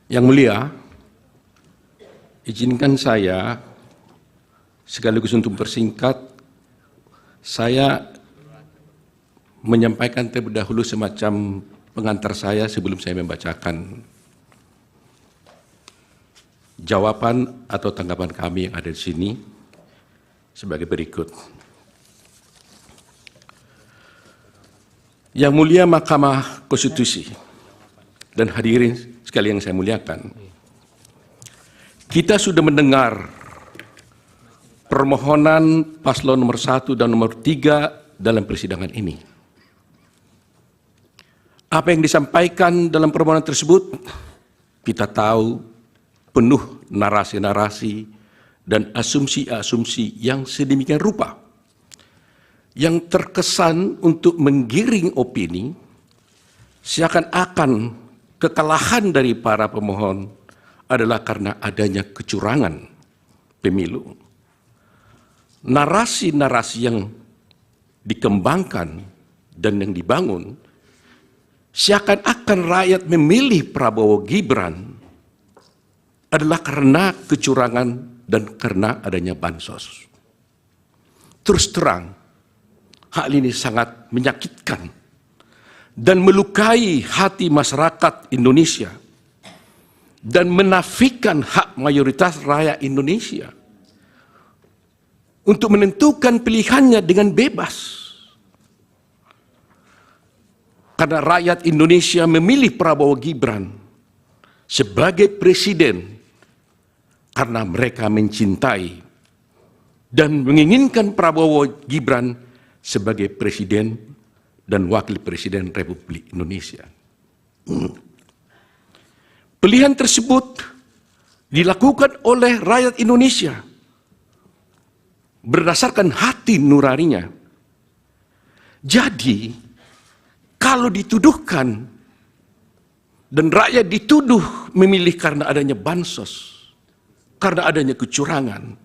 Yang Mulia, izinkan saya sekaligus untuk persingkat, saya menyampaikan terlebih dahulu semacam pengantar saya sebelum saya membacakan jawaban atau tanggapan kami yang ada di sini sebagai berikut. Yang Mulia Mahkamah Konstitusi dan hadirin sekalian yang saya muliakan, kita sudah mendengar permohonan paslon nomor 1 dan nomor 3 dalam persidangan ini. Apa yang disampaikan dalam permohonan tersebut, kita tahu penuh narasi-narasi dan asumsi-asumsi yang sedemikian rupa, yang terkesan untuk menggiring opini, seakan-akan kekalahan dari para pemohon adalah karena adanya kecurangan pemilu. Narasi-narasi yang dikembangkan dan yang dibangun seakan-akan rakyat memilih Prabowo Gibran adalah karena kecurangan dan karena adanya bansos. Terus terang, hal ini sangat menyakitkan dan melukai hati masyarakat Indonesia dan menafikan hak mayoritas rakyat Indonesia untuk menentukan pilihannya dengan bebas. Karena rakyat Indonesia memilih Prabowo Gibran sebagai presiden karena mereka mencintai dan menginginkan Prabowo Gibran sebagai presiden dan wakil presiden Republik Indonesia. Pilihan tersebut dilakukan oleh rakyat Indonesia berdasarkan hati nuraninya. Jadi, kalau dituduhkan dan rakyat dituduh memilih karena adanya bansos, karena adanya kecurangan,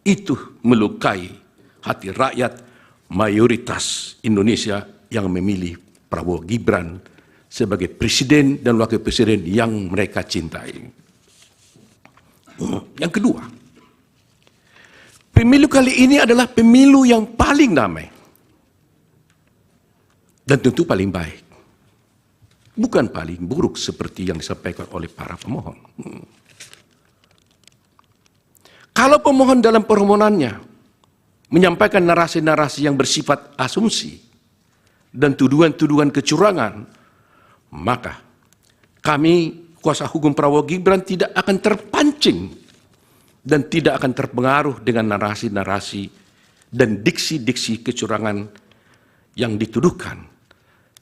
itu melukai hati rakyat mayoritas Indonesia yang memilih Prabowo Gibran sebagai presiden dan wakil presiden yang mereka cintai. Yang kedua, pemilu kali ini adalah pemilu yang paling damai dan tentu paling baik, bukan paling buruk seperti yang disampaikan oleh para pemohon. Kalau pemohon dalam permohonannya menyampaikan narasi-narasi yang bersifat asumsi dan tuduhan-tuduhan kecurangan, maka kami, kuasa hukum Prabowo Gibran, tidak akan terpancing dan tidak akan terpengaruh dengan narasi-narasi dan diksi-diksi kecurangan yang dituduhkan.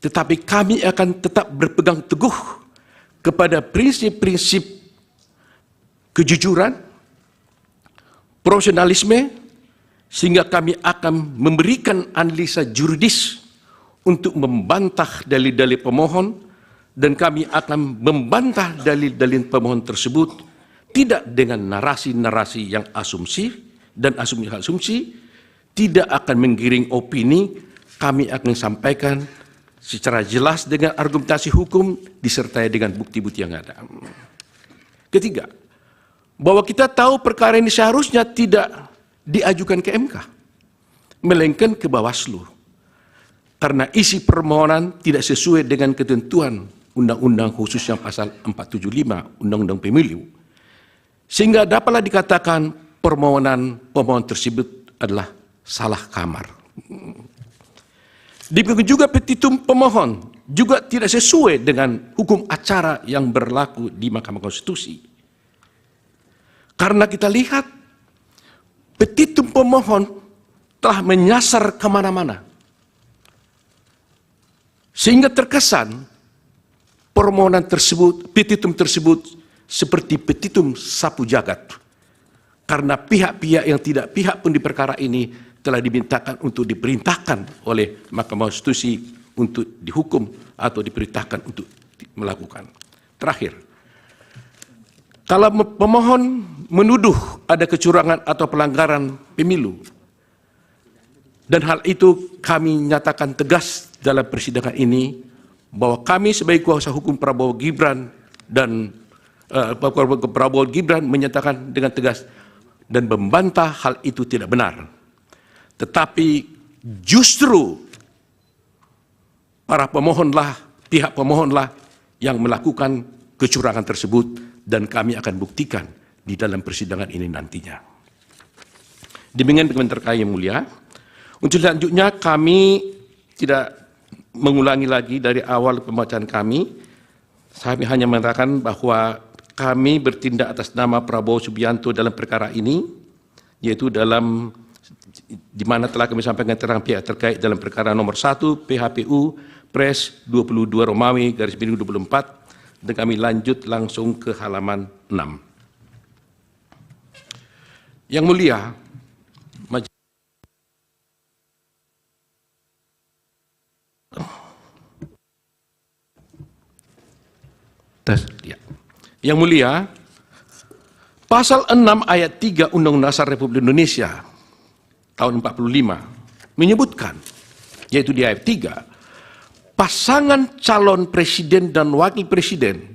Tetapi kami akan tetap berpegang teguh kepada prinsip-prinsip kejujuran, profesionalisme, sehingga kami akan memberikan analisa juridis untuk membantah dalil-dalil pemohon, dan kami akan membantah dalil-dalil pemohon tersebut tidak dengan narasi-narasi yang asumsi dan asumsi-asumsi, tidak akan menggiring opini. Kami akan sampaikan secara jelas dengan argumentasi hukum disertai dengan bukti-bukti yang ada. Ketiga, bahwa kita tahu perkara ini seharusnya tidak diajukan ke MK, melainkan ke Bawaslu. Karena isi permohonan tidak sesuai dengan ketentuan Undang-Undang khususnya pasal 475 Undang-Undang Pemilu, sehingga dapatlah dikatakan permohonan pemohon tersebut adalah salah kamar. Demikian juga petitum pemohon juga tidak sesuai dengan hukum acara yang berlaku di Mahkamah Konstitusi. Karena kita lihat petitum pemohon telah menyasar kemana-mana, sehingga terkesan permohonan tersebut, petitum tersebut seperti petitum sapu jagat. Karena pihak-pihak yang tidak pihak pun di perkara ini telah dimintakan untuk diperintahkan oleh Mahkamah Konstitusi untuk dihukum atau diperintahkan untuk melakukan. Terakhir, kalau pemohon menuduh ada kecurangan atau pelanggaran pemilu, dan hal itu kami nyatakan tegas dalam persidangan ini, bahwa kami sebagai kuasa hukum Prabowo Gibran dan Prabowo Gibran menyatakan dengan tegas dan membantah hal itu tidak benar. Tetapi justru para pemohonlah, pihak pemohonlah yang melakukan kecurangan tersebut dan kami akan buktikan di dalam persidangan ini nantinya. Demikian terkait yang mulia. Untuk selanjutnya kami tidak mengulangi lagi dari awal pembacaan kami. Saya hanya mengatakan bahwa kami bertindak atas nama Prabowo Subianto dalam perkara ini, yaitu dalam di mana telah kami sampaikan keterangan pihak terkait dalam perkara nomor 1 PHPU Pres 22 Romawi /24, dan kami lanjut langsung ke halaman 6. Yang mulia, Yang mulia, pasal 6 ayat 3 Undang-Undang Dasar Republik Indonesia tahun 45 menyebutkan, yaitu di ayat 3, pasangan calon presiden dan wakil presiden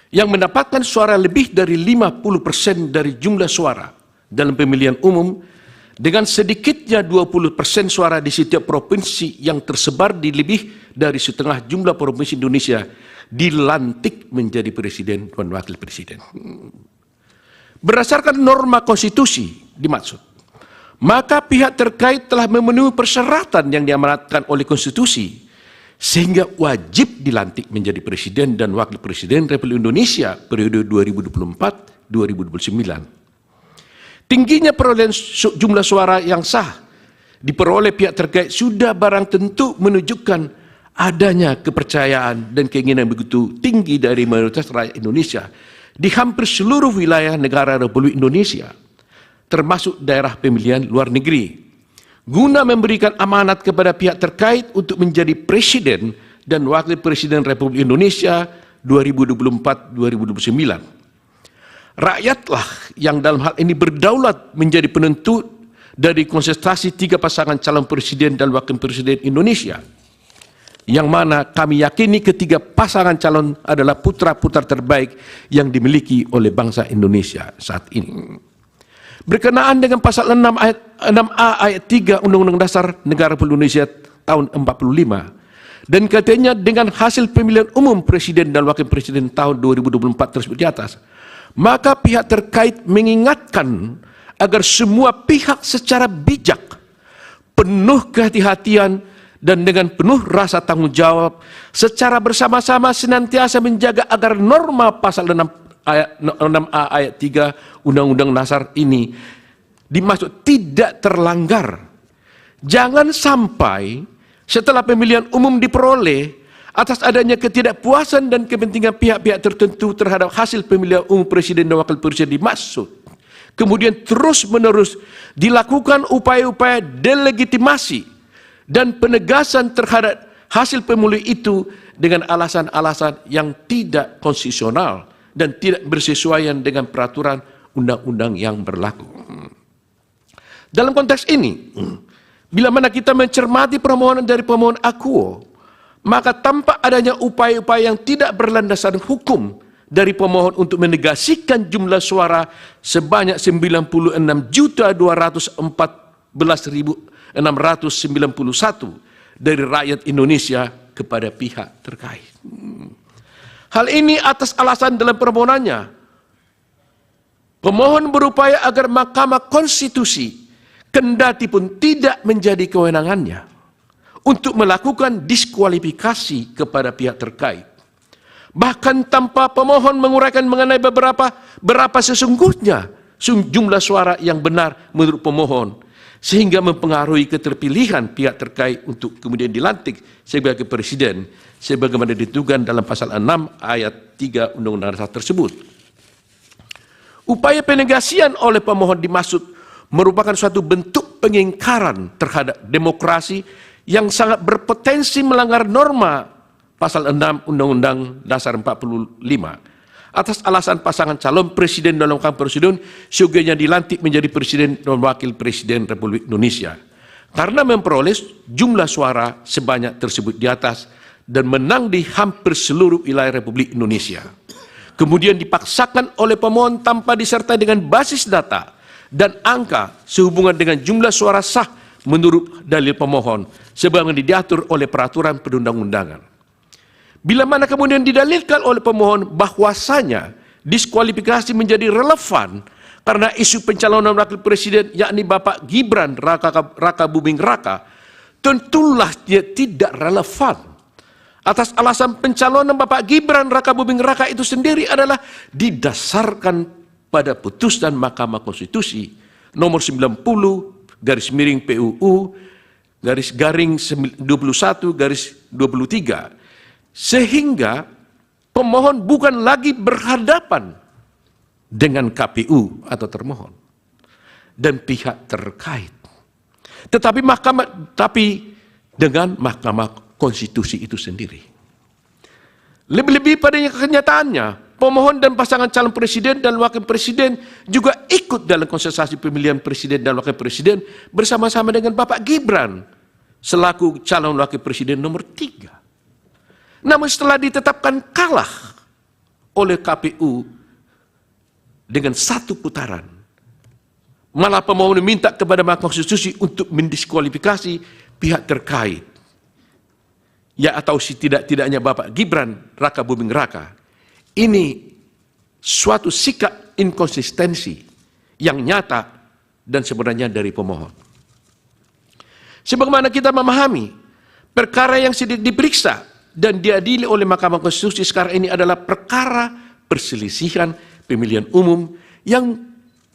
yang mendapatkan suara lebih dari 50% dari jumlah suara dalam pemilihan umum dengan sedikitnya 20% suara di setiap provinsi yang tersebar di lebih dari setengah jumlah provinsi Indonesia dilantik menjadi presiden dan wakil presiden. Berdasarkan norma konstitusi dimaksud, maka pihak terkait telah memenuhi persyaratan yang diamanatkan oleh konstitusi sehingga wajib dilantik menjadi presiden dan wakil presiden Republik Indonesia periode 2024-2029. Tingginya perolehan jumlah suara yang sah diperoleh pihak terkait sudah barang tentu menunjukkan adanya kepercayaan dan keinginan begitu tinggi dari mayoritas rakyat Indonesia di hampir seluruh wilayah negara Republik Indonesia, termasuk daerah pemilihan luar negeri, guna memberikan amanat kepada pihak terkait untuk menjadi presiden dan wakil presiden Republik Indonesia 2024-2029. Rakyatlah yang dalam hal ini berdaulat menjadi penentu dari konsentrasi 3 pasangan calon presiden dan wakil presiden Indonesia, yang mana kami yakini ketiga pasangan calon adalah putra-putra terbaik yang dimiliki oleh bangsa Indonesia saat ini. Berkenaan dengan pasal 6A ayat 3 Undang-Undang Dasar Negara Republik Indonesia tahun 45, dan katanya dengan hasil pemilihan umum presiden dan wakil presiden tahun 2024 tersebut di atas, maka pihak terkait mengingatkan agar semua pihak secara bijak, penuh kehati-hatian, dan dengan penuh rasa tanggung jawab secara bersama-sama senantiasa menjaga agar norma pasal 6A ayat 3 Undang-Undang Dasar ini dimaksud tidak terlanggar. Jangan sampai setelah pemilihan umum diperoleh atas adanya ketidakpuasan dan kepentingan pihak-pihak tertentu terhadap hasil pemilihan umum presiden dan wakil presiden dimaksud, kemudian terus-menerus dilakukan upaya-upaya delegitimasi dan penegasan terhadap hasil pemilu itu dengan alasan-alasan yang tidak konstitusional dan tidak bersesuaian dengan peraturan undang-undang yang berlaku. Dalam konteks ini, bila mana kita mencermati permohonan dari pemohon akuo, maka tampak adanya upaya-upaya yang tidak berlandasan hukum dari pemohon untuk menegasikan jumlah suara sebanyak 96.214.691 dari rakyat Indonesia kepada pihak terkait. Hal ini atas alasan dalam permohonannya, pemohon berupaya agar Mahkamah Konstitusi kendati pun tidak menjadi kewenangannya untuk melakukan diskualifikasi kepada pihak terkait, bahkan tanpa pemohon menguraikan mengenai berapa sesungguhnya jumlah suara yang benar menurut pemohon, sehingga mempengaruhi keterpilihan pihak terkait untuk kemudian dilantik sebagai presiden sebagaimana ditentukan dalam pasal 6 ayat 3 Undang-Undang Dasar tersebut. Upaya penegasian oleh pemohon dimaksud merupakan suatu bentuk pengingkaran terhadap demokrasi yang sangat berpotensi melanggar norma pasal 6 Undang-Undang Dasar 45 atas alasan pasangan calon presiden dan wakil presiden seyogianya dilantik menjadi presiden dan wakil presiden Republik Indonesia karena memperoleh jumlah suara sebanyak tersebut di atas dan menang di hampir seluruh wilayah Republik Indonesia. kemudian dipaksakan oleh pemohon tanpa disertai dengan basis data dan angka sehubungan dengan jumlah suara sah menurut dalil pemohon sebagaimana diatur oleh peraturan perundang-undangan. Bila mana kemudian didalilkan oleh pemohon bahwasanya diskualifikasi menjadi relevan karena isu pencalonan wakil presiden yakni Bapak Gibran Raka Buming Raka, tentulah dia tidak relevan. Atas alasan pencalonan Bapak Gibran Raka Buming Raka itu sendiri adalah didasarkan pada putusan Mahkamah Konstitusi nomor 90 garis miring PUU garis garing 21 garis 23, sehingga pemohon bukan lagi berhadapan dengan KPU atau termohon dan pihak terkait, tetapi dengan Mahkamah Konstitusi itu sendiri. Lebih-lebih pada kenyataannya, pemohon dan pasangan calon presiden dan wakil presiden juga ikut dalam kontestasi pemilihan presiden dan wakil presiden bersama-sama dengan Bapak Gibran selaku calon wakil presiden nomor 3. Namun setelah ditetapkan kalah oleh KPU dengan 1 putaran, malah pemohon meminta kepada Mahkamah Konstitusi untuk mendiskualifikasi pihak terkait, ya atau setidak-tidaknya Bapak Gibran Raka Buming Raka. Ini suatu sikap inkonsistensi yang nyata dan sebenarnya dari pemohon. Sebagaimana kita memahami, perkara yang sedang diperiksa dan diadili oleh Mahkamah Konstitusi sekarang ini adalah perkara perselisihan pemilihan umum yang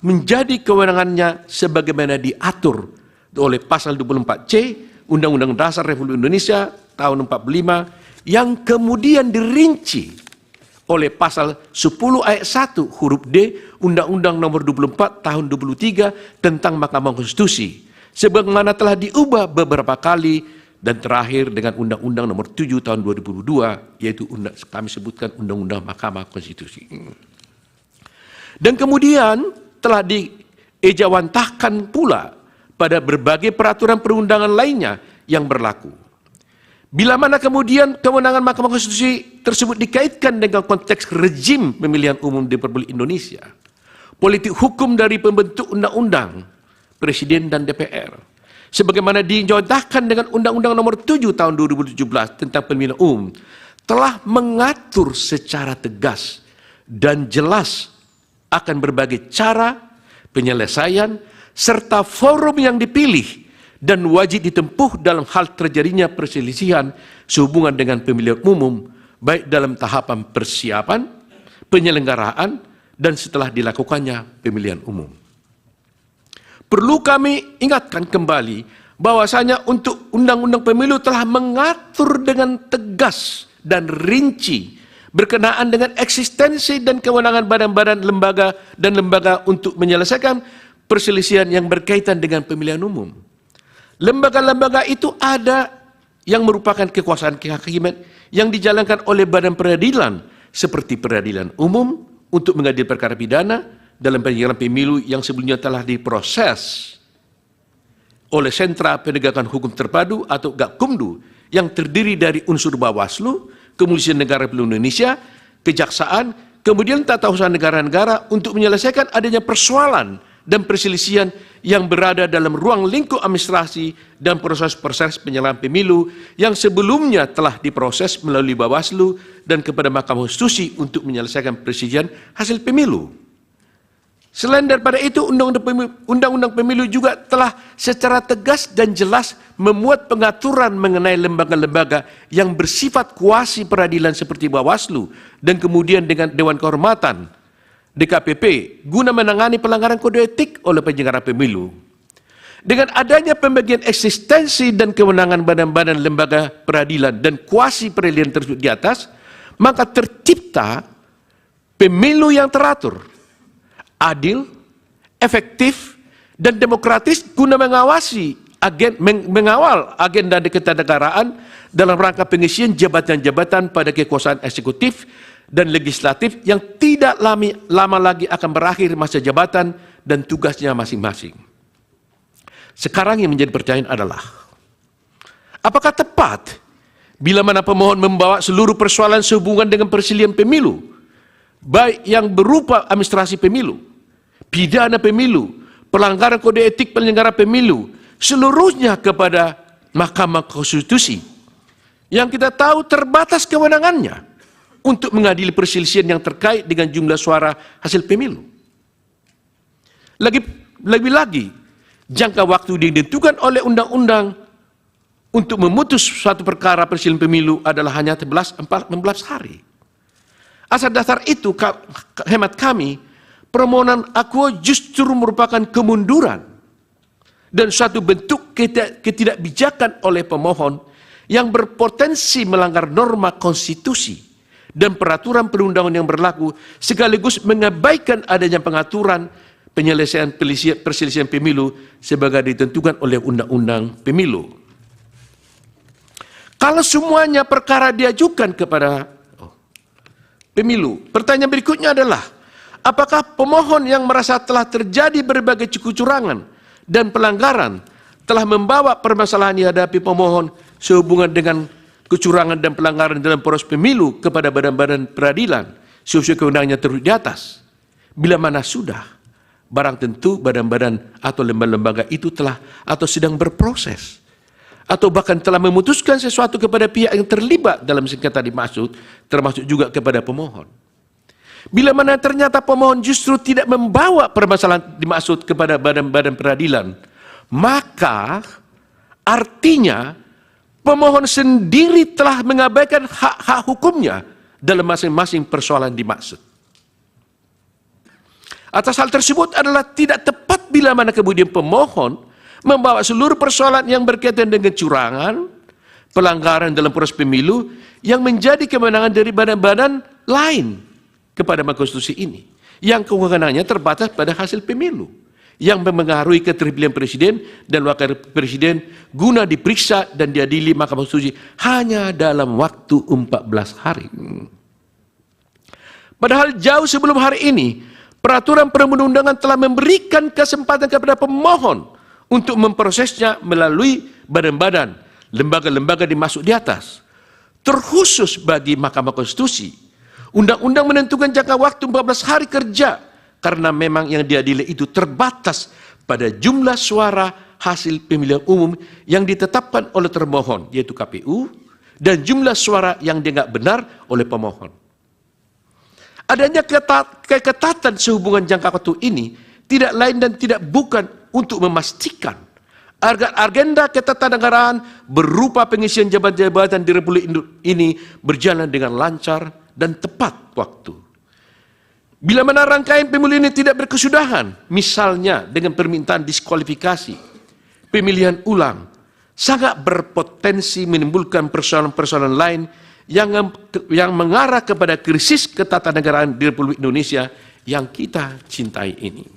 menjadi kewenangannya sebagaimana diatur oleh pasal 24C Undang-Undang Dasar Republik Indonesia tahun 45 yang kemudian dirinci oleh pasal 10 ayat 1 huruf D Undang-Undang nomor 24 tahun 23 tentang Mahkamah Konstitusi, sebagaimana telah diubah beberapa kali dan terakhir dengan Undang-Undang nomor 7 tahun 2002, yaitu kami sebutkan Undang-Undang Mahkamah Konstitusi. Dan kemudian telah diejawantahkan pula pada berbagai peraturan perundangan lainnya yang berlaku. Bila mana kemudian kewenangan Mahkamah Konstitusi tersebut dikaitkan dengan konteks rezim pemilihan umum di Republik Indonesia, politik hukum dari pembentuk undang-undang, presiden dan DPR, sebagaimana dijawantahkan dengan Undang-Undang nomor 7 tahun 2017 tentang pemilihan umum, telah mengatur secara tegas dan jelas akan berbagai cara, penyelesaian, serta forum yang dipilih dan wajib ditempuh dalam hal terjadinya perselisihan sehubungan dengan pemilihan umum, baik dalam tahapan persiapan, penyelenggaraan, dan setelah dilakukannya pemilihan umum. Perlu kami ingatkan kembali bahwasanya untuk Undang-Undang Pemilu telah mengatur dengan tegas dan rinci berkenaan dengan eksistensi dan kewenangan badan-badan lembaga dan lembaga untuk menyelesaikan perselisihan yang berkaitan dengan pemilihan umum. Lembaga-lembaga itu ada yang merupakan kekuasaan kehakiman yang dijalankan oleh badan peradilan seperti peradilan umum untuk mengadili perkara pidana dalam penyelenggaraan pemilu yang sebelumnya telah diproses oleh Sentra Penegakan Hukum Terpadu atau Gakumdu yang terdiri dari unsur Bawaslu, Kepolisian Negara Republik Indonesia, Kejaksaan, kemudian tata usaha negara-negara untuk menyelesaikan adanya persoalan dan perselisihan yang berada dalam ruang lingkup administrasi dan proses-proses penyelenggaraan pemilu yang sebelumnya telah diproses melalui Bawaslu dan kepada Mahkamah Konstitusi untuk menyelesaikan perselisihan hasil pemilu. Selain daripada itu, Undang-Undang Pemilu juga telah secara tegas dan jelas memuat pengaturan mengenai lembaga-lembaga yang bersifat kuasi peradilan seperti Bawaslu dan kemudian dengan Dewan Kehormatan DKPP guna menangani pelanggaran kode etik oleh penyelenggara pemilu. Dengan adanya pembagian eksistensi dan kewenangan badan-badan lembaga peradilan dan kuasi peradilan tersebut di atas, maka tercipta pemilu yang teratur, adil, efektif, dan demokratis guna mengawal agenda ketatanegaraan dalam rangka pengisian jabatan-jabatan pada kekuasaan eksekutif dan legislatif yang tidak lama lagi akan berakhir masa jabatan dan tugasnya masing-masing. Sekarang yang menjadi pertanyaan adalah, apakah tepat bila mana pemohon membawa seluruh persoalan sehubungan dengan perselisihan pemilu baik yang berupa administrasi pemilu, pidana pemilu, pelanggaran kode etik penyelenggara pemilu, seluruhnya kepada Mahkamah Konstitusi yang kita tahu terbatas kewenangannya untuk mengadili perselisihan yang terkait dengan jumlah suara hasil pemilu. Lebih lagi, jangka waktu yang ditentukan oleh undang-undang untuk memutus suatu perkara perselisihan pemilu adalah hanya 16 hari. Asal dasar itu, hemat kami, permohonan akuo justru merupakan kemunduran dan suatu bentuk ketidakbijakan oleh pemohon yang berpotensi melanggar norma konstitusi dan peraturan perundangan yang berlaku, sekaligus mengabaikan adanya pengaturan penyelesaian perselisihan pemilu sebagai ditentukan oleh Undang-Undang Pemilu. Kalau semuanya perkara diajukan kepada pemilu, pertanyaan berikutnya adalah, apakah pemohon yang merasa telah terjadi berbagai kecurangan dan pelanggaran telah membawa permasalahan yang dihadapi pemohon sehubungan dengan kecurangan dan pelanggaran dalam proses pemilu kepada badan-badan peradilan sesuai kewenangannya terus di atas? Bila mana sudah, barang tentu badan-badan atau lembaga-lembaga itu telah atau sedang berproses, atau bahkan telah memutuskan sesuatu kepada pihak yang terlibat dalam sengketa dimaksud, termasuk juga kepada pemohon. Bila mana ternyata pemohon justru tidak membawa permasalahan dimaksud kepada badan-badan peradilan, maka artinya pemohon sendiri telah mengabaikan hak-hak hukumnya dalam masing-masing persoalan dimaksud. Atas hal tersebut adalah tidak tepat bila mana kemudian pemohon membawa seluruh persoalan yang berkaitan dengan kecurangan, pelanggaran dalam proses pemilu yang menjadi kewenangan dari badan-badan lain kepada Mahkamah Konstitusi ini, yang kewenangannya terbatas pada hasil pemilu, yang mempengaruhi keterpilihan presiden dan wakil presiden guna diperiksa dan diadili Mahkamah Konstitusi hanya dalam waktu 14 hari. Padahal jauh sebelum hari ini, peraturan perundang-undangan telah memberikan kesempatan kepada pemohon untuk memprosesnya melalui badan-badan, lembaga-lembaga dimaksud di atas. Terkhusus bagi Mahkamah Konstitusi, undang-undang menentukan jangka waktu 14 hari kerja karena memang yang diadili itu terbatas pada jumlah suara hasil pemilihan umum yang ditetapkan oleh termohon, yaitu KPU, dan jumlah suara yang dianggap benar oleh pemohon. Adanya keketatan sehubungan jangka waktu ini tidak lain dan tidak bukan untuk memastikan agar agenda ketatanegaraan berupa pengisian jabatan-jabatan di Republik ini berjalan dengan lancar dan tepat waktu. Bila mana rangkaian pemilu ini tidak berkesudahan, misalnya dengan permintaan diskualifikasi, pemilihan ulang, sangat berpotensi menimbulkan persoalan-persoalan lain yang mengarah kepada krisis ketatanegaraan di Republik Indonesia yang kita cintai ini.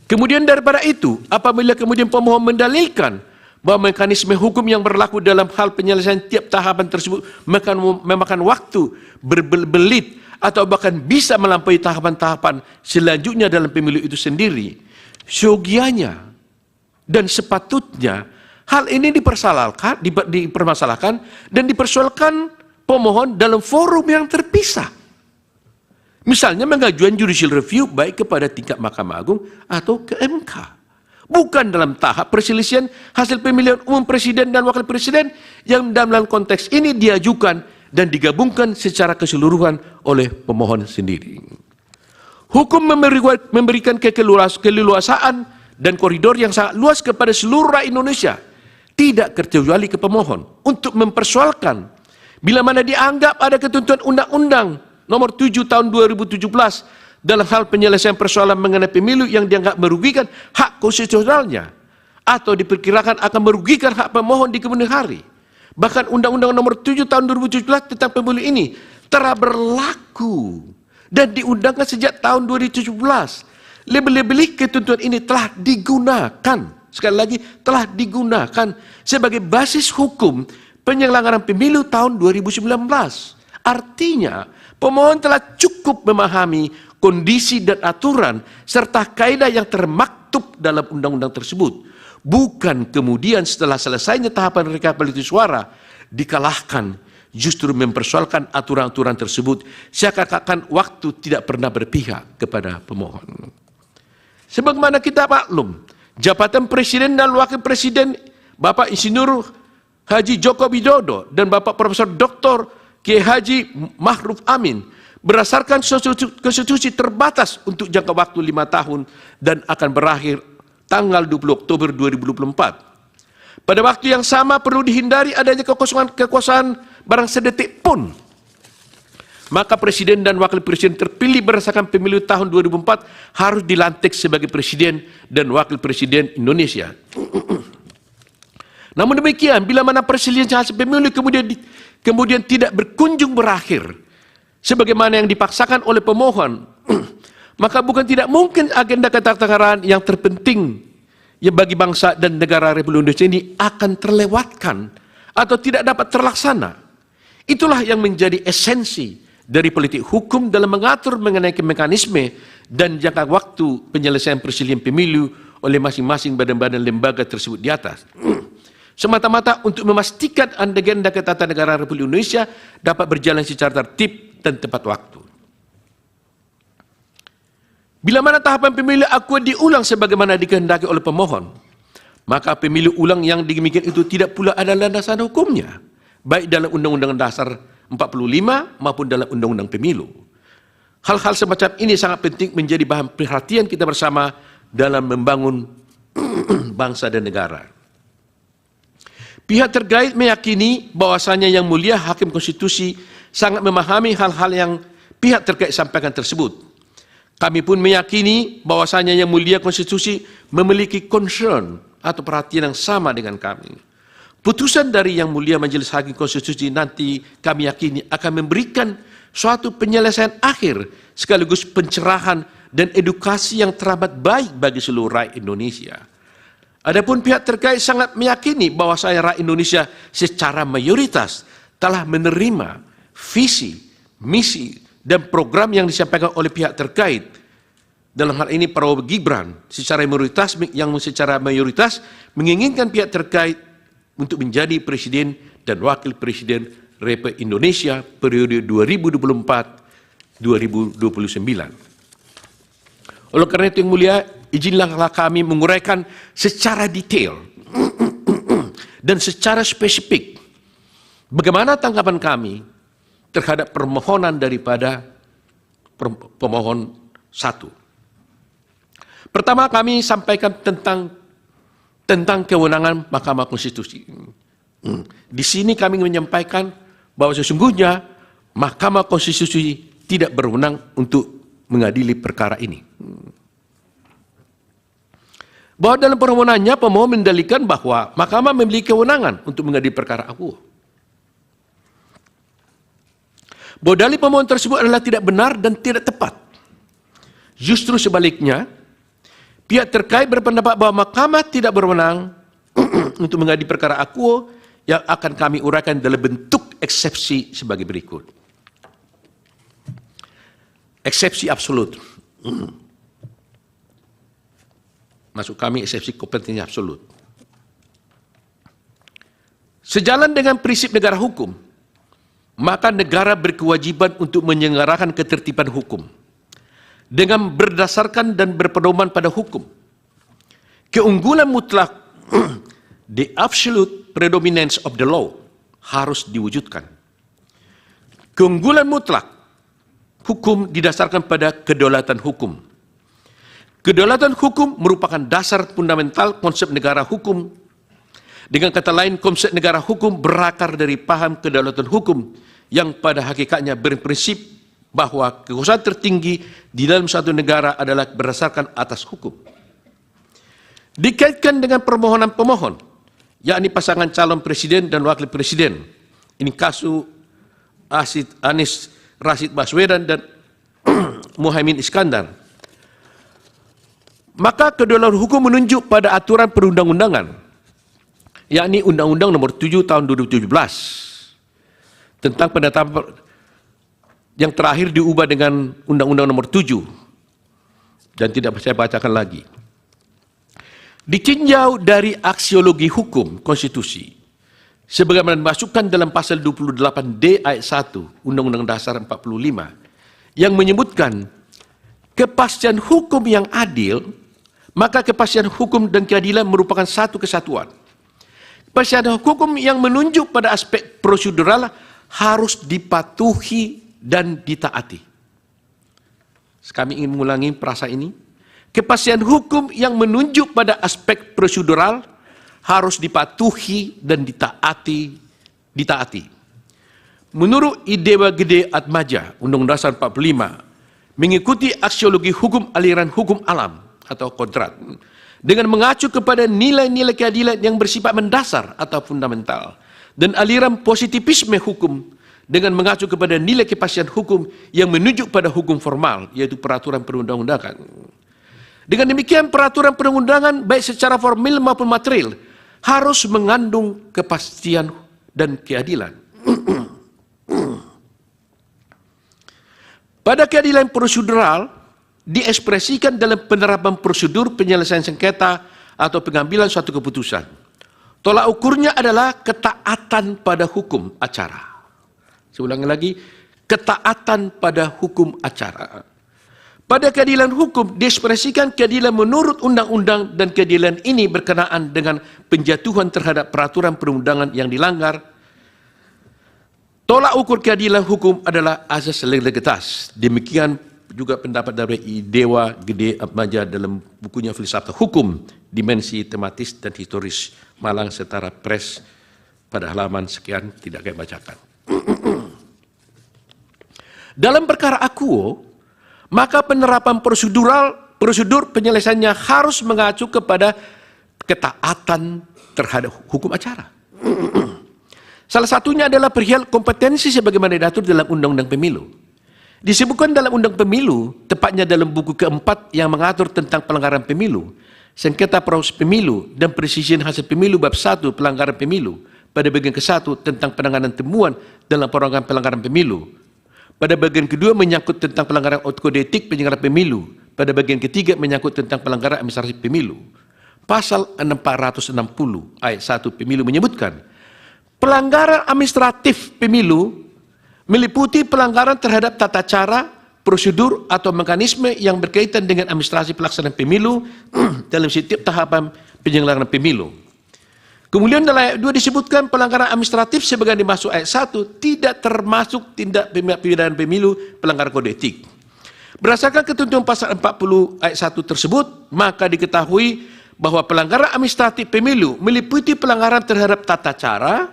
Kemudian daripada itu, apabila kemudian pemohon mendalilkan bahwa mekanisme hukum yang berlaku dalam hal penyelesaian tiap tahapan tersebut memakan waktu berbelit atau bahkan bisa melampaui tahapan-tahapan selanjutnya dalam pemilu itu sendiri, seyogianya dan sepatutnya hal ini dipermasalahkan dan dipersoalkan pemohon dalam forum yang terpisah. Misalnya mengajukan judicial review baik kepada tingkat Mahkamah Agung atau ke MK. Bukan dalam tahap perselisihan hasil pemilihan umum presiden dan wakil presiden yang dalam konteks ini diajukan dan digabungkan secara keseluruhan oleh pemohon sendiri. Hukum memberikan keleluasaan dan koridor yang sangat luas kepada seluruh rakyat Indonesia, tidak terkecuali ke pemohon, untuk mempersoalkan bila mana dianggap ada ketentuan undang-undang nomor 7 tahun 2017 dalam hal penyelesaian persoalan mengenai pemilu yang dianggap merugikan hak konstitusionalnya atau diperkirakan akan merugikan hak pemohon di kemudian hari. Bahkan Undang-Undang nomor 7 tahun 2017 tentang pemilu ini telah berlaku dan diundangkan sejak tahun 2017. Lebih-lebih ketentuan ini telah digunakan, sekali lagi telah digunakan sebagai basis hukum penyelenggaraan pemilu tahun 2019. Artinya, pemohon telah cukup memahami kondisi dan aturan serta kaidah yang termaktub dalam undang-undang tersebut. Bukan kemudian setelah selesainya tahapan rekapitulasi suara dikalahkan justru mempersoalkan aturan-aturan tersebut seakan-akan waktu tidak pernah berpihak kepada pemohon. Sebagaimana kita maklum, jabatan Presiden dan Wakil Presiden Bapak Insinyur Haji Joko Widodo dan Bapak Profesor Dr. Kiai Haji Ma'ruf Amin berdasarkan konstitusi terbatas untuk jangka waktu 5 tahun dan akan berakhir tanggal 20 Oktober 2024. Pada waktu yang sama perlu dihindari adanya kekosongan barang sedetik pun. Maka Presiden dan Wakil Presiden terpilih berdasarkan pemilu tahun 2004 harus dilantik sebagai Presiden dan Wakil Presiden Indonesia. Namun demikian, bila mana perselisihan hasil pemilu kemudian tidak berkunjung berakhir, sebagaimana yang dipaksakan oleh pemohon, maka bukan tidak mungkin agenda ketatanegaraan yang terpenting yang bagi bangsa dan negara Republik Indonesia ini akan terlewatkan atau tidak dapat terlaksana. Itulah yang menjadi esensi dari politik hukum dalam mengatur mengenai mekanisme dan jangka waktu penyelesaian perselisihan pemilu oleh masing-masing badan-badan lembaga tersebut di atas. Semata-mata untuk memastikan agenda ketatanegaraan Republik Indonesia dapat berjalan secara tertib dan tepat waktu. Bila mana tahapan pemilu akua diulang sebagaimana dikehendaki oleh pemohon, maka pemilu ulang yang demikian itu tidak pula ada landasan hukumnya, baik dalam Undang-Undang Dasar 45 maupun dalam Undang-Undang Pemilu. Hal-hal semacam ini sangat penting menjadi bahan perhatian kita bersama dalam membangun bangsa dan negara. Pihak terkait meyakini bahwasanya Yang Mulia Hakim Konstitusi sangat memahami hal-hal yang pihak terkait sampaikan tersebut. Kami pun meyakini bahwasanya Yang Mulia Konstitusi memiliki concern atau perhatian yang sama dengan kami. Putusan dari Yang Mulia Majelis Hakim Konstitusi nanti kami yakini akan memberikan suatu penyelesaian akhir sekaligus pencerahan dan edukasi yang teramat baik bagi seluruh rakyat Indonesia. Adapun pihak terkait sangat meyakini bahwasanya rakyat Indonesia secara mayoritas telah menerima visi, misi, dan program yang disampaikan oleh pihak terkait. Dalam hal ini Prabowo Gibran secara mayoritas menginginkan pihak terkait untuk menjadi Presiden dan Wakil Presiden Republik Indonesia periode 2024-2029. Oleh karena itu Yang Mulia, izinlah kami menguraikan secara detail dan secara spesifik bagaimana tanggapan kami terhadap permohonan daripada pemohon 1. Pertama, kami sampaikan tentang kewenangan Mahkamah Konstitusi. Di sini kami menyampaikan bahwa sesungguhnya Mahkamah Konstitusi tidak berwenang untuk mengadili perkara ini. Bahwa dalam permohonannya pemohon mendalilkan bahwa Mahkamah memiliki kewenangan untuk mengadili perkara akuo. Bahwa dalil pemohon tersebut adalah tidak benar dan tidak tepat. Justru sebaliknya, pihak terkait berpendapat bahwa Mahkamah tidak berwenang untuk mengadili perkara akuo yang akan kami uraikan dalam bentuk eksepsi sebagai berikut. Eksepsi absolut. Maksud kami eksepsi kompetensi absolut. Sejalan dengan prinsip negara hukum, maka negara berkewajiban untuk menyelenggarakan ketertiban hukum dengan berdasarkan dan berpedoman pada hukum. Keunggulan mutlak, the absolute predominance of the law, harus diwujudkan. Keunggulan mutlak hukum didasarkan pada kedaulatan hukum. Kedaulatan hukum merupakan dasar fundamental konsep negara hukum. Dengan kata lain, konsep negara hukum berakar dari paham kedaulatan hukum yang pada hakikatnya berprinsip bahwa kekuasaan tertinggi di dalam suatu negara adalah berdasarkan atas hukum. Dikaitkan dengan permohonan pemohon, yakni pasangan calon presiden dan wakil presiden. Ini kasus Anies Rashid Baswedan dan Muhaimin Iskandar. Maka kedaulatan hukum menunjuk pada aturan perundang-undangan, yakni Undang-Undang Nomor 7 Tahun 2017 tentang penetapan yang terakhir diubah dengan Undang-Undang Nomor 7 dan tidak saya bacakan lagi. Ditinjau dari aksiologi hukum konstitusi, sebagaimana dimasukkan dalam pasal 28D ayat 1 Undang-Undang Dasar 45 yang menyebutkan kepastian hukum yang adil, maka kepastian hukum dan keadilan merupakan satu kesatuan. Kepastian hukum yang menunjuk pada aspek prosedural harus dipatuhi dan ditaati. Kami ingin mengulangi frasa ini. Kepastian hukum yang menunjuk pada aspek prosedural harus dipatuhi dan ditaati. Menurut Idewa Gede Atmaja, Undang-Undang Dasar 45, mengikuti aksiologi hukum aliran hukum alam atau kodrat, dengan mengacu kepada nilai-nilai keadilan yang bersifat mendasar atau fundamental, dan aliran positivisme hukum dengan mengacu kepada nilai kepastian hukum yang menunjuk pada hukum formal, yaitu peraturan perundang-undangan. Dengan demikian, peraturan perundang-undangan baik secara formal maupun material harus mengandung kepastian dan keadilan. Pada keadilan prosedural diekspresikan dalam penerapan prosedur penyelesaian sengketa atau pengambilan suatu keputusan. Tolak ukurnya adalah ketaatan pada hukum acara. Saya ulangi lagi, ketaatan pada hukum acara. Pada keadilan hukum diekspresikan keadilan menurut undang-undang, dan keadilan ini berkenaan dengan penjatuhan terhadap peraturan perundangan yang dilanggar. Tolak ukur keadilan hukum adalah azas legalitas. Demikian juga pendapat dari Idewa Gede Atmaja dalam bukunya Filsafat Hukum, Dimensi Tematis dan Historis, Malang Setara Press, pada halaman sekian, tidak saya bacakan. Dalam perkara akuo, maka penerapan prosedur penyelesaiannya harus mengacu kepada ketaatan terhadap hukum acara. Salah satunya adalah perihal kompetensi sebagaimana diatur dalam Undang-Undang Pemilu. Disebutkan dalam Undang Pemilu, tepatnya dalam buku keempat yang mengatur tentang pelanggaran pemilu, sengketa proses pemilu, dan presisian hasil pemilu bab 1 pelanggaran pemilu, pada bagian ke-1 tentang penanganan temuan dalam pelanggaran pemilu, pada bagian kedua menyangkut tentang pelanggaran kode etik penyelenggaraan pemilu, pada bagian ketiga menyangkut tentang pelanggaran administrasi pemilu. Pasal 460 ayat 1 pemilu menyebutkan, pelanggaran administratif pemilu meliputi pelanggaran terhadap tata cara, prosedur, atau mekanisme yang berkaitan dengan administrasi pelaksanaan pemilu dalam setiap tahapan penyelenggaraan pemilu. Kemudian dalam ayat 2 disebutkan pelanggaran administratif sebagai dimaksud ayat 1 tidak termasuk tindak pidana pemilu pelanggaran kode etik. Berdasarkan ketentuan pasal 40 ayat 1 tersebut, maka diketahui bahwa pelanggaran administratif pemilu meliputi pelanggaran terhadap tata cara,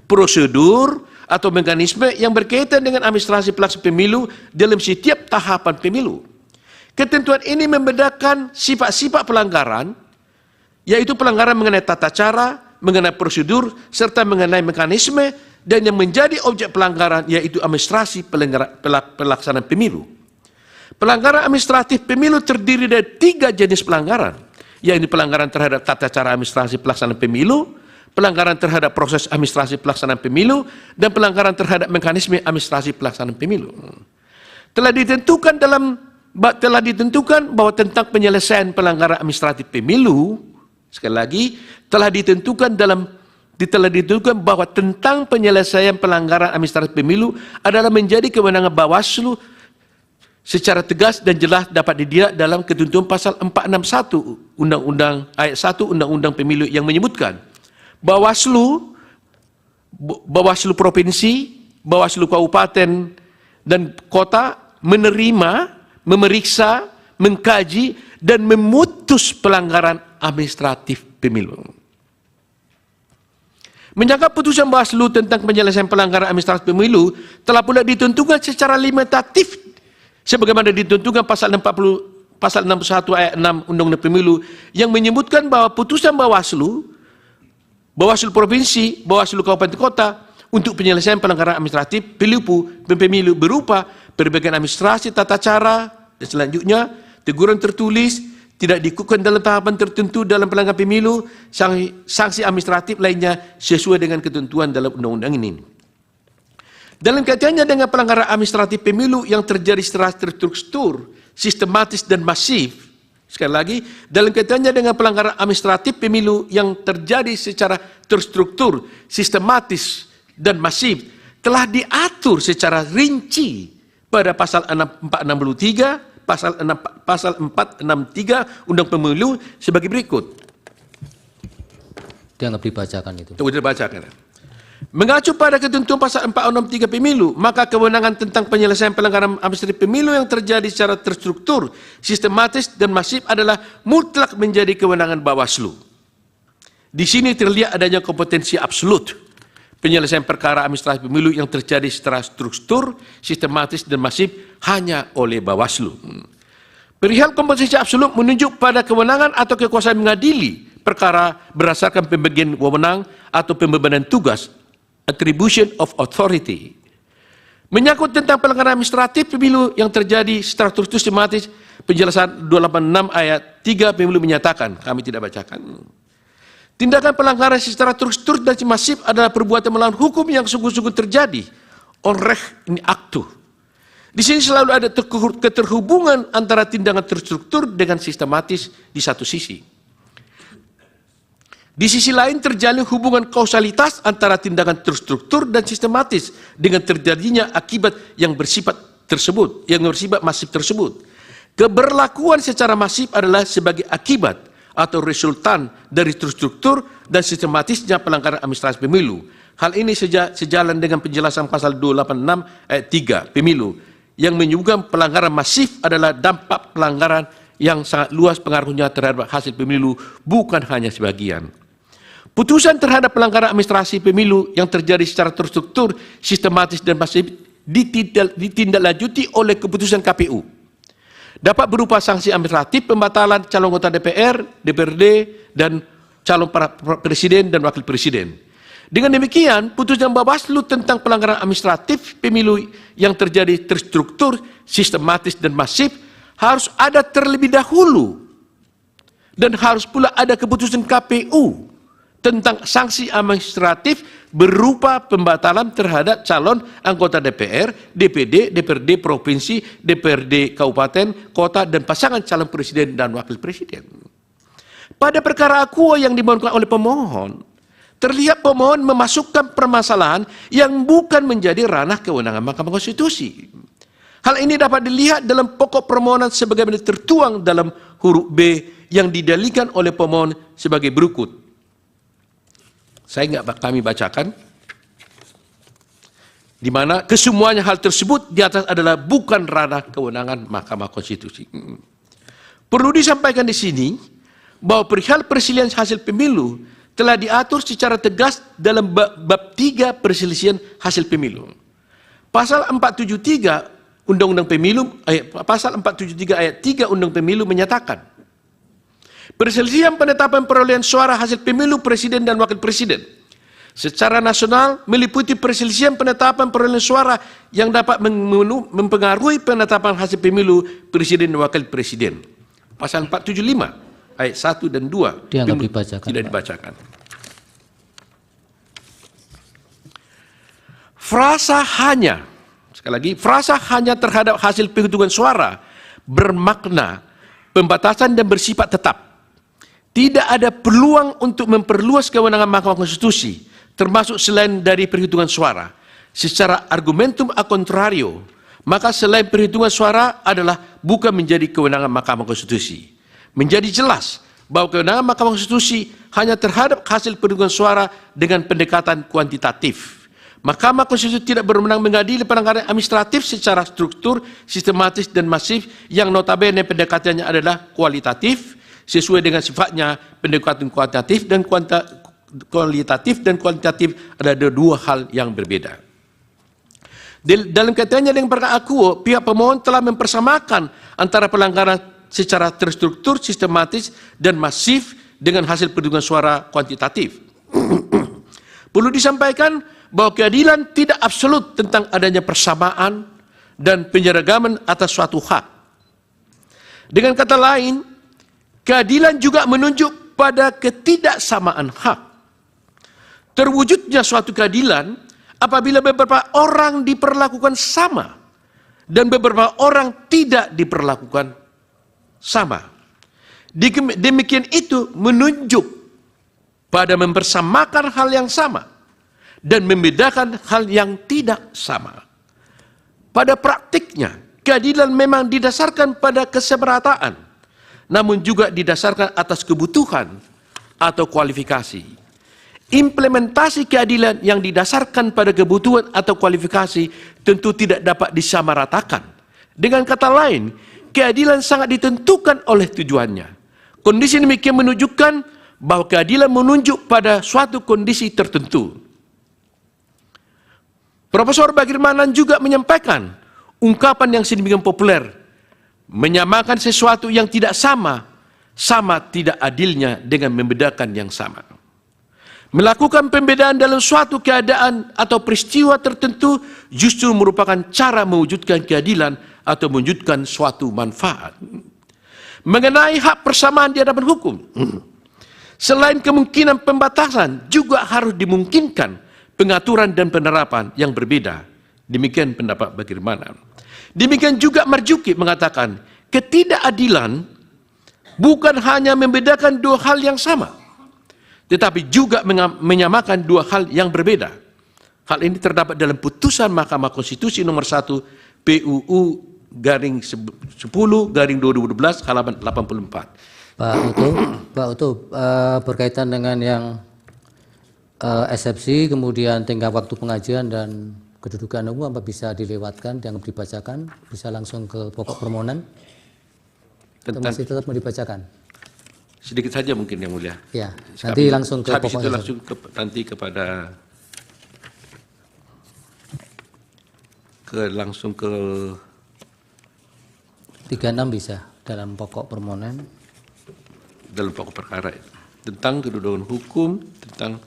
prosedur, atau mekanisme yang berkaitan dengan administrasi pelaksanaan pemilu dalam setiap tahapan pemilu. Ketentuan ini membedakan sifat-sifat pelanggaran, yaitu pelanggaran mengenai tata cara, mengenai prosedur, serta mengenai mekanisme, dan yang menjadi objek pelanggaran yaitu administrasi pelaksanaan pemilu. Pelanggaran administratif pemilu terdiri dari 3 jenis pelanggaran, yaitu pelanggaran terhadap tata cara administrasi pelaksanaan pemilu, pelanggaran terhadap proses administrasi pelaksanaan pemilu, dan pelanggaran terhadap mekanisme administrasi pelaksanaan pemilu. Telah ditentukan bahwa tentang penyelesaian pelanggaran administratif pemilu, sekali lagi, telah ditentukan bahwa tentang penyelesaian pelanggaran administratif pemilu adalah menjadi kewenangan Bawaslu secara tegas dan jelas dapat dididak dalam ketentuan pasal 461 Undang-Undang ayat 1 Undang-Undang Pemilu yang menyebutkan Bawaslu provinsi, Bawaslu kabupaten dan kota menerima, memeriksa, mengkaji, dan memutus pelanggaran administratif pemilu. Menyangka putusan Bawaslu tentang penyelesaian pelanggaran administratif pemilu telah pula ditentukan secara limitatif sebagaimana ditentukan pasal 61 ayat 6 Undang-Undang Pemilu yang menyebutkan bahwa putusan Bawaslu provinsi, Bawaslu kabupaten kota untuk penyelesaian pelanggaran administratif pemilu berupa perbaikan administrasi tata cara dan selanjutnya teguran tertulis, tidak diikutkan dalam tahapan tertentu dalam pelanggaran pemilu, sanksi administratif lainnya sesuai dengan ketentuan dalam undang-undang ini. Dalam kaitannya dengan pelanggaran administratif pemilu yang terjadi secara terstruktur, sistematis dan masif, sekali lagi, dalam kaitannya dengan pelanggaran administratif pemilu yang terjadi secara terstruktur, sistematis, dan masif telah diatur secara rinci pada pasal 463, pasal 463 Undang Pemilu sebagai berikut. Dianggap dibacakan itu. Tidak dibacakan. Mengacu pada ketentuan pasal 463 Pemilu, maka kewenangan tentang penyelesaian pelanggaran administratif pemilu yang terjadi secara terstruktur, sistematis, dan masif adalah mutlak menjadi kewenangan Bawaslu. Di sini terlihat adanya kompetensi absolut penyelesaian perkara administratif pemilu yang terjadi secara struktur, sistematis, dan masif hanya oleh Bawaslu. Perihal kompetensi absolut menunjuk pada kewenangan atau kekuasaan mengadili perkara berdasarkan pembagian wewenang atau pembebanan tugas, attribution of authority. Menyangkut tentang pelanggaran administratif pemilu yang terjadi secara terstruktur sistematis, penjelasan 286 ayat 3 pemilu menyatakan, kami tidak bacakan. Tindakan pelanggaran secara terstruktur dan masif adalah perbuatan melawan hukum yang sungguh-sungguh terjadi. Onrecht in actu. Di sini selalu ada keterhubungan antara tindakan terstruktur dengan sistematis di satu sisi. Di sisi lain terjalin hubungan kausalitas antara tindakan terstruktur dan sistematis dengan terjadinya akibat yang bersifat tersebut, yang bersifat masif tersebut. Keberlakuan secara masif adalah sebagai akibat atau resultan dari terstruktur dan sistematisnya pelanggaran administrasi pemilu. Hal ini sejalan dengan penjelasan pasal 286 ayat 3 pemilu yang menyebutkan pelanggaran masif adalah dampak pelanggaran yang sangat luas pengaruhnya terhadap hasil pemilu, bukan hanya sebagian. Putusan terhadap pelanggaran administrasi pemilu yang terjadi secara terstruktur, sistematis, dan masif ditindaklanjuti oleh keputusan KPU. Dapat berupa sanksi administratif, pembatalan calon anggota DPR, DPRD, dan calon presiden dan wakil presiden. Dengan demikian, putusan Bawaslu tentang pelanggaran administratif pemilu yang terjadi terstruktur, sistematis, dan masif harus ada terlebih dahulu. Dan harus pula ada keputusan KPU tentang sanksi administratif berupa pembatalan terhadap calon anggota DPR, DPD, DPRD provinsi, DPRD kabupaten, kota, dan pasangan calon presiden dan wakil presiden. Pada perkara akuo yang dimohonkan oleh pemohon, terlihat pemohon memasukkan permasalahan yang bukan menjadi ranah kewenangan Mahkamah Konstitusi. Hal ini dapat dilihat dalam pokok permohonan sebagaimana tertuang dalam huruf B yang didalilkan oleh pemohon sebagai berikut. Kami bacakan, di mana kesemuanya hal tersebut di atas adalah bukan ranah kewenangan Mahkamah Konstitusi. Perlu disampaikan di sini bahwa perihal perselisihan hasil pemilu telah diatur secara tegas dalam bab 3 perselisihan hasil pemilu. Pasal 473 Undang-Undang Pemilu, pasal 473 ayat 3 Undang Pemilu menyatakan, perselisihan penetapan perolehan suara hasil pemilu presiden dan wakil presiden secara nasional meliputi perselisihan penetapan perolehan suara yang dapat mempengaruhi penetapan hasil pemilu presiden dan wakil presiden. Pasal 475 ayat 1 dan 2 dianggap dibacakan, tidak dibacakan. Frasa hanya, sekali lagi, frasa hanya terhadap hasil penghitungan suara bermakna pembatasan dan bersifat tetap. Tidak ada peluang untuk memperluas kewenangan Mahkamah Konstitusi, termasuk selain dari perhitungan suara. Secara argumentum a contrario, maka selain perhitungan suara adalah bukan menjadi kewenangan Mahkamah Konstitusi. Menjadi jelas bahwa kewenangan Mahkamah Konstitusi hanya terhadap hasil perhitungan suara dengan pendekatan kuantitatif. Mahkamah Konstitusi tidak berwenang mengadili pelanggaran administratif secara struktur, sistematis, dan masif yang notabene pendekatannya adalah kualitatif, sesuai dengan sifatnya pendekatan kualitatif dan kuantitatif ada dua hal yang berbeda. Dalam kaitannya dengan perkara akuo, pihak pemohon telah mempersamakan antara pelanggaran secara terstruktur, sistematis, dan masif dengan hasil perhitungan suara kuantitatif. Perlu disampaikan bahwa keadilan tidak absolut tentang adanya persamaan dan penyeragaman atas suatu hak. Dengan kata lain, keadilan juga menunjuk pada ketidaksamaan hak. Terwujudnya suatu keadilan apabila beberapa orang diperlakukan sama dan beberapa orang tidak diperlakukan sama. Demikian itu menunjuk pada mempersamakan hal yang sama dan membedakan hal yang tidak sama. Pada praktiknya, keadilan memang didasarkan pada kesemerataan, namun juga didasarkan atas kebutuhan atau kualifikasi. Implementasi keadilan yang didasarkan pada kebutuhan atau kualifikasi tentu tidak dapat disamaratakan. Dengan kata lain, keadilan sangat ditentukan oleh tujuannya. Kondisi demikian menunjukkan bahwa keadilan menunjuk pada suatu kondisi tertentu. Profesor Bagirmanan juga menyampaikan ungkapan yang sedemikian populer, menyamakan sesuatu yang tidak sama, sama tidak adilnya dengan membedakan yang sama. Melakukan pembedaan dalam suatu keadaan atau peristiwa tertentu justru merupakan cara mewujudkan keadilan atau mewujudkan suatu manfaat. Mengenai hak persamaan di hadapan hukum, selain kemungkinan pembatasan, juga harus dimungkinkan pengaturan dan penerapan yang berbeda. Demikian pendapat Bagirmanan. Demikian juga Marzuki mengatakan, ketidakadilan bukan hanya membedakan dua hal yang sama, tetapi juga menyamakan dua hal yang berbeda. Hal ini terdapat dalam putusan Mahkamah Konstitusi nomor 1 PUU garing 10 garing 2012 halaman 84. Pak Utuh, berkaitan dengan yang eksepsi, kemudian tingkat waktu pengajuan dan kedudukan umum, apa bisa dilewatkan, dianggap dibacakan, bisa langsung ke pokok permohonan? Atau masih tetap mau dibacakan? Sedikit saja mungkin yang mulia. Ya, nanti langsung ke habis pokok. Itu langsung nanti langsung ke 36 bisa dalam pokok permohonan. Dalam pokok perkara tentang kedudukan hukum, tentang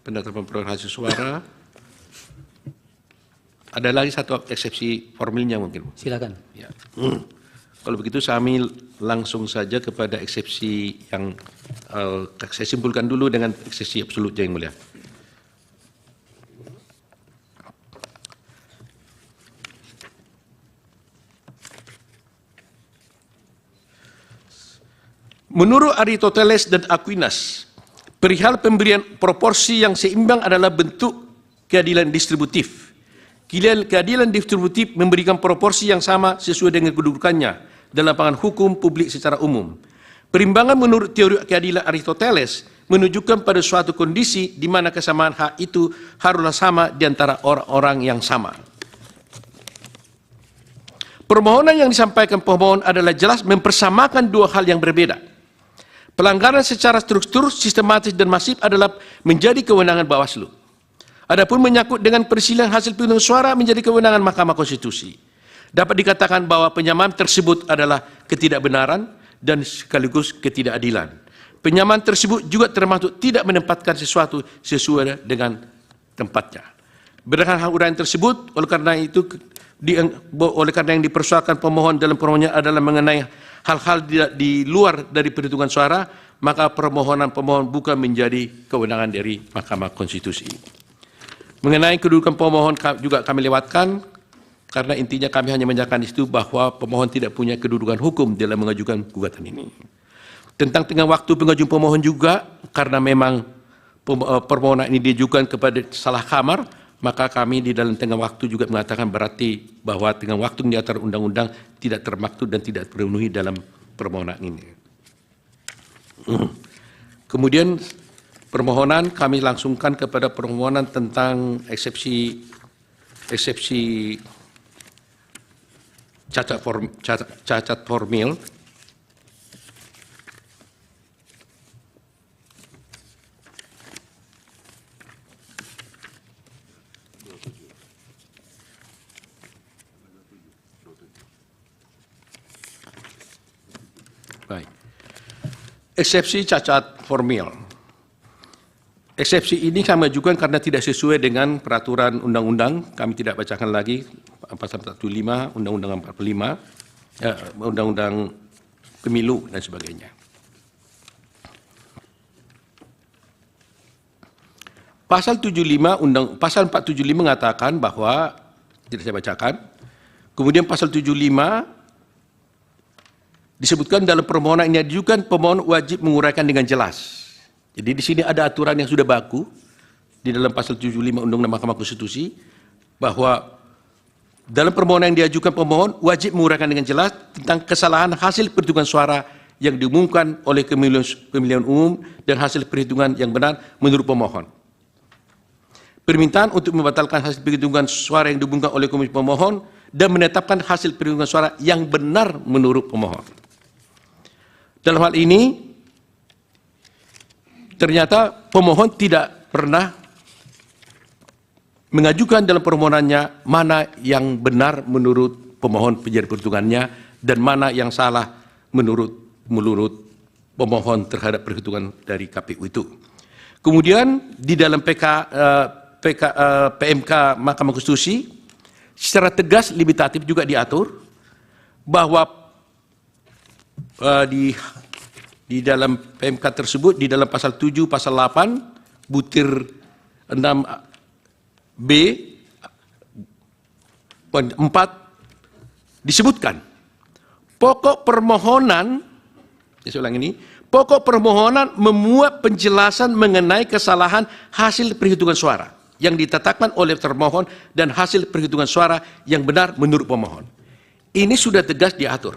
penetapan perolehan hasil suara. Ada lagi satu eksepsi formilnya mungkin. Silakan. Ya. Kalau begitu kami langsung saja kepada eksepsi yang saya simpulkan dulu dengan eksepsi absolut yang mulia. Menurut Aristoteles dan Aquinas, perihal pemberian proporsi yang seimbang adalah bentuk keadilan distributif. Keadilan distributif memberikan proporsi yang sama sesuai dengan kedudukannya dalam pandangan hukum publik secara umum. Perimbangan menurut teori keadilan Aristoteles menunjukkan pada suatu kondisi di mana kesamaan hak itu haruslah sama di antara orang-orang yang sama. Permohonan yang disampaikan pemohon adalah jelas mempersamakan dua hal yang berbeda. Pelanggaran secara struktur, sistematis dan masif adalah menjadi kewenangan Bawaslu. Adapun menyangkut dengan persilihan hasil penghitungan suara menjadi kewenangan Mahkamah Konstitusi. Dapat dikatakan bahwa penyamaan tersebut adalah ketidakbenaran dan sekaligus ketidakadilan. Penyamaan tersebut juga termasuk tidak menempatkan sesuatu sesuai dengan tempatnya. Berdasarkan uraian tersebut, oleh karena yang dipersoalkan pemohon dalam permohonannya adalah mengenai hal-hal di luar dari perhitungan suara, maka permohonan pemohon bukan menjadi kewenangan dari Mahkamah Konstitusi. Mengenai kedudukan pemohon juga kami lewatkan, karena intinya kami hanya menyatakan itu bahwa pemohon tidak punya kedudukan hukum dalam mengajukan gugatan ini. Tentang tengah waktu pengajuan pemohon juga, karena memang permohonan ini diajukan kepada salah kamar, maka kami di dalam tengah waktu juga mengatakan berarti bahwa tengah waktu yang diatur undang-undang tidak termaktub dan tidak terpenuhi dalam permohonan ini. Kemudian permohonan kami langsungkan kepada permohonan tentang eksepsi cacat formil. Baik. Eksepsi cacat formil. Eksepsi ini kami ajukan karena tidak sesuai dengan peraturan undang-undang. Kami tidak bacakan lagi pasal 45, Undang-Undang 45, Undang-Undang Pemilu dan sebagainya. Pasal 75 pasal 475 mengatakan bahwa tidak saya bacakan. Kemudian pasal 75 disebutkan dalam permohonan ini diajukan pemohon wajib menguraikan dengan jelas Jadi di sini ada aturan yang sudah baku di dalam pasal 75 Undang-Undang Mahkamah Konstitusi bahwa dalam permohonan yang diajukan pemohon wajib menguraikan dengan jelas tentang kesalahan hasil perhitungan suara yang diumumkan oleh pemilihan umum dan hasil perhitungan yang benar menurut pemohon. Permintaan untuk membatalkan hasil perhitungan suara yang diumumkan oleh komisi pemohon dan menetapkan hasil perhitungan suara yang benar menurut pemohon. Dalam hal ini, ternyata pemohon tidak pernah mengajukan dalam permohonannya mana yang benar menurut pemohon penjadi perhitungannya dan mana yang salah menurut pemohon terhadap perhitungan dari KPU itu. Kemudian di dalam PMK Mahkamah Konstitusi secara tegas limitatif juga diatur bahwa di dalam PMK tersebut di dalam pasal 7 pasal 8 butir 6B 4 disebutkan pokok permohonan, saya ulang ini, pokok permohonan memuat penjelasan mengenai kesalahan hasil perhitungan suara yang ditetapkan oleh termohon dan hasil perhitungan suara yang benar menurut pemohon. Ini sudah tegas diatur.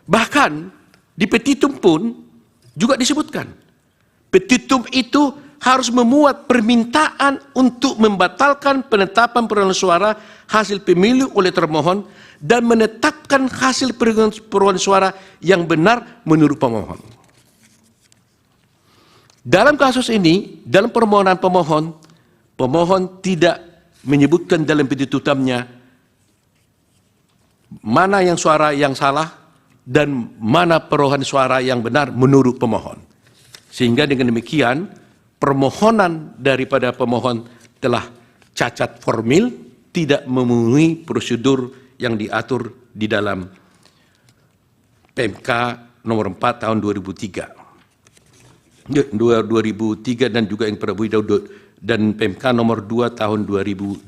Bahkan di petitum pun juga disebutkan. Petitum itu harus memuat permintaan untuk membatalkan penetapan perolehan suara hasil pemilu oleh termohon dan menetapkan hasil perolehan suara yang benar menurut pemohon. Dalam kasus ini, dalam permohonan pemohon tidak menyebutkan dalam petitumnya mana yang suara yang salah dan mana perolehan suara yang benar menurut pemohon. Sehingga dengan demikian, permohonan daripada pemohon telah cacat formil, tidak memenuhi prosedur yang diatur di dalam PMK nomor 4 tahun 2003 dan juga yang Prabu Daud dan PMK nomor 2 tahun 2024.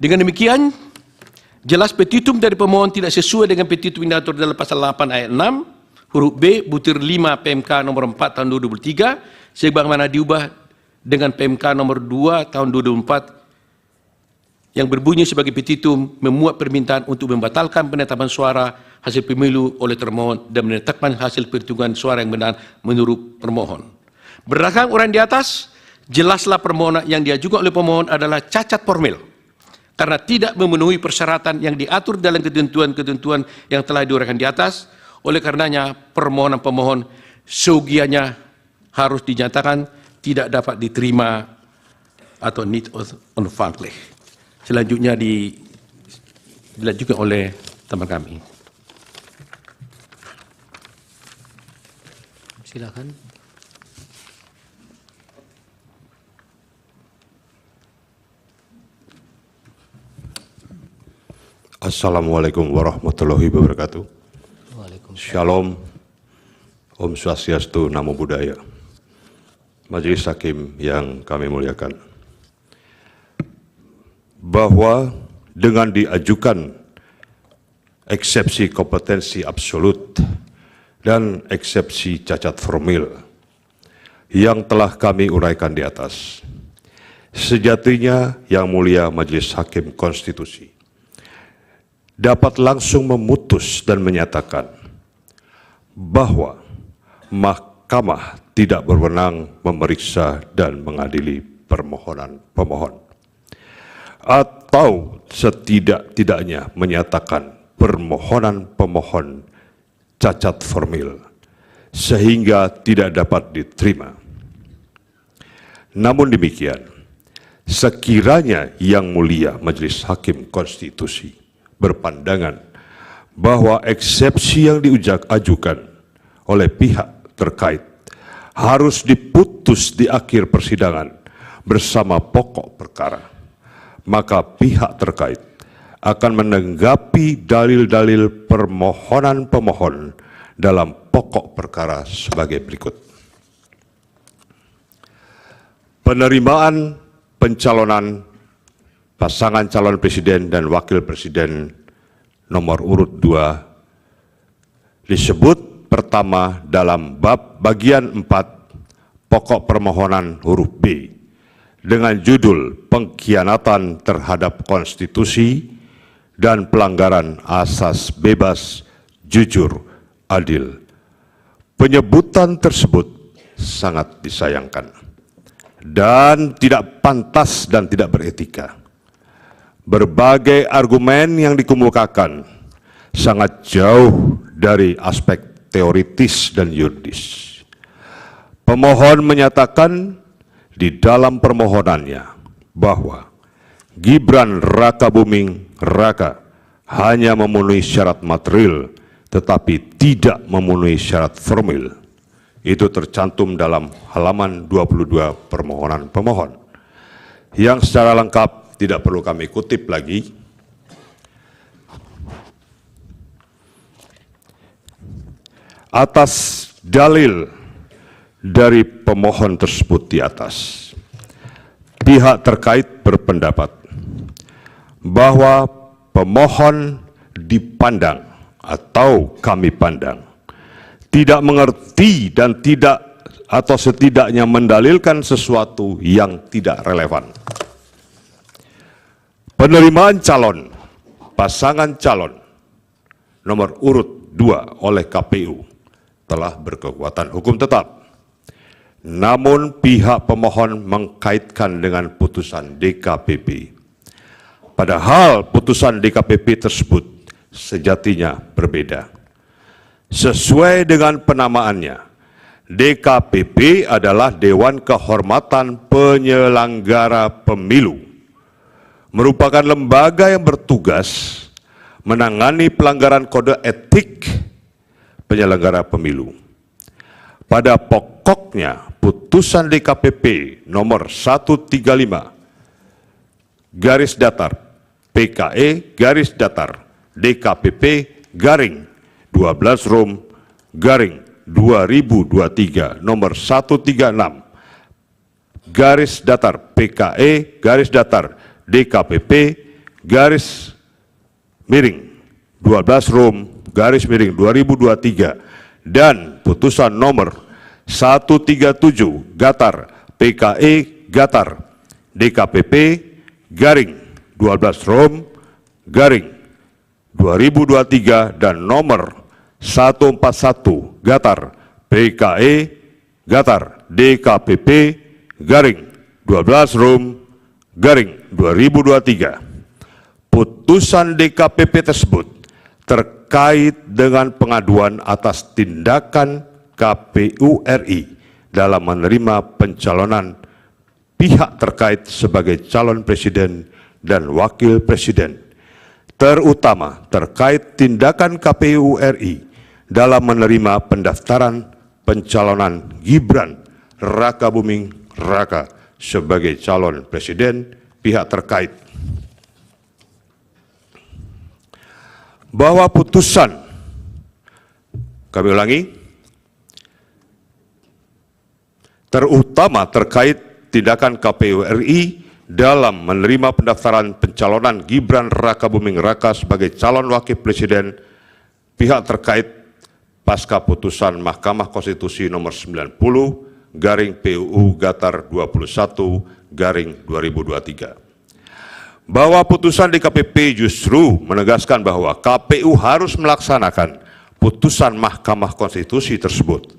Dengan demikian, jelas petitum dari pemohon tidak sesuai dengan petitum yang diatur dalam pasal 8 ayat 6 huruf B butir 5 PMK nomor 4 tahun 2023 sebagaimana diubah dengan PMK nomor 2 tahun 2024 yang berbunyi sebagai petitum memuat permintaan untuk membatalkan penetapan suara hasil pemilu oleh termohon dan menetapkan hasil perhitungan suara yang benar menurut permohon. Berdasarkan uraian di atas, jelaslah permohonan yang diajukan oleh pemohon adalah cacat formil karena tidak memenuhi persyaratan yang diatur dalam ketentuan-ketentuan yang telah diuraikan di atas. Oleh karenanya, permohonan pemohon seugianya harus dinyatakan tidak dapat diterima atau need on function. Selanjutnya dilanjutkan oleh teman kami. Silakan. Assalamualaikum warahmatullahi wabarakatuh. Waalaikumsalam. Shalom, Om Swastiastu, Namo Buddhaya. Majelis Hakim yang kami muliakan. Bahwa dengan diajukan eksepsi kompetensi absolut dan eksepsi cacat formil yang telah kami uraikan di atas, sejatinya Yang Mulia Majelis Hakim Konstitusi dapat langsung memutus dan menyatakan bahwa Mahkamah tidak berwenang memeriksa dan mengadili permohonan pemohon, atau setidak-tidaknya menyatakan permohonan pemohon cacat formil sehingga tidak dapat diterima. Namun demikian, sekiranya Yang Mulia Majelis Hakim Konstitusi berpandangan bahwa eksepsi yang diajukan oleh pihak terkait harus diputus di akhir persidangan bersama pokok perkara, maka pihak terkait akan menanggapi dalil-dalil permohonan pemohon dalam pokok perkara sebagai berikut. Penerimaan pencalonan pasangan calon presiden dan wakil presiden nomor urut 2 disebut pertama dalam bab bagian 4 pokok permohonan huruf B dengan judul pengkhianatan terhadap konstitusi dan pelanggaran asas bebas, jujur, adil. Penyebutan tersebut sangat disayangkan dan tidak pantas dan tidak beretika. Berbagai argumen yang dikemukakan sangat jauh dari aspek teoritis dan yuridis. Pemohon menyatakan di dalam permohonannya bahwa Gibran Rakabuming Raka hanya memenuhi syarat material tetapi tidak memenuhi syarat formil. Itu tercantum dalam halaman 22 permohonan pemohon, yang secara lengkap tidak perlu kami kutip lagi. Atas dalil dari pemohon tersebut di atas, pihak terkait berpendapat bahwa pemohon dipandang atau kami pandang tidak mengerti dan tidak atau setidaknya mendalilkan sesuatu yang tidak relevan. Penerimaan calon, pasangan calon nomor urut 2 oleh KPU telah berkekuatan hukum tetap. Namun pihak pemohon mengkaitkan dengan putusan DKPP. Padahal putusan DKPP tersebut sejatinya berbeda. Sesuai dengan penamaannya, DKPP adalah Dewan Kehormatan Penyelenggara Pemilu, merupakan lembaga yang bertugas menangani pelanggaran kode etik penyelenggara pemilu. Pada pokoknya, putusan DKPP nomor 135 garis datar PKE garis datar DKPP garing 12 Rom garing 2023 nomor 136 garis datar PKE garis datar DKPP garis miring 12 Rom garis miring 2023 dan putusan nomor 137 gatar PKE gatar DKPP garing 12 Rom garing 2023 dan nomor 141 gatar PKE gatar DKPP garing 12 Rom garing 2023. Putusan DKPP tersebut terkait dengan pengaduan atas tindakan KPU RI dalam menerima pencalonan pihak terkait sebagai calon presiden dan wakil presiden, terutama terkait tindakan KPU RI dalam menerima pendaftaran pencalonan Gibran Rakabuming Raka sebagai calon presiden pihak terkait. Bahwa putusan, kami ulangi, terutama terkait tindakan KPU RI dalam menerima pendaftaran pencalonan Gibran Rakabuming Raka sebagai calon wakil presiden pihak terkait pasca putusan Mahkamah Konstitusi nomor 90 garing PUU Gatar 21 garing 2023. Bahwa putusan DKPP justru menegaskan bahwa KPU harus melaksanakan putusan Mahkamah Konstitusi tersebut,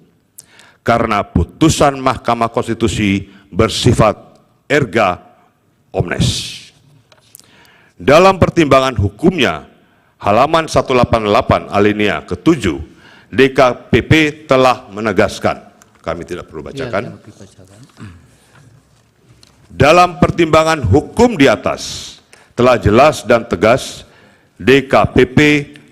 karena putusan Mahkamah Konstitusi bersifat erga omnes. Dalam pertimbangan hukumnya, halaman 188 alinea ke-7, DKPP telah menegaskan, kami tidak perlu bacakan, dalam pertimbangan hukum di atas telah jelas dan tegas DKPP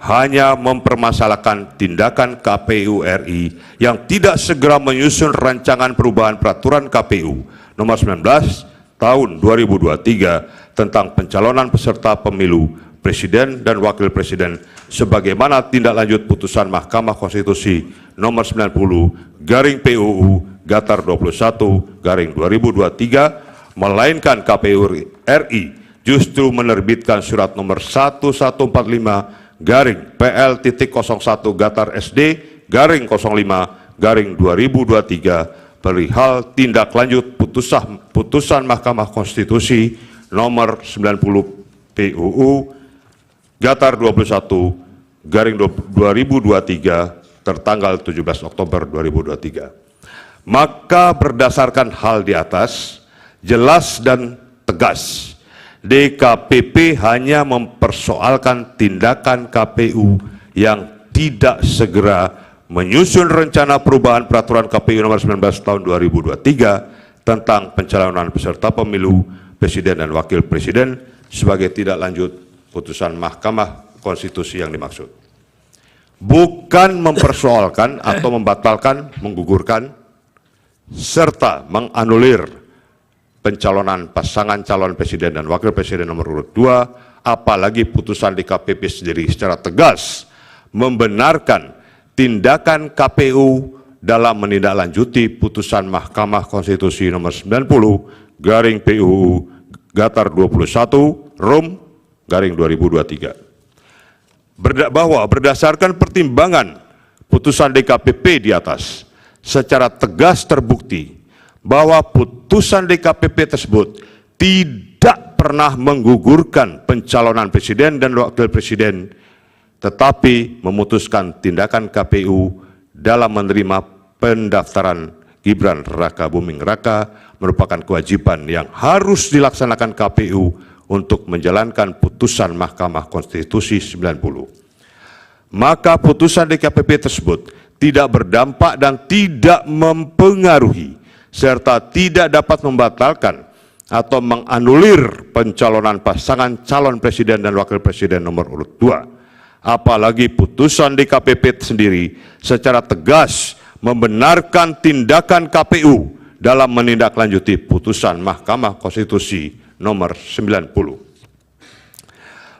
hanya mempermasalahkan tindakan KPU RI yang tidak segera menyusun rancangan perubahan peraturan KPU nomor 19 tahun 2023 tentang pencalonan peserta pemilu presiden dan wakil presiden sebagaimana tindak lanjut putusan Mahkamah Konstitusi nomor 90 garing PUU Gatar 21 garing 2023, melainkan KPU RI justru menerbitkan surat nomor 1145 garing PL.01 Gatar SD garing 05/2023 perihal tindak lanjut putusan Mahkamah Konstitusi nomor 90 PUU Gatar 21 garing 2023 tertanggal 17 Oktober 2023. Maka berdasarkan hal di atas, jelas dan tegas, DKPP hanya mempersoalkan tindakan KPU yang tidak segera menyusun rencana perubahan peraturan KPU nomor 19 tahun 2023 tentang pencalonan peserta pemilu presiden dan wakil presiden sebagai tidak lanjut putusan Mahkamah Konstitusi yang dimaksud. Bukan mempersoalkan atau membatalkan, menggugurkan, serta menganulir pencalonan pasangan calon presiden dan wakil presiden nomor urut 2, apalagi putusan DKPP sendiri secara tegas membenarkan tindakan KPU dalam menindaklanjuti putusan Mahkamah Konstitusi nomor 90 garing PUU Gatar 21 Rom garing 2023. Bahwa berdasarkan pertimbangan putusan DKPP di atas, secara tegas terbukti bahwa putusan DKPP tersebut tidak pernah menggugurkan pencalonan presiden dan wakil presiden, tetapi memutuskan tindakan KPU dalam menerima pendaftaran Gibran Raka Buming Raka merupakan kewajiban yang harus dilaksanakan KPU untuk menjalankan putusan Mahkamah Konstitusi 90. Maka putusan DKPP tersebut tidak berdampak dan tidak mempengaruhi serta tidak dapat membatalkan atau menganulir pencalonan pasangan calon presiden dan wakil presiden nomor urut 2. Apalagi putusan DKPP sendiri secara tegas membenarkan tindakan KPU dalam menindaklanjuti putusan Mahkamah Konstitusi nomor 90.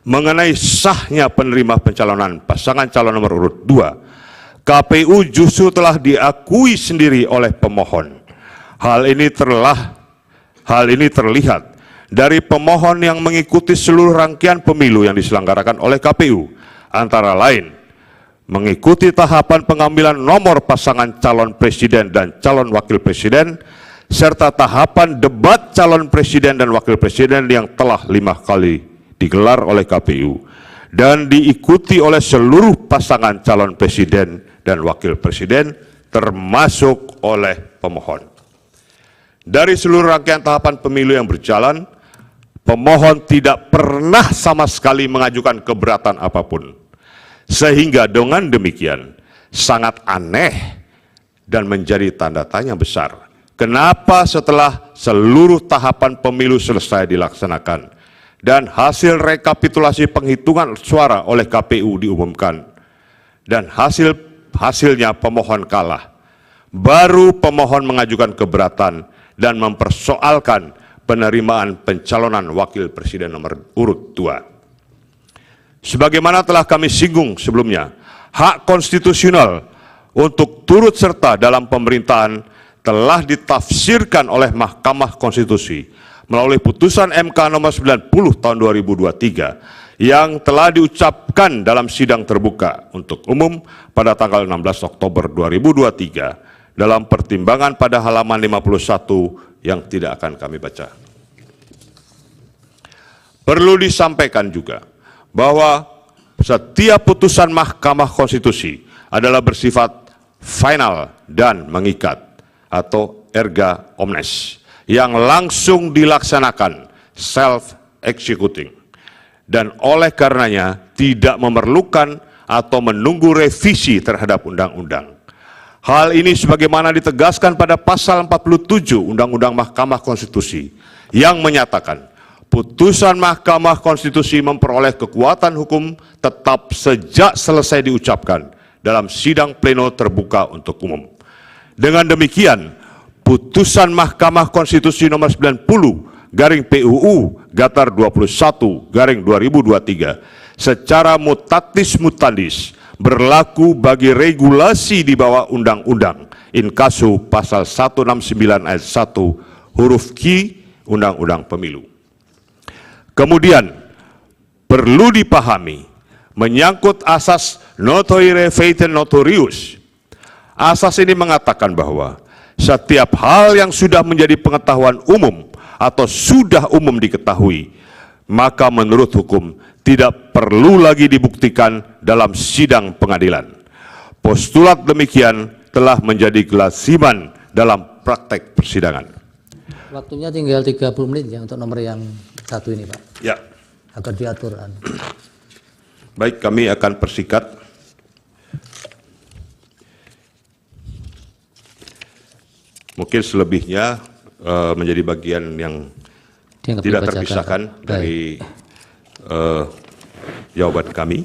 Mengenai sahnya penerima pencalonan pasangan calon nomor urut 2, KPU justru telah diakui sendiri oleh pemohon. Hal ini terlihat dari pemohon yang mengikuti seluruh rangkaian pemilu yang diselenggarakan oleh KPU, antara lain mengikuti tahapan pengambilan nomor pasangan calon presiden dan calon wakil presiden, serta tahapan debat calon presiden dan wakil presiden yang telah 5 kali digelar oleh KPU dan diikuti oleh seluruh pasangan calon presiden dan wakil presiden termasuk oleh pemohon. Dari seluruh rangkaian tahapan pemilu yang berjalan, pemohon tidak pernah sama sekali mengajukan keberatan apapun. Sehingga dengan demikian sangat aneh dan menjadi tanda tanya besar. Kenapa setelah seluruh tahapan pemilu selesai dilaksanakan dan hasil rekapitulasi penghitungan suara oleh KPU diumumkan dan hasilnya pemohon kalah, baru pemohon mengajukan keberatan dan mempersoalkan penerimaan pencalonan wakil presiden nomor urut 2. Sebagaimana telah kami singgung sebelumnya, hak konstitusional untuk turut serta dalam pemerintahan telah ditafsirkan oleh Mahkamah Konstitusi melalui putusan MK nomor 90 tahun 2023 yang telah diucapkan dalam sidang terbuka untuk umum pada tanggal 16 Oktober 2023 dalam pertimbangan pada halaman 51 yang tidak akan kami baca. Perlu disampaikan juga bahwa setiap putusan Mahkamah Konstitusi adalah bersifat final dan mengikat atau erga omnes yang langsung dilaksanakan self-executing dan oleh karenanya tidak memerlukan atau menunggu revisi terhadap undang-undang. Hal ini sebagaimana ditegaskan pada pasal 47 Undang-Undang Mahkamah Konstitusi yang menyatakan putusan Mahkamah Konstitusi memperoleh kekuatan hukum tetap sejak selesai diucapkan dalam sidang pleno terbuka untuk umum. Dengan demikian, putusan Mahkamah Konstitusi nomor 90 garing PUU Gatar 21 garing 2023 secara mutatis mutandis berlaku bagi regulasi di bawah undang-undang inkasu pasal 169 ayat 1 huruf Q Undang-Undang Pemilu. Kemudian perlu dipahami menyangkut asas notoire feiten notorius. Asas ini mengatakan bahwa setiap hal yang sudah menjadi pengetahuan umum atau sudah umum diketahui, maka menurut hukum tidak perlu lagi dibuktikan dalam sidang pengadilan. Postulat demikian telah menjadi kelasiman dalam praktek persidangan. Waktunya tinggal 30 menit ya untuk nomor yang satu ini, Pak. Ya, Agar diatur. baik, kami akan persingkat. Mungkin selebihnya menjadi bagian yang Dianggap tidak dibacakan, terpisahkan Pak. dari jawaban kami.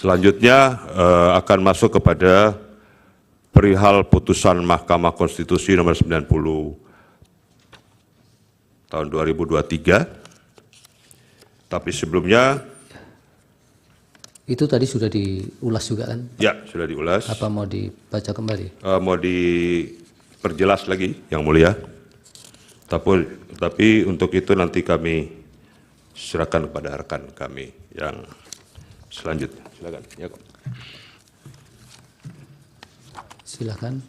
Selanjutnya akan masuk kepada perihal putusan Mahkamah Konstitusi nomor 90 tahun 2023. Tapi sebelumnya, Itu tadi sudah diulas juga kan? ya sudah diulas. Apa mau dibaca kembali? Mau diperjelas lagi, Yang Mulia. Tapi untuk itu nanti kami serahkan kepada rekan kami yang selanjutnya. Silakan. Ya, Kok. Silakan.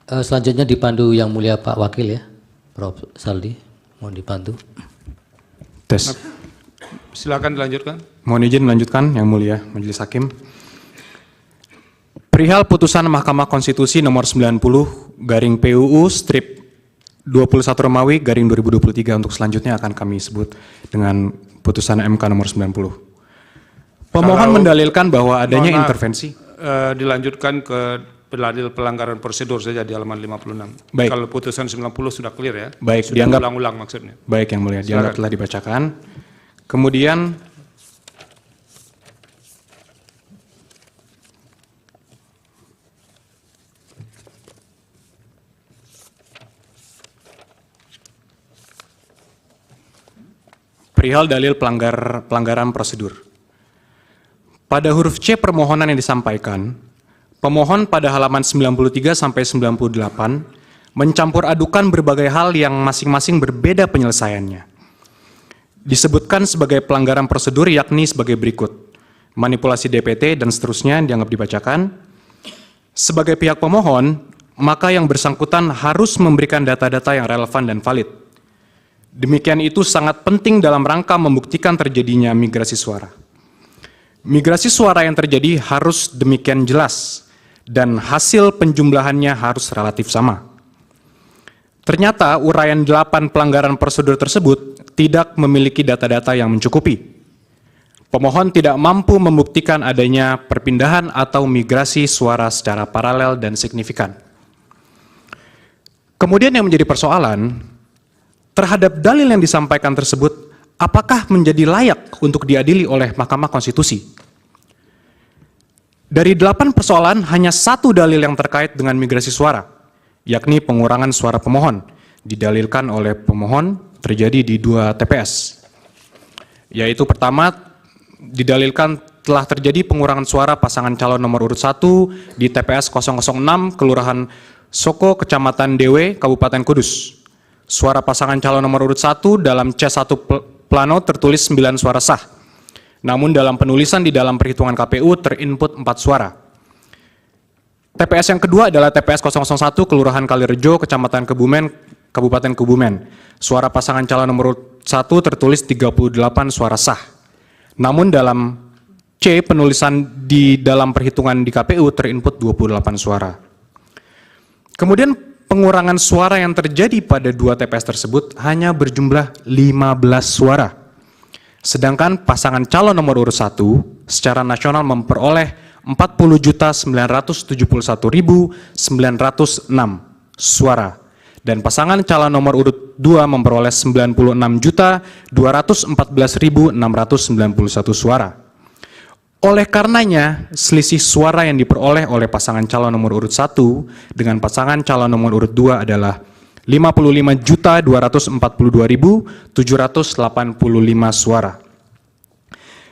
Selanjutnya dipandu Yang Mulia Pak Wakil ya, Prof. Saldi. Mohon dibantu. Tes. Silakan dilanjutkan. Mohon izin melanjutkan, Yang Mulia Majelis Hakim. Perihal putusan Mahkamah Konstitusi nomor 90 garing PUU strip 21 Romawi garing 2023 untuk selanjutnya akan kami sebut dengan putusan MK nomor 90. Pemohon mendalilkan bahwa adanya Mohon maaf, intervensi. Dilanjutkan ke dalil pelanggaran prosedur saja di halaman 56. Baik. Kalau putusan 90 sudah clear ya. Baik, sudah dianggap- ulang-ulang maksudnya. Baik Yang Mulia, dianggap Silakan. telah dibacakan. Kemudian perihal dalil pelanggaran prosedur. Pada huruf C permohonan yang disampaikan, pemohon pada halaman 93 sampai 98 mencampur adukan berbagai hal yang masing-masing berbeda penyelesaiannya. Disebutkan sebagai pelanggaran prosedur yakni sebagai berikut: manipulasi DPT dan seterusnya dianggap dibacakan. Sebagai pihak pemohon, maka yang bersangkutan harus memberikan data-data yang relevan dan valid. Demikian itu sangat penting dalam rangka membuktikan terjadinya migrasi suara. Migrasi suara yang terjadi harus demikian jelas dan hasil penjumlahannya harus relatif sama. Ternyata uraian 8 pelanggaran prosedur tersebut tidak memiliki data-data yang mencukupi. Pemohon tidak mampu membuktikan adanya perpindahan atau migrasi suara secara paralel dan signifikan. Kemudian yang menjadi persoalan, terhadap dalil yang disampaikan tersebut, apakah menjadi layak untuk diadili oleh Mahkamah Konstitusi? Dari 8 persoalan, hanya 1 dalil yang terkait dengan migrasi suara, yakni pengurangan suara pemohon, didalilkan oleh pemohon terjadi di 2 TPS. Yaitu pertama, didalilkan telah terjadi pengurangan suara pasangan calon nomor urut 1 di TPS 006, Kelurahan Soko, Kecamatan Dewe, Kabupaten Kudus. Suara pasangan calon nomor urut 1 dalam C1 plano tertulis 9 suara sah. Namun dalam penulisan di dalam perhitungan KPU terinput 4 suara. TPS yang kedua adalah TPS 001 Kelurahan Kalirejo, Kecamatan Kebumen, Kabupaten Kebumen. Suara pasangan calon nomor urut 1 tertulis 38 suara sah. Namun dalam C penulisan di dalam perhitungan di KPU terinput 28 suara. Kemudian pengurangan suara yang terjadi pada 2 TPS tersebut hanya berjumlah 15 suara. Sedangkan pasangan calon nomor urut 1 secara nasional memperoleh 40.971.906 suara. Dan pasangan calon nomor urut 2 memperoleh 96.214.691 suara. Oleh karenanya, selisih suara yang diperoleh oleh pasangan calon nomor urut 1 dengan pasangan calon nomor urut 2 adalah 55.242.785 suara.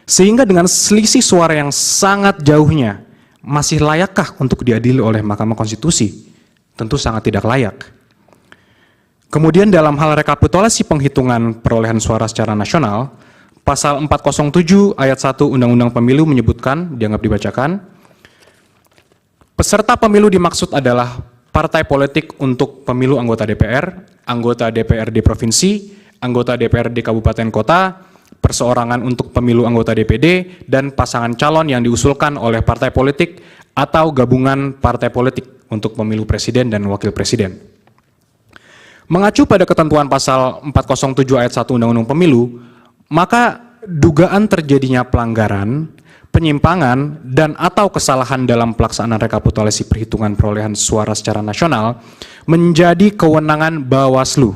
Sehingga dengan selisih suara yang sangat jauhnya, masih layakkah untuk diadili oleh Mahkamah Konstitusi? Tentu sangat tidak layak. Kemudian dalam hal rekapitulasi penghitungan perolehan suara secara nasional, pasal 407 ayat 1 Undang-Undang Pemilu menyebutkan, dianggap dibacakan, peserta pemilu dimaksud adalah partai politik untuk pemilu anggota DPR, anggota DPRD provinsi, anggota DPRD kabupaten kota, perseorangan untuk pemilu anggota DPD, dan pasangan calon yang diusulkan oleh partai politik atau gabungan partai politik untuk pemilu presiden dan wakil presiden. Mengacu pada ketentuan pasal 407 ayat 1 Undang-Undang Pemilu, maka dugaan terjadinya pelanggaran, penyimpangan, dan atau kesalahan dalam pelaksanaan rekapitulasi perhitungan perolehan suara secara nasional menjadi kewenangan Bawaslu.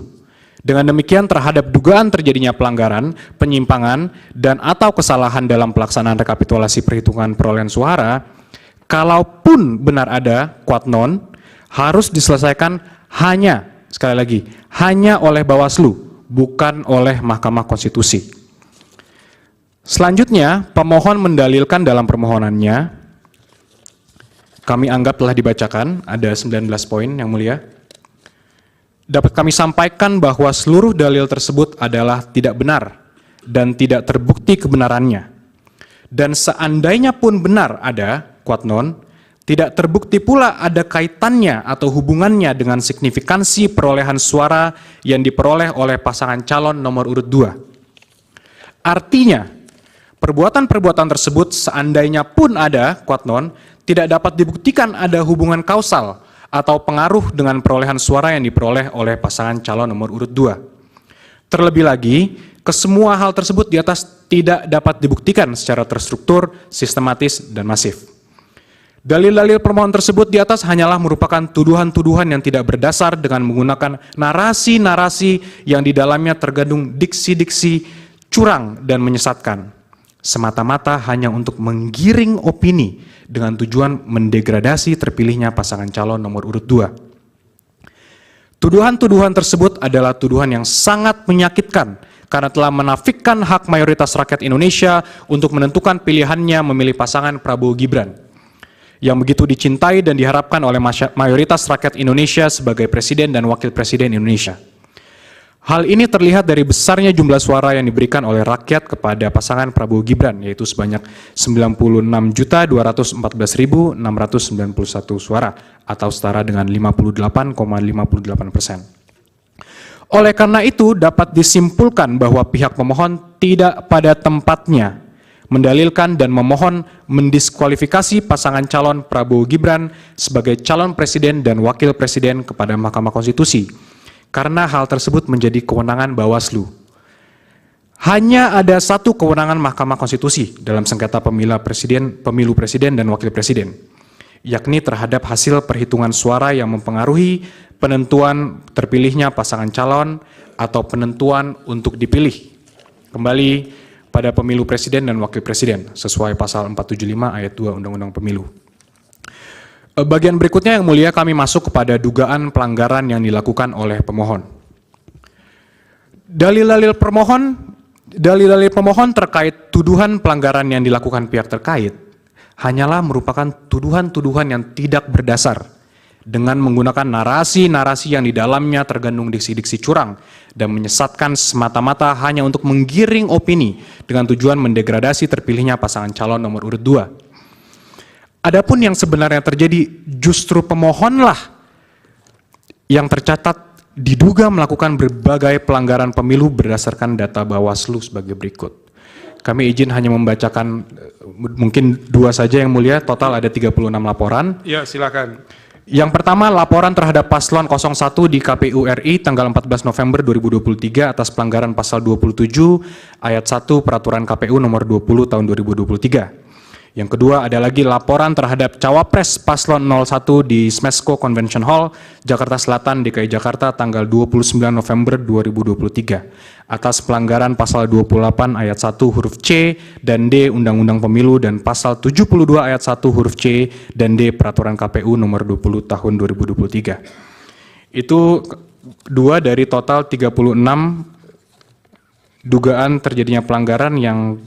Dengan demikian terhadap dugaan terjadinya pelanggaran, penyimpangan, dan atau kesalahan dalam pelaksanaan rekapitulasi perhitungan perolehan suara, kalaupun benar ada kuat non, harus diselesaikan hanya, sekali lagi, hanya oleh Bawaslu, bukan oleh Mahkamah Konstitusi. Selanjutnya, pemohon mendalilkan dalam permohonannya, kami anggap telah dibacakan, ada 19 poin yang mulia. Dapat kami sampaikan bahwa seluruh dalil tersebut adalah tidak benar dan tidak terbukti kebenarannya. Dan seandainya pun benar ada kuat non, tidak terbukti pula ada kaitannya atau hubungannya dengan signifikansi perolehan suara yang diperoleh oleh pasangan calon nomor urut 2. Artinya, perbuatan-perbuatan tersebut seandainya pun ada kuat non, tidak dapat dibuktikan ada hubungan kausal atau pengaruh dengan perolehan suara yang diperoleh oleh pasangan calon nomor urut 2. Terlebih lagi, kesemua hal tersebut di atas tidak dapat dibuktikan secara terstruktur, sistematis, dan masif. Dalil-dalil permohonan tersebut di atas hanyalah merupakan tuduhan-tuduhan yang tidak berdasar dengan menggunakan narasi-narasi yang di dalamnya terkandung diksi-diksi curang dan menyesatkan, semata-mata hanya untuk menggiring opini dengan tujuan mendegradasi terpilihnya pasangan calon nomor urut 2. Tuduhan-tuduhan tersebut adalah tuduhan yang sangat menyakitkan karena telah menafikan hak mayoritas rakyat Indonesia untuk menentukan pilihannya memilih pasangan Prabowo Gibran yang begitu dicintai dan diharapkan oleh mayoritas rakyat Indonesia sebagai presiden dan wakil presiden Indonesia. Hal ini terlihat dari besarnya jumlah suara yang diberikan oleh rakyat kepada pasangan Prabowo Gibran, yaitu sebanyak 96.214.691 suara, atau setara dengan 58,58%. Oleh karena itu, dapat disimpulkan bahwa pihak pemohon tidak pada tempatnya mendalilkan dan memohon mendiskualifikasi pasangan calon Prabowo Gibran sebagai calon presiden dan wakil presiden kepada Mahkamah Konstitusi, karena hal tersebut menjadi kewenangan Bawaslu. Hanya ada satu kewenangan Mahkamah Konstitusi dalam sengketa pemilu presiden dan wakil presiden, yakni terhadap hasil perhitungan suara yang mempengaruhi penentuan terpilihnya pasangan calon atau penentuan untuk dipilih kembali pada pemilu presiden dan wakil presiden sesuai pasal 475 ayat 2 Undang-Undang Pemilu. Bagian berikutnya yang mulia, kami masuk kepada dugaan pelanggaran yang dilakukan oleh pemohon. Dalil-dalil pemohon terkait tuduhan pelanggaran yang dilakukan pihak terkait hanyalah merupakan tuduhan-tuduhan yang tidak berdasar dengan menggunakan narasi-narasi yang di dalamnya terkandung diksi-diksi curang dan menyesatkan semata-mata hanya untuk menggiring opini dengan tujuan mendegradasi terpilihnya pasangan calon nomor urut 2. Adapun yang sebenarnya terjadi, justru pemohonlah yang tercatat diduga melakukan berbagai pelanggaran pemilu berdasarkan data Bawaslu sebagai berikut. Kami izin hanya membacakan mungkin 2 saja yang mulia, total ada 36 laporan. Ya, silakan. Yang pertama, laporan terhadap paslon 01 di KPU RI tanggal 14 November 2023 atas pelanggaran pasal 27 ayat 1 Peraturan KPU nomor 20 tahun 2023. Yang kedua ada lagi laporan terhadap Cawapres paslon 01 di Smesco Convention Hall, Jakarta Selatan, DKI Jakarta tanggal 29 November 2023 atas pelanggaran pasal 28 ayat 1 huruf C dan D Undang-Undang Pemilu dan pasal 72 ayat 1 huruf C dan D Peraturan KPU nomor 20 tahun 2023. Itu 2 dari total 36 dugaan terjadinya pelanggaran yang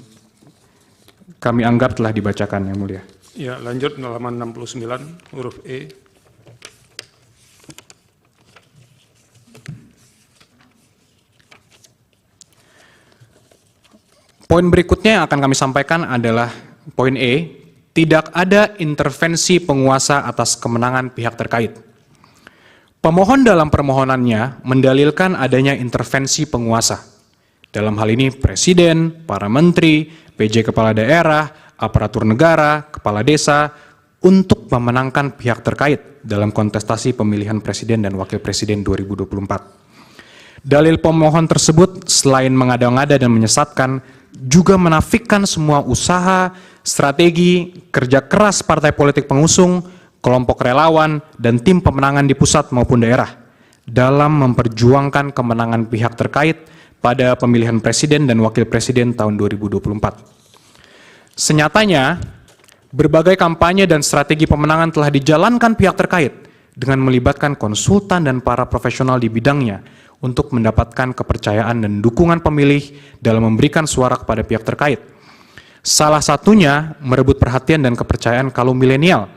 kami anggap telah dibacakan, yang mulia. Ya, lanjut halaman 69 huruf E. Poin berikutnya yang akan kami sampaikan adalah poin E, tidak ada intervensi penguasa atas kemenangan pihak terkait. Pemohon dalam permohonannya mendalilkan adanya intervensi penguasa. Dalam hal ini presiden, para menteri, PJ kepala daerah, aparatur negara, kepala desa, untuk memenangkan pihak terkait dalam kontestasi pemilihan presiden dan wakil presiden 2024. Dalil pemohon tersebut selain mengada-ngada dan menyesatkan, juga menafikan semua usaha, strategi, kerja keras partai politik pengusung, kelompok relawan, dan tim pemenangan di pusat maupun daerah dalam memperjuangkan kemenangan pihak terkait pada pemilihan presiden dan wakil presiden tahun 2024. Senyatanya, berbagai kampanye dan strategi pemenangan telah dijalankan pihak terkait dengan melibatkan konsultan dan para profesional di bidangnya untuk mendapatkan kepercayaan dan dukungan pemilih dalam memberikan suara kepada pihak terkait. Salah satunya merebut perhatian dan kepercayaan kaum milenial,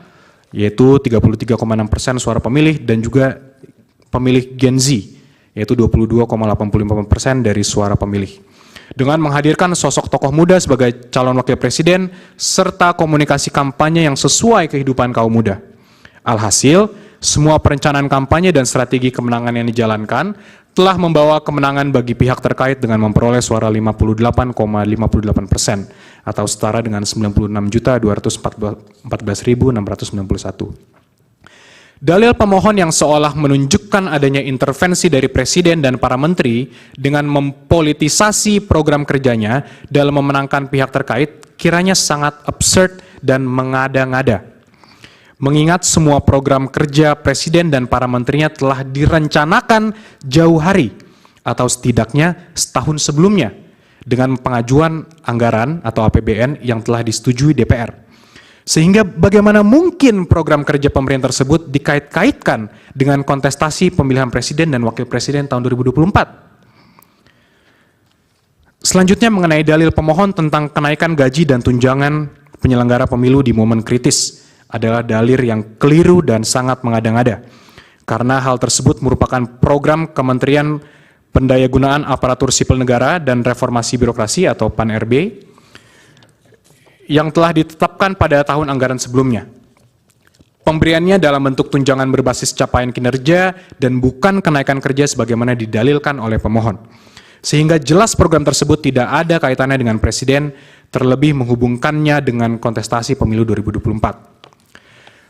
yaitu 33,6% suara pemilih, dan juga pemilih Gen Z, yaitu 22,85% dari suara pemilih. Dengan menghadirkan sosok tokoh muda sebagai calon wakil presiden, serta komunikasi kampanye yang sesuai kehidupan kaum muda. Alhasil, semua perencanaan kampanye dan strategi kemenangan yang dijalankan telah membawa kemenangan bagi pihak terkait dengan memperoleh suara 58,58% atau setara dengan 96.214.691. Dalil pemohon yang seolah menunjukkan adanya intervensi dari presiden dan para menteri dengan mempolitisasi program kerjanya dalam memenangkan pihak terkait kiranya sangat absurd dan mengada-ngada. Mengingat semua program kerja presiden dan para menterinya telah direncanakan jauh hari atau setidaknya setahun sebelumnya dengan pengajuan anggaran atau APBN yang telah disetujui DPR. Sehingga bagaimana mungkin program kerja pemerintah tersebut dikait-kaitkan dengan kontestasi pemilihan presiden dan wakil presiden tahun 2024. Selanjutnya mengenai dalil pemohon tentang kenaikan gaji dan tunjangan penyelenggara pemilu di momen kritis adalah dalil yang keliru dan sangat mengada-ngada. Karena hal tersebut merupakan program Kementerian Pendayagunaan Aparatur Sipil Negara dan Reformasi Birokrasi atau PAN-RB yang telah ditetapkan pada tahun anggaran sebelumnya. Pemberiannya dalam bentuk tunjangan berbasis capaian kinerja dan bukan kenaikan kerja sebagaimana didalilkan oleh pemohon. Sehingga jelas program tersebut tidak ada kaitannya dengan presiden, terlebih menghubungkannya dengan kontestasi pemilu 2024.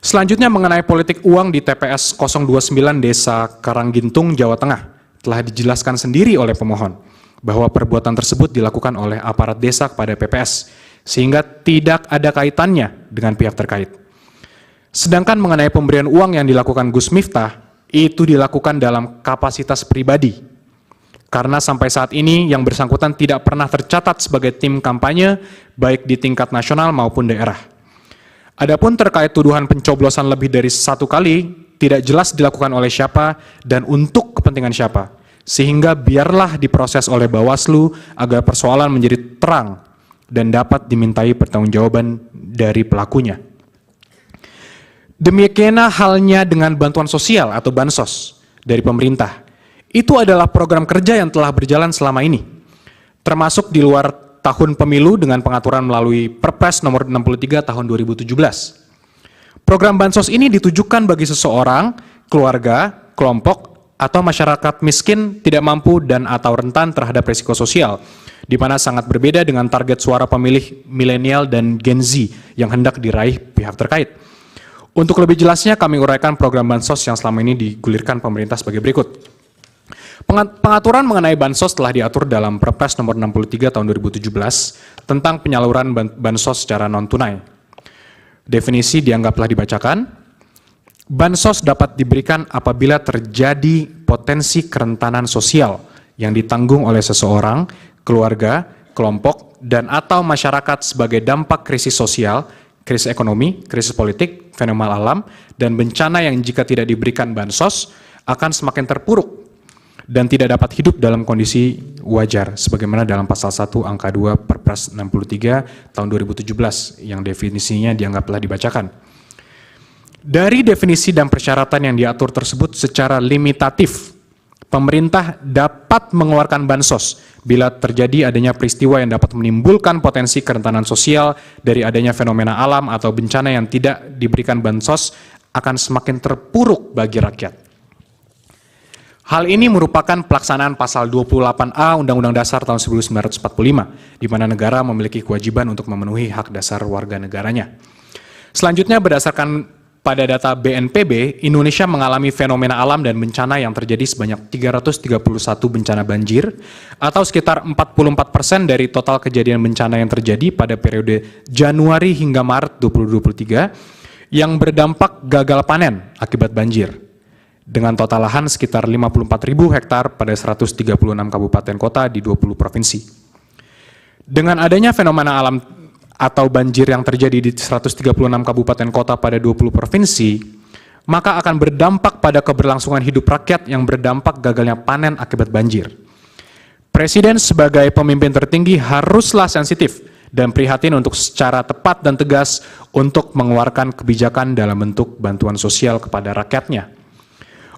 Selanjutnya mengenai politik uang di TPS 029 Desa Karanggintung, Jawa Tengah, telah dijelaskan sendiri oleh pemohon bahwa perbuatan tersebut dilakukan oleh aparat desa kepada PPS, sehingga tidak ada kaitannya dengan pihak terkait. Sedangkan mengenai pemberian uang yang dilakukan Gus Miftah, itu dilakukan dalam kapasitas pribadi. Karena sampai saat ini yang bersangkutan tidak pernah tercatat sebagai tim kampanye, baik di tingkat nasional maupun daerah. Adapun terkait tuduhan pencoblosan lebih dari satu kali, tidak jelas dilakukan oleh siapa dan untuk kepentingan siapa. Sehingga biarlah diproses oleh Bawaslu agar persoalan menjadi terang dan dapat dimintai pertanggungjawaban dari pelakunya. Demikian halnya dengan bantuan sosial atau bansos dari pemerintah. Itu adalah program kerja yang telah berjalan selama ini, termasuk di luar tahun pemilu dengan pengaturan melalui Perpres nomor 63 tahun 2017. Program bansos ini ditujukan bagi seseorang, keluarga, kelompok, atau masyarakat miskin, tidak mampu dan atau rentan terhadap risiko sosial, di mana sangat berbeda dengan target suara pemilih milenial dan Gen Z yang hendak diraih pihak terkait. Untuk lebih jelasnya kami uraikan program bansos yang selama ini digulirkan pemerintah sebagai berikut. Pengaturan mengenai bansos telah diatur dalam Perpres nomor 63 tahun 2017 tentang penyaluran bansos secara non-tunai. Definisi dianggaplah dibacakan. Bansos dapat diberikan apabila terjadi potensi kerentanan sosial yang ditanggung oleh seseorang, keluarga, kelompok, dan atau masyarakat sebagai dampak krisis sosial, krisis ekonomi, krisis politik, fenomena alam, dan bencana yang jika tidak diberikan bansos akan semakin terpuruk. dan tidak dapat hidup dalam kondisi wajar sebagaimana dalam pasal 1 angka 2 Perpres 63 tahun 2017 yang definisinya dianggap telah dibacakan. Dari definisi dan persyaratan yang diatur tersebut secara limitatif, pemerintah dapat mengeluarkan bansos bila terjadi adanya peristiwa yang dapat menimbulkan potensi kerentanan sosial dari adanya fenomena alam atau bencana yang tidak diberikan bansos akan semakin terpuruk bagi rakyat. Hal ini merupakan pelaksanaan pasal 28A Undang-Undang Dasar tahun 1945, di mana negara memiliki kewajiban untuk memenuhi hak dasar warga negaranya. Selanjutnya, berdasarkan pada data BNPB, Indonesia mengalami fenomena alam dan bencana yang terjadi sebanyak 331 bencana banjir, atau sekitar 44% dari total kejadian bencana yang terjadi pada periode Januari hingga Maret 2023, yang berdampak gagal panen akibat banjir, dengan total lahan sekitar 54.000 hektar pada 136 kabupaten kota di 20 provinsi. Dengan adanya fenomena alam atau banjir yang terjadi di 136 kabupaten kota pada 20 provinsi, maka akan berdampak pada keberlangsungan hidup rakyat yang berdampak gagalnya panen akibat banjir. Presiden sebagai pemimpin tertinggi haruslah sensitif dan prihatin untuk secara tepat dan tegas untuk mengeluarkan kebijakan dalam bentuk bantuan sosial kepada rakyatnya.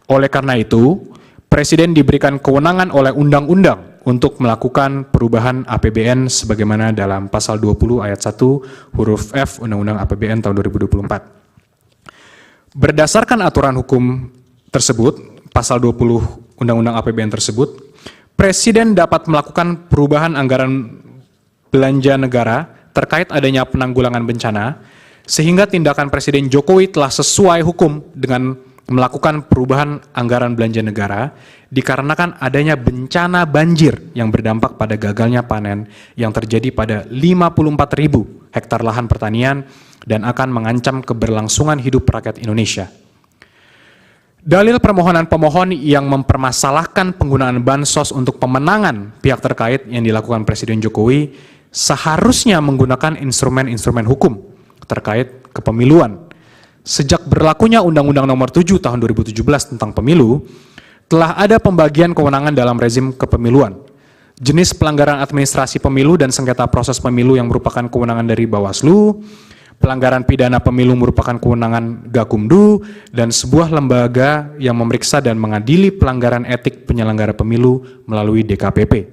Oleh karena itu, Presiden diberikan kewenangan oleh undang-undang untuk melakukan perubahan APBN sebagaimana dalam pasal 20 ayat 1 huruf F Undang-Undang APBN tahun 2024. Berdasarkan aturan hukum tersebut, pasal 20 Undang-Undang APBN tersebut, Presiden dapat melakukan perubahan anggaran belanja negara terkait adanya penanggulangan bencana, sehingga tindakan Presiden Jokowi telah sesuai hukum dengan melakukan perubahan anggaran belanja negara dikarenakan adanya bencana banjir yang berdampak pada gagalnya panen yang terjadi pada 54.000 hektar lahan pertanian dan akan mengancam keberlangsungan hidup rakyat Indonesia. Dalil permohonan pemohon yang mempermasalahkan penggunaan bansos untuk pemenangan pihak terkait yang dilakukan Presiden Jokowi seharusnya menggunakan instrumen-instrumen hukum terkait kepemiluan. Sejak berlakunya Undang-Undang Nomor 7 Tahun 2017 tentang Pemilu, telah ada pembagian kewenangan dalam rezim kepemiluan. Jenis pelanggaran administrasi pemilu dan sengketa proses pemilu yang merupakan kewenangan dari Bawaslu, pelanggaran pidana pemilu merupakan kewenangan Gakumdu, dan sebuah lembaga yang memeriksa dan mengadili pelanggaran etik penyelenggara pemilu melalui DKPP.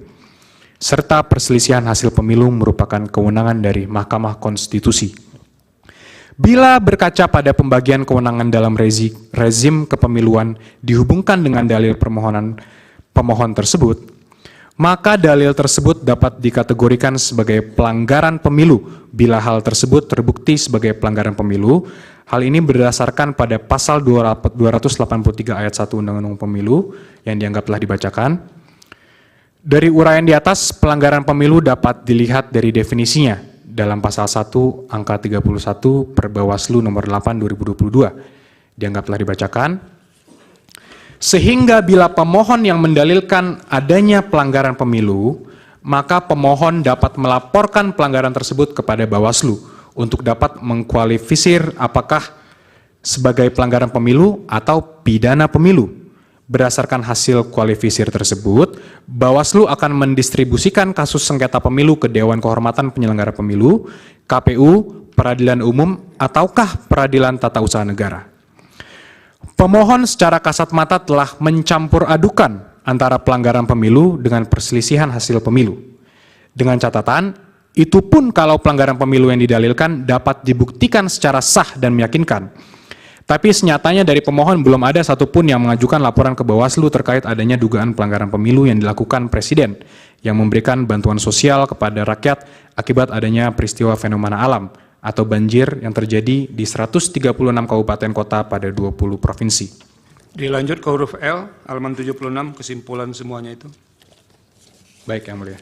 Serta perselisihan hasil pemilu merupakan kewenangan dari Mahkamah Konstitusi. Bila berkaca pada pembagian kewenangan dalam rezim kepemiluan dihubungkan dengan dalil permohonan pemohon tersebut, maka dalil tersebut dapat dikategorikan sebagai pelanggaran pemilu bila hal tersebut terbukti sebagai pelanggaran pemilu. Hal ini berdasarkan pada pasal 283 ayat 1 Undang-Undang Pemilu yang dianggap telah dibacakan. Dari uraian di atas, pelanggaran pemilu dapat dilihat dari definisinya dalam pasal 1 angka 31 per Bawaslu nomor 8 2022 dianggap telah dibacakan, sehingga bila pemohon yang mendalilkan adanya pelanggaran pemilu, maka pemohon dapat melaporkan pelanggaran tersebut kepada Bawaslu untuk dapat mengkualifisir apakah sebagai pelanggaran pemilu atau pidana pemilu. Berdasarkan hasil kualifisir tersebut, Bawaslu akan mendistribusikan kasus sengketa pemilu ke Dewan Kehormatan Penyelenggara Pemilu, KPU, Peradilan Umum, ataukah Peradilan Tata Usaha Negara. Pemohon secara kasat mata telah mencampur adukan antara pelanggaran pemilu dengan perselisihan hasil pemilu. Dengan catatan, itu pun kalau pelanggaran pemilu yang didalilkan dapat dibuktikan secara sah dan meyakinkan. Tapi senyatanya dari pemohon belum ada satupun yang mengajukan laporan ke Bawaslu terkait adanya dugaan pelanggaran pemilu yang dilakukan Presiden yang memberikan bantuan sosial kepada rakyat akibat adanya peristiwa fenomena alam atau banjir yang terjadi di 136 kabupaten kota pada 20 provinsi. Dilanjut ke huruf L, halaman 76, kesimpulan semuanya itu. Baik, Yang Mulia.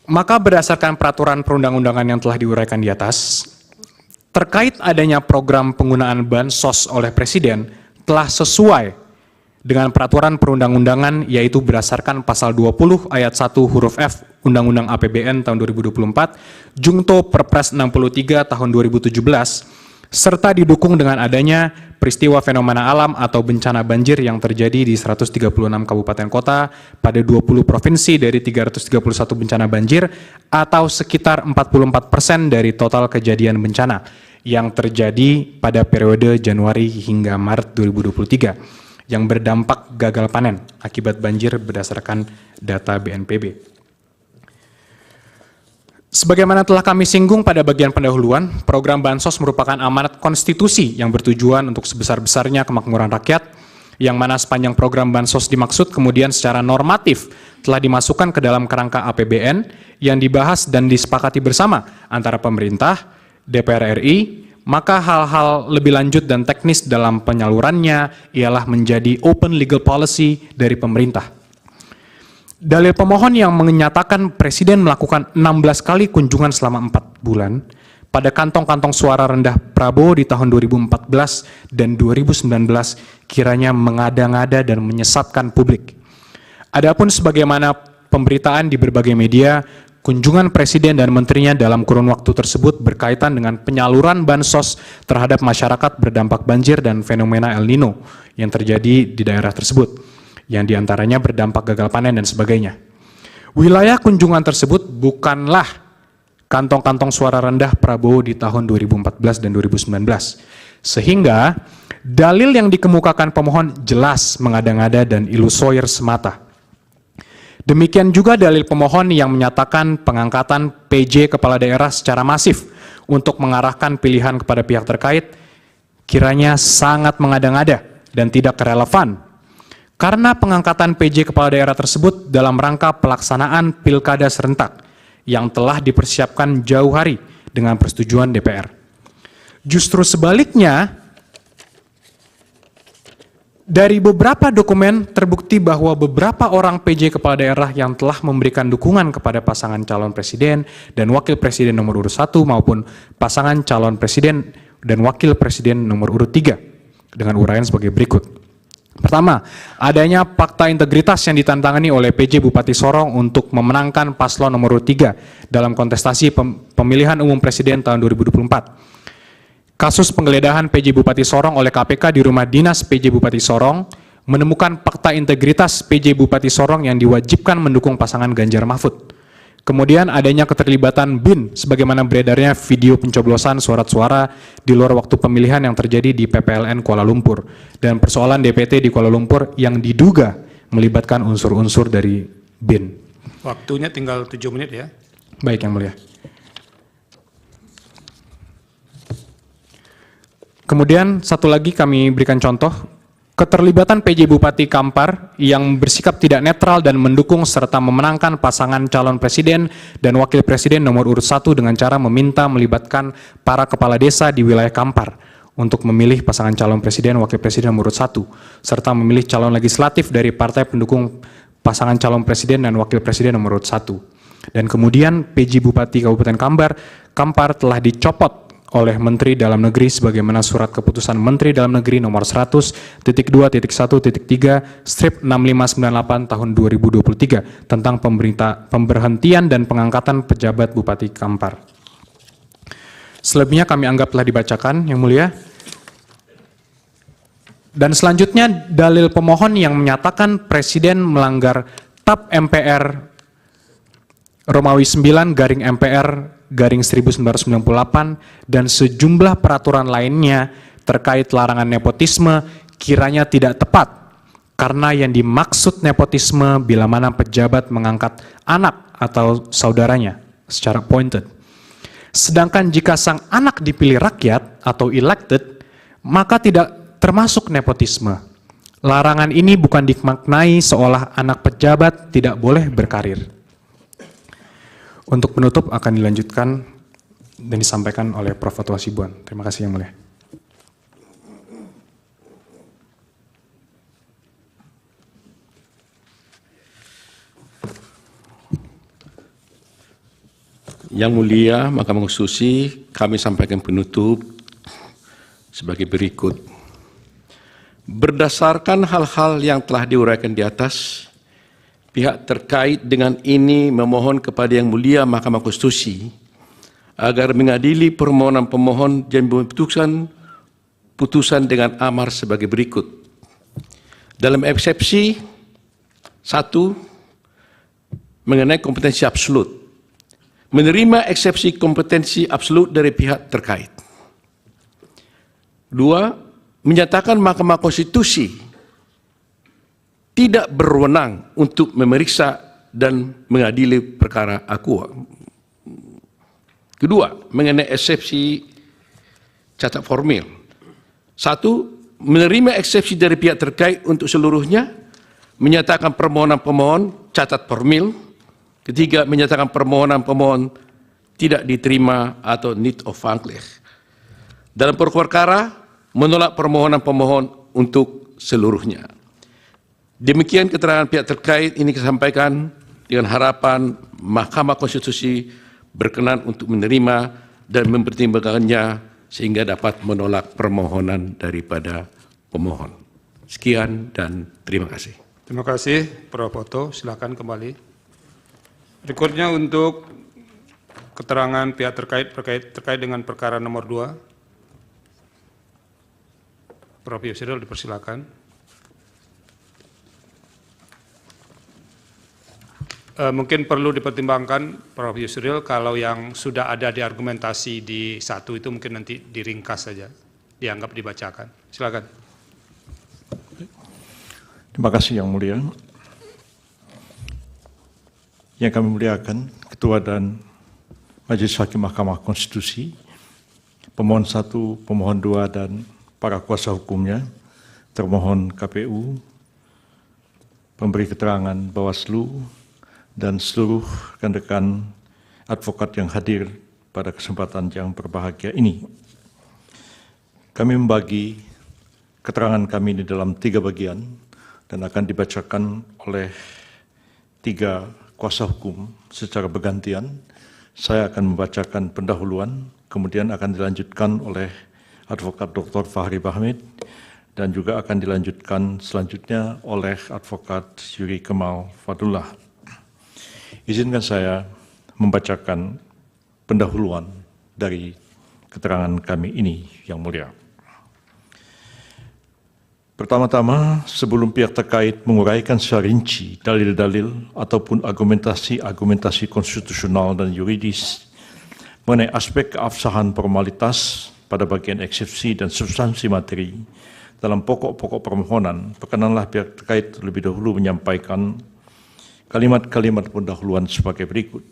Maka berdasarkan peraturan perundang-undangan yang telah diuraikan di atas, terkait adanya program penggunaan bansos oleh Presiden telah sesuai dengan peraturan perundang-undangan, yaitu berdasarkan pasal 20 ayat 1 huruf F Undang-Undang APBN tahun 2024, Jungto Perpres 63 tahun 2017, serta didukung dengan adanya peristiwa fenomena alam atau bencana banjir yang terjadi di 136 kabupaten kota pada 20 provinsi dari 331 bencana banjir atau sekitar 44% dari total kejadian bencana yang terjadi pada periode Januari hingga Maret 2023 yang berdampak gagal panen akibat banjir berdasarkan data BNPB. Sebagaimana telah kami singgung pada bagian pendahuluan, program Bansos merupakan amanat konstitusi yang bertujuan untuk sebesar-besarnya kemakmuran rakyat, yang mana sepanjang program Bansos dimaksud kemudian secara normatif telah dimasukkan ke dalam kerangka APBN yang dibahas dan disepakati bersama antara pemerintah, DPR RI, maka hal-hal lebih lanjut dan teknis dalam penyalurannya ialah menjadi open legal policy dari pemerintah. Dalil pemohon yang menyatakan Presiden melakukan 16 kali kunjungan selama 4 bulan pada kantong-kantong suara rendah Prabowo di tahun 2014 dan 2019 kiranya mengada-ngada dan menyesatkan publik. Adapun sebagaimana pemberitaan di berbagai media, kunjungan Presiden dan menterinya dalam kurun waktu tersebut berkaitan dengan penyaluran bansos terhadap masyarakat berdampak banjir dan fenomena El Nino yang terjadi di daerah tersebut, yang diantaranya berdampak gagal panen dan sebagainya. Wilayah kunjungan tersebut bukanlah kantong-kantong suara rendah Prabowo di tahun 2014 dan 2019. Sehingga dalil yang dikemukakan pemohon jelas mengada-ngada dan ilusoir semata. Demikian juga dalil pemohon yang menyatakan pengangkatan PJ Kepala Daerah secara masif untuk mengarahkan pilihan kepada pihak terkait kiranya sangat mengada-ngada dan tidak relevan. Karena pengangkatan PJ Kepala Daerah tersebut dalam rangka pelaksanaan pilkada serentak yang telah dipersiapkan jauh hari dengan persetujuan DPR. Justru sebaliknya, dari beberapa dokumen terbukti bahwa beberapa orang PJ Kepala Daerah yang telah memberikan dukungan kepada pasangan calon presiden dan wakil presiden nomor urut 1 maupun pasangan calon presiden dan wakil presiden nomor urut 3 dengan uraian sebagai berikut. Pertama, adanya fakta integritas yang ditantangani oleh PJ Bupati Sorong untuk memenangkan paslon nomor urut 3 dalam kontestasi pemilihan umum presiden tahun 2024. Kasus penggeledahan PJ Bupati Sorong oleh KPK di rumah dinas PJ Bupati Sorong menemukan fakta integritas PJ Bupati Sorong yang diwajibkan mendukung pasangan Ganjar Mahfud. Kemudian adanya keterlibatan BIN sebagaimana beredarnya video pencoblosan surat-suara di luar waktu pemilihan yang terjadi di PPLN Kuala Lumpur dan persoalan DPT di Kuala Lumpur yang diduga melibatkan unsur-unsur dari BIN. Waktunya tinggal 7 menit ya. Baik, Yang Mulia. Kemudian satu lagi kami berikan contoh. Keterlibatan PJ Bupati Kampar yang bersikap tidak netral dan mendukung serta memenangkan pasangan calon presiden dan wakil presiden nomor urut 1 dengan cara meminta melibatkan para kepala desa di wilayah Kampar untuk memilih pasangan calon presiden wakil presiden nomor urut 1 serta memilih calon legislatif dari partai pendukung pasangan calon presiden dan wakil presiden nomor urut 1. Dan kemudian PJ Bupati Kabupaten Kampar telah dicopot oleh Menteri Dalam Negeri sebagaimana surat keputusan Menteri Dalam Negeri nomor 100.2.1.3 strip 6598 tahun 2023 tentang pemberhentian dan pengangkatan pejabat Bupati Kampar. Selebihnya kami anggap telah dibacakan, Yang Mulia. Dan selanjutnya dalil pemohon yang menyatakan Presiden melanggar TAP MPR Romawi 9 garing MPR garing 1998 dan sejumlah peraturan lainnya terkait larangan nepotisme kiranya tidak tepat karena yang dimaksud nepotisme bila mana pejabat mengangkat anak atau saudaranya secara appointed. Sedangkan jika sang anak dipilih rakyat atau elected, maka tidak termasuk nepotisme. Larangan ini bukan dimaknai seolah anak pejabat tidak boleh berkarir. Untuk penutup akan dilanjutkan dan disampaikan oleh Prof. Fatwa Hasibuan. Terima kasih Yang Mulia. Yang Mulia, Mahkamah Konstitusi, kami sampaikan penutup sebagai berikut. Berdasarkan hal-hal yang telah diuraikan di atas, pihak terkait dengan ini memohon kepada Yang Mulia Mahkamah Konstitusi agar mengadili permohonan pemohon dan putusan dengan amar sebagai berikut. Dalam eksepsi 1 mengenai kompetensi absolut, menerima eksepsi kompetensi absolut dari pihak terkait. 2, menyatakan Mahkamah Konstitusi tidak berwenang untuk memeriksa dan mengadili perkara akuo. Kedua, mengenai eksepsi cacat formil. 1, menerima eksepsi dari pihak terkait untuk seluruhnya, menyatakan permohonan pemohon cacat formil. Ketiga, menyatakan permohonan pemohon tidak diterima atau niet afhankelijk. Dalam pokok perkara, menolak permohonan pemohon untuk seluruhnya. Demikian keterangan pihak terkait ini disampaikan dengan harapan Mahkamah Konstitusi berkenan untuk menerima dan mempertimbangkannya sehingga dapat menolak permohonan daripada pemohon. Sekian dan terima kasih. Terima kasih, Prof. Otto. Silakan kembali. Berikutnya untuk keterangan pihak terkait dengan perkara nomor 2. Prof. Yusril, dipersilakan. Mungkin perlu dipertimbangkan, Prof. Yusril, kalau yang sudah ada di argumentasi di 1 itu mungkin nanti diringkas saja, dianggap dibacakan. Silakan. Terima kasih Yang Mulia. Yang kami muliakan, Ketua dan Majelis Hakim Mahkamah Konstitusi, pemohon 1, pemohon 2, dan para kuasa hukumnya, termohon KPU, pemberi keterangan Bawaslu, dan seluruh rekan-rekan advokat yang hadir pada kesempatan yang berbahagia ini. Kami membagi keterangan kami di dalam 3 bagian dan akan dibacakan oleh 3 kuasa hukum secara bergantian. Saya akan membacakan pendahuluan, kemudian akan dilanjutkan oleh advokat Dr. Fahri Bahmid, dan juga akan dilanjutkan selanjutnya oleh advokat Yuri Kemal Fadullah. Izinkan saya membacakan pendahuluan dari keterangan kami ini, Yang Mulia. Pertama-tama, sebelum pihak terkait menguraikan secara rinci dalil-dalil ataupun argumentasi konstitusional dan yuridis mengenai aspek keabsahan formalitas pada bagian eksepsi dan substansi materi dalam pokok-pokok permohonan, perkenanlah pihak terkait terlebih dahulu menyampaikan kalimat-kalimat pendahuluan sebagai berikut.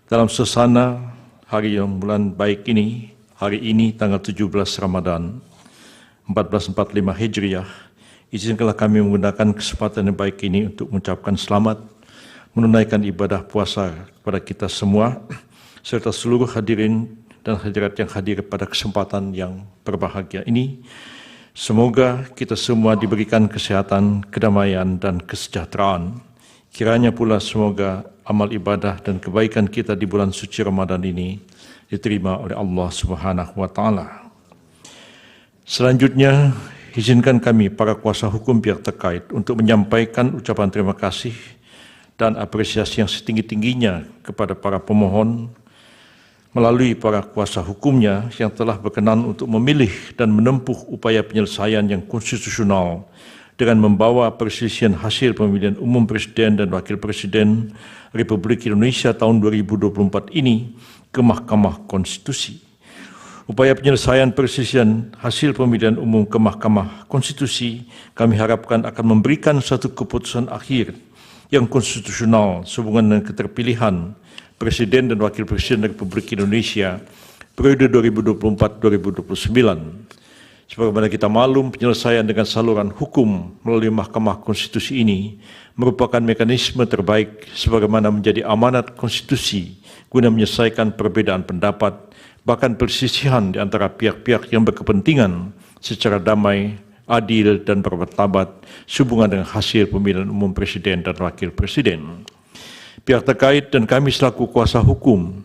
Dalam suasana hari yang bulan baik ini, hari ini tanggal 17 Ramadan 1445 Hijriah, izinkanlah kami menggunakan kesempatan yang baik ini untuk mengucapkan selamat menunaikan ibadah puasa kepada kita semua, serta seluruh hadirin dan hadirat yang hadir pada kesempatan yang berbahagia ini. Semoga kita semua diberikan kesehatan, kedamaian, dan kesejahteraan. Kiranya pula semoga amal ibadah dan kebaikan kita di bulan suci Ramadan ini diterima oleh Allah Subhanahu wa Ta'ala. Selanjutnya, izinkan kami para kuasa hukum pihak terkait untuk menyampaikan ucapan terima kasih dan apresiasi yang setinggi-tingginya kepada para pemohon melalui para kuasa hukumnya yang telah berkenan untuk memilih dan menempuh upaya penyelesaian yang konstitusional dengan membawa perselisihan hasil pemilihan umum Presiden dan Wakil Presiden Republik Indonesia tahun 2024 ini ke Mahkamah Konstitusi. Upaya penyelesaian perselisihan hasil pemilihan umum ke Mahkamah Konstitusi kami harapkan akan memberikan suatu keputusan akhir yang konstitusional sehubungan dengan keterpilihan Presiden dan Wakil Presiden Republik Indonesia periode 2024-2029. Sebagaimana kita maklum, penyelesaian dengan saluran hukum melalui Mahkamah Konstitusi ini merupakan mekanisme terbaik sebagaimana menjadi amanat konstitusi guna menyelesaikan perbedaan pendapat, bahkan perselisihan di antara pihak-pihak yang berkepentingan secara damai, adil, dan bermartabat sehubungan dengan hasil pemilihan umum Presiden dan Wakil Presiden. Pihak terkait dan kami selaku kuasa hukum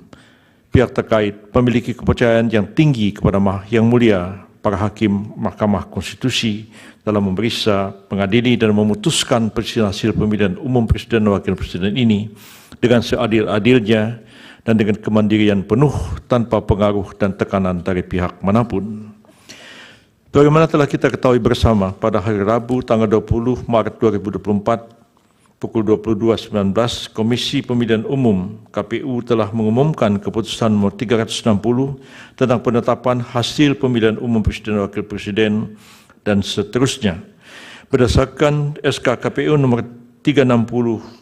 pihak terkait memiliki kepercayaan yang tinggi kepada Yang Mulia para hakim Mahkamah Konstitusi dalam memeriksa, mengadili, dan memutuskan perselisihan hasil pemilihan umum Presiden dan Wakil Presiden ini dengan seadil-adilnya dan dengan kemandirian penuh tanpa pengaruh dan tekanan dari pihak manapun. Bagaimana telah kita ketahui bersama, pada hari Rabu tanggal 20 Maret 2024 pukul 22.19, Komisi Pemilihan Umum KPU telah mengumumkan keputusan nomor 360 tentang penetapan hasil pemilihan umum Presiden dan Wakil Presiden dan seterusnya. Berdasarkan SK KPU nomor 360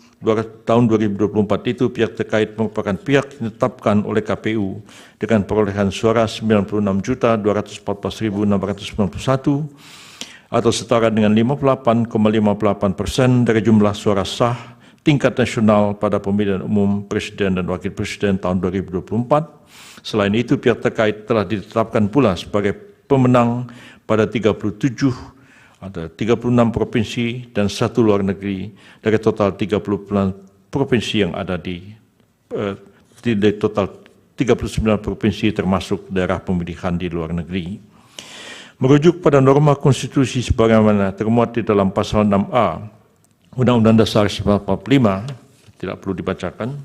tahun 2024 itu, pihak terkait merupakan pihak yang ditetapkan oleh KPU dengan perolehan suara 96.214.691 atau setara dengan 58,58% dari jumlah suara sah tingkat nasional pada pemilihan umum Presiden dan Wakil Presiden tahun 2024. Selain itu, pihak terkait telah ditetapkan pula sebagai pemenang pada 36 provinsi dan 1 luar negeri dari total 30 provinsi yang ada di total 39 provinsi termasuk daerah pemilihan di luar negeri. Merujuk pada norma konstitusi sebagaimana termuat di dalam pasal 6A Undang-Undang Dasar 1945, tidak perlu dibacakan,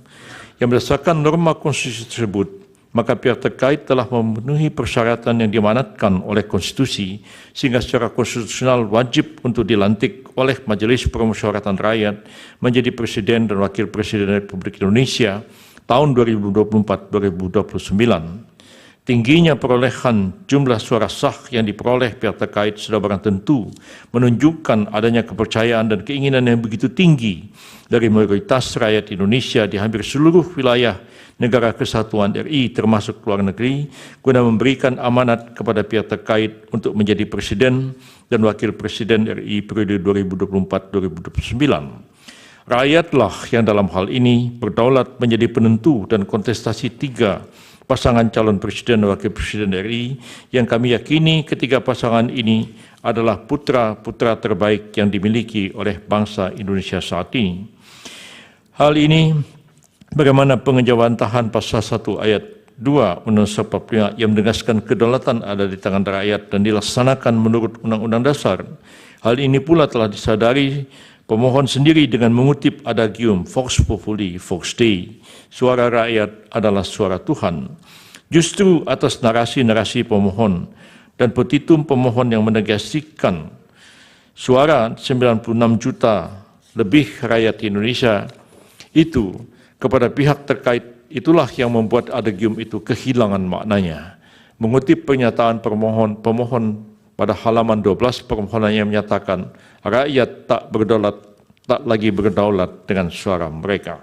yang berdasarkan norma konstitusi tersebut, maka pihak terkait telah memenuhi persyaratan yang diamanatkan oleh konstitusi sehingga secara konstitusional wajib untuk dilantik oleh Majelis Permusyawaratan Rakyat menjadi Presiden dan Wakil Presiden Republik Indonesia tahun 2024-2029. Tingginya perolehan jumlah suara sah yang diperoleh pihak terkait sudah barang tentu menunjukkan adanya kepercayaan dan keinginan yang begitu tinggi dari mayoritas rakyat Indonesia di hampir seluruh wilayah negara kesatuan RI termasuk luar negeri guna memberikan amanat kepada pihak terkait untuk menjadi Presiden dan Wakil Presiden RI periode 2024-2029. Rakyatlah yang dalam hal ini berdaulat menjadi penentu dan kontestasi 3 pasangan calon Presiden dan Wakil Presiden RI yang kami yakini ketiga pasangan ini adalah putra-putra terbaik yang dimiliki oleh bangsa Indonesia saat ini. Hal ini bagaimana pengejawantahan pasal 1 ayat 2 Undang-Undang 45 yang menegaskan kedaulatan ada di tangan rakyat dan dilaksanakan menurut Undang-Undang Dasar. Hal ini pula telah disadari pemohon sendiri dengan mengutip adagium Vox Populi, Vox Dei, suara rakyat adalah suara Tuhan. Justru atas narasi-narasi pemohon dan petitum pemohon yang menegasikan suara 96 juta lebih rakyat Indonesia itu kepada pihak terkait, itulah yang membuat adagium itu kehilangan maknanya. Mengutip pernyataan pemohon pada halaman 12 permohonan yang menyatakan rakyat tak lagi berdaulat dengan suara mereka.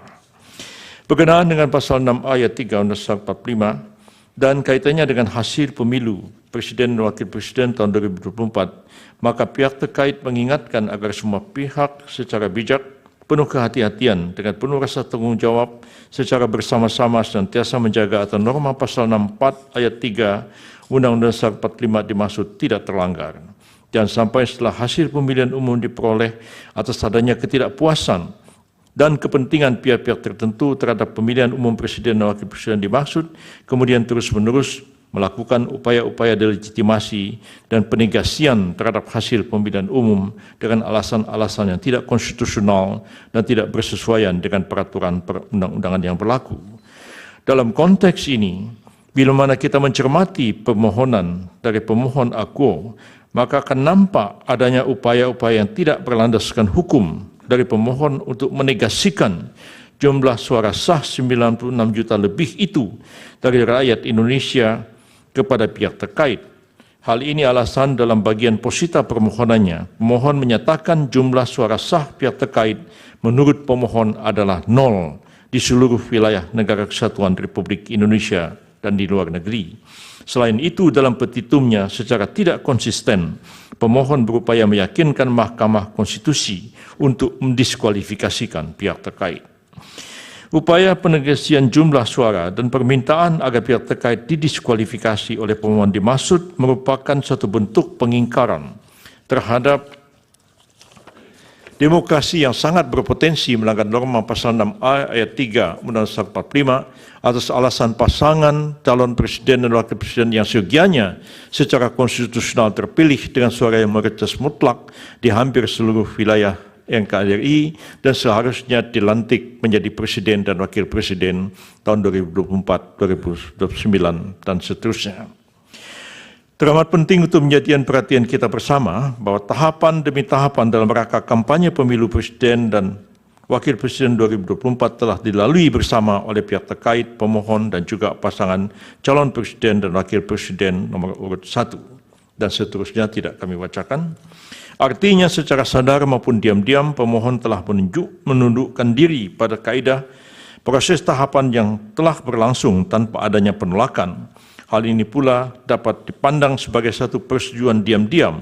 Berkenaan dengan pasal 6 ayat 3 Undang-Undang 45 dan kaitannya dengan hasil pemilu Presiden dan Wakil Presiden tahun 2024, maka pihak terkait mengingatkan agar semua pihak secara bijak, penuh kehati-hatian dengan penuh rasa tanggung jawab secara bersama-sama senantiasa menjaga agar norma pasal 64 ayat 3 Undang-Undang Dasar 45 dimaksud tidak terlanggar. Jangan sampai setelah hasil pemilihan umum diperoleh atas adanya ketidakpuasan dan kepentingan pihak-pihak tertentu terhadap pemilihan umum Presiden dan Wakil Presiden dimaksud, kemudian terus-menerus melakukan upaya-upaya delegitimasi dan penegasian terhadap hasil pemilihan umum dengan alasan-alasan yang tidak konstitusional dan tidak bersesuaian dengan peraturan perundang-undangan yang berlaku. Dalam konteks ini, bila mana kita mencermati permohonan dari pemohon akuo, maka akan nampak adanya upaya-upaya yang tidak berlandaskan hukum dari pemohon untuk menegasikan jumlah suara sah 96 juta lebih itu dari rakyat Indonesia kepada pihak terkait. Hal ini alasan dalam bagian posita permohonannya, pemohon menyatakan jumlah suara sah pihak terkait menurut pemohon adalah 0 di seluruh wilayah negara kesatuan Republik Indonesia dan di luar negeri. Selain itu, dalam petitumnya secara tidak konsisten, pemohon berupaya meyakinkan Mahkamah Konstitusi untuk mendiskualifikasikan pihak terkait. Upaya penegasian jumlah suara dan permintaan agar pihak terkait didiskualifikasi oleh pemohon dimaksud merupakan suatu bentuk pengingkaran terhadap demokrasi yang sangat berpotensi melanggar norma pasal 6A ayat 3 Undang-Undang 45 atas alasan pasangan calon presiden dan wakil presiden yang seyogianya secara konstitusional terpilih dengan suara yang mayoritas mutlak di hampir seluruh wilayah NKRI dan seharusnya dilantik menjadi Presiden dan Wakil Presiden tahun 2024, 2029, dan seterusnya. Teramat penting untuk menjadikan perhatian kita bersama bahwa tahapan demi tahapan dalam rangka kampanye pemilu Presiden dan Wakil Presiden 2024 telah dilalui bersama oleh pihak terkait, pemohon, dan juga pasangan calon Presiden dan Wakil Presiden nomor urut 1. Dan seterusnya tidak kami bacakan. Artinya secara sadar maupun diam-diam pemohon telah menundukkan diri pada kaedah proses tahapan yang telah berlangsung tanpa adanya penolakan. Hal ini pula dapat dipandang sebagai satu persetujuan diam-diam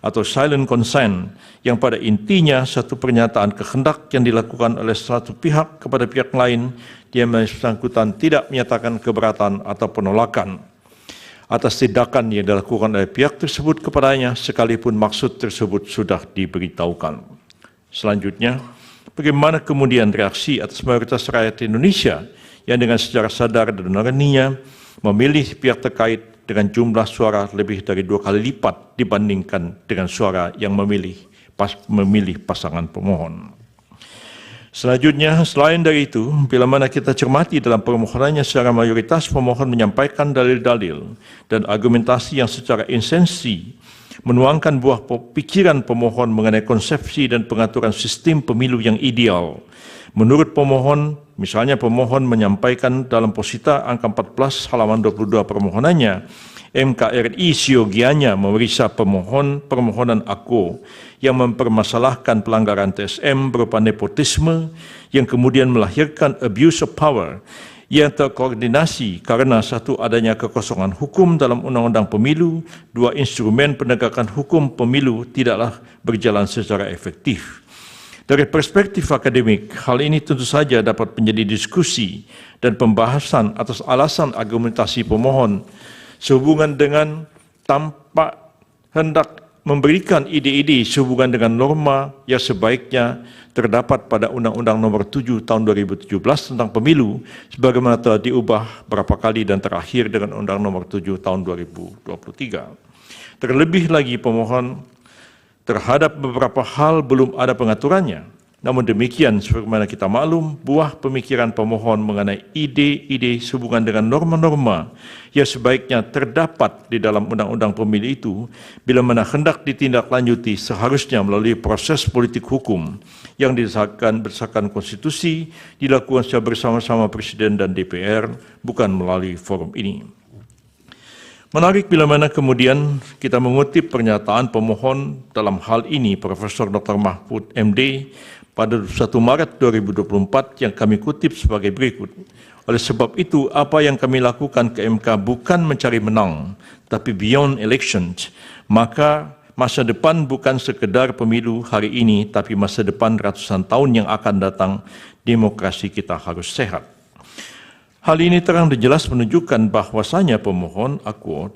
atau silent consent yang pada intinya satu pernyataan kehendak yang dilakukan oleh satu pihak kepada pihak lain yang bersangkutan tidak menyatakan keberatan atau penolakan atas tindakan yang dilakukan oleh pihak tersebut kepadanya sekalipun maksud tersebut sudah diberitahukan. Selanjutnya, bagaimana kemudian reaksi atas mayoritas rakyat Indonesia yang dengan secara sadar dan murninya memilih pihak terkait dengan jumlah suara lebih dari 2 kali lipat dibandingkan dengan suara yang memilih pasangan pemohon. Selanjutnya, selain dari itu, bila mana kita cermati dalam permohonannya secara mayoritas pemohon menyampaikan dalil-dalil dan argumentasi yang secara esensi menuangkan buah pikiran pemohon mengenai konsepsi dan pengaturan sistem pemilu yang ideal. Menurut pemohon, misalnya pemohon menyampaikan dalam posita angka 14 halaman 22 permohonannya, MKRI siogianya memeriksa permohonan AKO yang mempermasalahkan pelanggaran TSM berupa nepotisme yang kemudian melahirkan abuse of power yang terkoordinasi karena satu adanya kekosongan hukum dalam Undang-Undang Pemilu, dua instrumen penegakan hukum pemilu tidaklah berjalan secara efektif. Dari perspektif akademik, hal ini tentu saja dapat menjadi diskusi dan pembahasan atas alasan argumentasi pemohon sehubungan dengan tampak hendak memberikan ide-ide sehubungan dengan norma yang sebaiknya terdapat pada Undang-Undang Nomor 7 Tahun 2017 tentang Pemilu sebagaimana telah diubah berapa kali dan terakhir dengan Undang Nomor 7 Tahun 2023. Terlebih lagi pemohon terhadap beberapa hal belum ada pengaturannya. Namun demikian, sebagaimana kita maklum, buah pemikiran pemohon mengenai ide-ide sehubungan dengan norma-norma yang sebaiknya terdapat di dalam Undang-Undang Pemilu itu, bila mana hendak ditindaklanjuti seharusnya melalui proses politik hukum yang berdasarkan konstitusi, dilakukan secara bersama-sama Presiden dan DPR, bukan melalui forum ini. Menarik bila mana kemudian kita mengutip pernyataan pemohon dalam hal ini Profesor Dr. Mahfud MD pada 1 Maret 2024 yang kami kutip sebagai berikut. Oleh sebab itu, apa yang kami lakukan ke MK bukan mencari menang, tapi beyond elections, maka masa depan bukan sekedar pemilu hari ini, tapi masa depan ratusan tahun yang akan datang, demokrasi kita harus sehat. Hal ini terang dan jelas menunjukkan bahwasanya permohonan AKO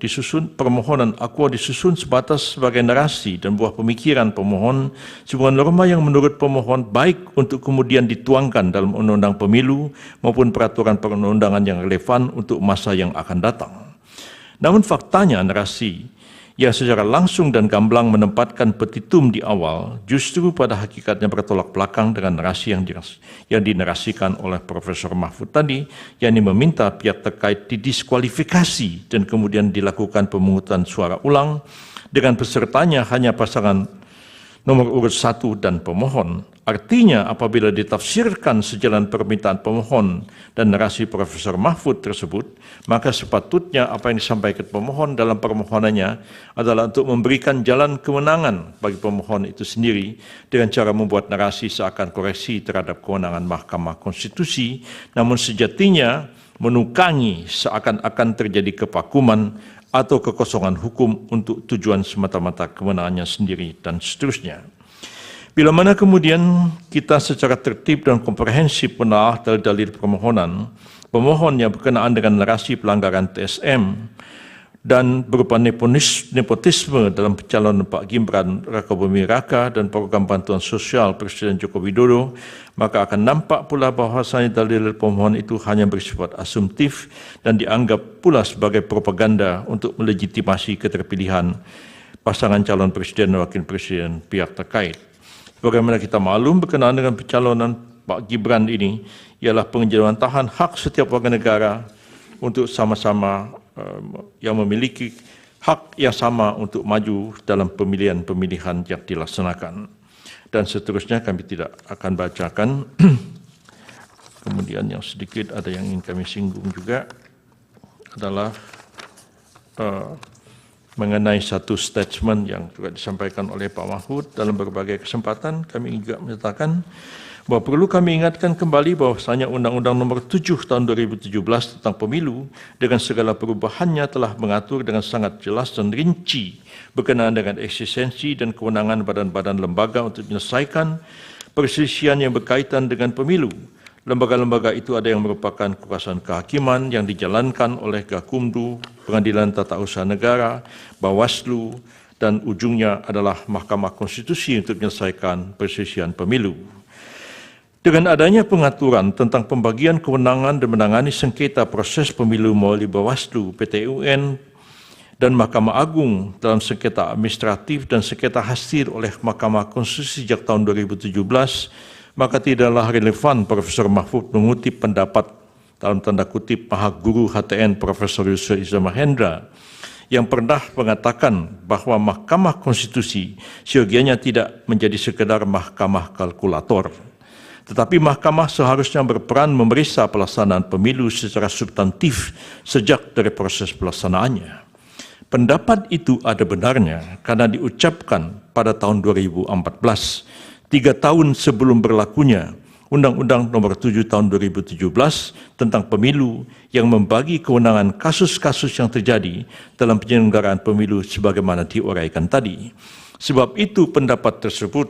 disusun sebatas sebagai narasi dan buah pemikiran pemohon sebuah norma yang menurut pemohon baik untuk kemudian dituangkan dalam Undang-Undang Pemilu maupun peraturan perundang-undangan yang relevan untuk masa yang akan datang. Namun faktanya narasi yang secara langsung dan gamblang menempatkan petitum di awal justru pada hakikatnya bertolak belakang dengan narasi yang dinarasikan oleh Profesor Mahfud tadi, yakni meminta pihak terkait didiskualifikasi dan kemudian dilakukan pemungutan suara ulang dengan pesertanya hanya pasangan nomor urut 1 dan pemohon. Artinya apabila ditafsirkan sejalan permintaan pemohon dan narasi Profesor Mahfud tersebut, maka sepatutnya apa yang disampaikan pemohon dalam permohonannya adalah untuk memberikan jalan kemenangan bagi pemohon itu sendiri dengan cara membuat narasi seakan koreksi terhadap kewenangan Mahkamah Konstitusi, namun sejatinya menukangi seakan-akan terjadi kevakuman atau kekosongan hukum untuk tujuan semata-mata kemenangannya sendiri dan seterusnya. Bila mana kemudian kita secara tertib dan komprehensif menelaah dalil-dalil permohonan, pemohon yang berkenaan dengan narasi pelanggaran TSM dan berupa nepotisme dalam pencalonan Pak Gibran Rakabuming Raka dan program bantuan sosial Presiden Joko Widodo, maka akan nampak pula bahwasanya dalil pemohon itu hanya bersifat asumtif dan dianggap pula sebagai propaganda untuk melegitimasi keterpilihan pasangan calon presiden dan wakil presiden pihak terkait. Bagaimana kita maklum berkenaan dengan pencalonan Pak Gibran ini ialah penjelajahan hak setiap warga negara untuk sama-sama yang memiliki hak yang sama untuk maju dalam pemilihan-pemilihan yang dilaksanakan. Dan seterusnya kami tidak akan bacakan. Kemudian yang sedikit ada yang ingin kami singgung juga adalah mengenai satu statement yang juga disampaikan oleh Pak Mahfud dalam berbagai kesempatan. Kami juga menyatakan bahwa perlu kami ingatkan kembali bahwasanya Undang-Undang Nomor 7 Tahun 2017 tentang Pemilu dengan segala perubahannya telah mengatur dengan sangat jelas dan rinci berkenaan dengan eksistensi dan kewenangan badan-badan lembaga untuk menyelesaikan perselisihan yang berkaitan dengan pemilu. Lembaga-lembaga itu ada yang merupakan kekuasaan kehakiman yang dijalankan oleh Gakumdu, Pengadilan Tata Usaha Negara, Bawaslu, dan ujungnya adalah Mahkamah Konstitusi untuk menyelesaikan perselisihan pemilu. Dengan adanya pengaturan tentang pembagian kewenangan dan menangani sengketa proses pemilu melalui Bawaslu, PT UN, dan Mahkamah Agung dalam sengketa administratif dan sengketa hasil oleh Mahkamah Konstitusi sejak tahun 2017, maka tidaklah relevan Profesor Mahfud mengutip pendapat dalam tanda kutip Maha Guru HTN Profesor Yusril Iza Mahendra yang pernah mengatakan bahwa Mahkamah Konstitusi seyogianya tidak menjadi sekedar mahkamah kalkulator, tetapi mahkamah seharusnya berperan memeriksa pelaksanaan pemilu secara substantif sejak dari proses pelaksanaannya. Pendapat itu ada benarnya karena diucapkan pada tahun 2014, 3 tahun sebelum berlakunya Undang-Undang Nomor 7 Tahun 2017 tentang Pemilu yang membagi kewenangan kasus-kasus yang terjadi dalam penyelenggaraan pemilu sebagaimana diuraikan tadi. Sebab itu pendapat tersebut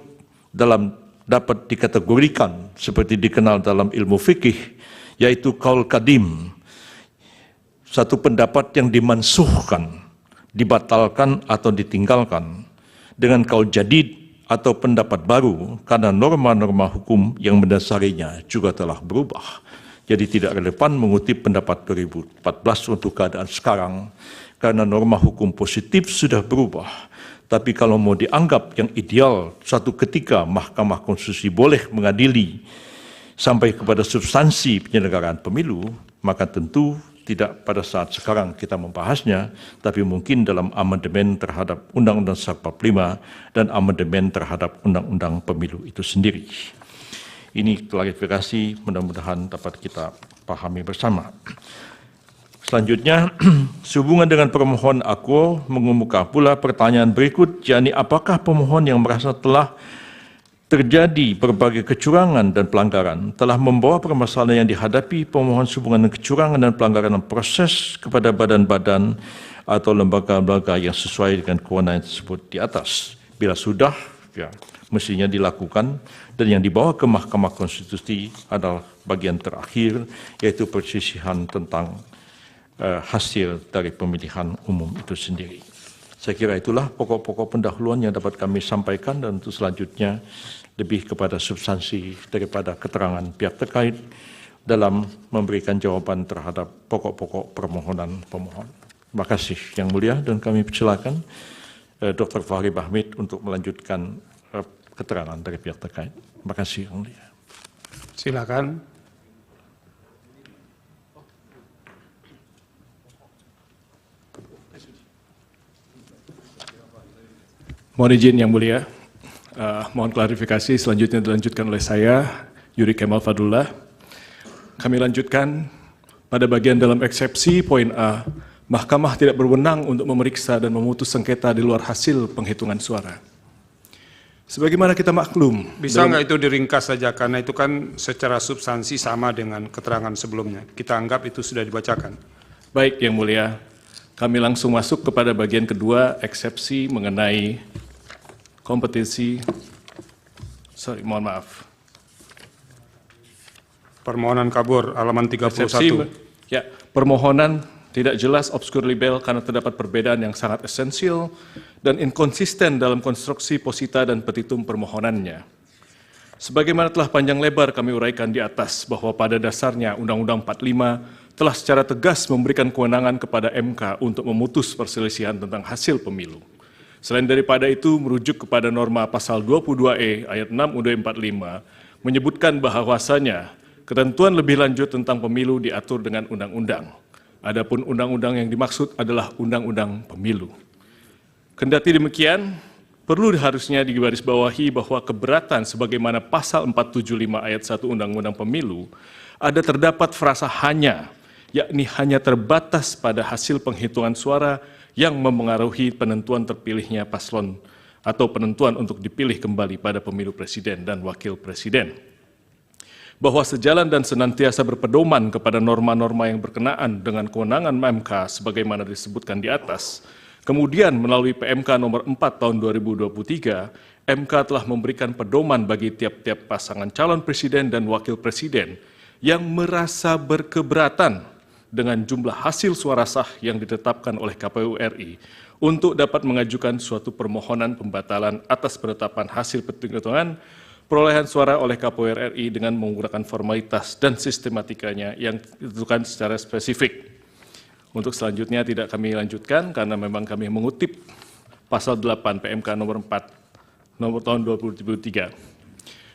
dapat dikategorikan seperti dikenal dalam ilmu fikih, yaitu qaul qadim, satu pendapat yang dimansuhkan, dibatalkan atau ditinggalkan, dengan qaul jadid atau pendapat baru karena norma-norma hukum yang mendasarinya juga telah berubah. Jadi tidak relevan mengutip pendapat 2014 untuk keadaan sekarang karena norma hukum positif sudah berubah. Tapi kalau mau dianggap yang ideal, suatu ketika Mahkamah Konstitusi boleh mengadili sampai kepada substansi penyelenggaraan pemilu, maka tentu tidak pada saat sekarang kita membahasnya, tapi mungkin dalam amandemen terhadap Undang-Undang 45 dan amandemen terhadap Undang-Undang Pemilu itu sendiri. Ini klarifikasi mudah-mudahan dapat kita pahami bersama. Selanjutnya, sehubungan dengan permohon aku mengemuka pula pertanyaan berikut, yakni apakah pemohon yang merasa telah terjadi berbagai kecurangan dan pelanggaran telah membawa permasalahan yang dihadapi pemohon sehubungan dengan kecurangan dan pelanggaran proses kepada badan-badan atau lembaga-lembaga yang sesuai dengan kewenangan tersebut di atas. Bila sudah, ya, mestinya dilakukan, dan yang dibawa ke Mahkamah Konstitusi adalah bagian terakhir, yaitu perselisihan tentang hasil dari pemilihan umum itu sendiri. Saya kira itulah pokok-pokok pendahuluan yang dapat kami sampaikan, dan untuk selanjutnya lebih kepada substansi daripada keterangan pihak terkait dalam memberikan jawaban terhadap pokok-pokok permohonan pemohon. Terima kasih Yang Mulia, dan kami persilakan Dr. Fahri Bahmid untuk melanjutkan keterangan dari pihak terkait. Terima kasih Yang Mulia. Silakan. Mohon izin Yang Mulia, mohon klarifikasi selanjutnya dilanjutkan oleh saya, Yuri Kemal Fadullah. Kami lanjutkan pada bagian dalam eksepsi poin A, Mahkamah tidak berwenang untuk memeriksa dan memutus sengketa di luar hasil penghitungan suara. Sebagaimana kita maklum, Bisa nggak itu diringkas saja, karena itu kan secara substansi sama dengan keterangan sebelumnya. Kita anggap itu sudah dibacakan. baik Yang Mulia, kami langsung masuk kepada bagian kedua, eksepsi mengenai kompetensi, mohon maaf. Permohonan kabur, halaman 31. Ya, permohonan tidak jelas, obskur libel karena terdapat perbedaan yang sangat esensial dan inkonsisten dalam konstruksi posita dan petitum permohonannya. Sebagaimana telah panjang lebar kami uraikan di atas bahwa pada dasarnya Undang-Undang 45 telah secara tegas memberikan kewenangan kepada MK untuk memutus perselisihan tentang hasil pemilu. Selain daripada itu, merujuk kepada norma pasal 22E ayat 6 UUD 45 menyebutkan bahwasanya ketentuan lebih lanjut tentang pemilu diatur dengan undang-undang. Adapun undang-undang yang dimaksud adalah undang-undang pemilu. Kendati demikian, perlu harusnya digarisbawahi bahwa keberatan sebagaimana pasal 475 ayat 1 Undang-Undang Pemilu ada terdapat frasa hanya, yakni hanya terbatas pada hasil penghitungan suara yang memengaruhi penentuan terpilihnya paslon atau penentuan untuk dipilih kembali pada pemilu presiden dan wakil presiden. Bahwa sejalan dan senantiasa berpedoman kepada norma-norma yang berkenaan dengan kewenangan MK sebagaimana disebutkan di atas, kemudian melalui PMK nomor 4 tahun 2023, MK telah memberikan pedoman bagi tiap-tiap pasangan calon presiden dan wakil presiden yang merasa berkeberatan dengan jumlah hasil suara sah yang ditetapkan oleh KPU RI untuk dapat mengajukan suatu permohonan pembatalan atas penetapan hasil penghitungan perolehan suara oleh KPU RI dengan menggunakan formalitas dan sistematikanya yang ditentukan secara spesifik. Untuk selanjutnya tidak kami lanjutkan karena memang kami mengutip pasal 8 PMK nomor 4 nomor tahun 2023.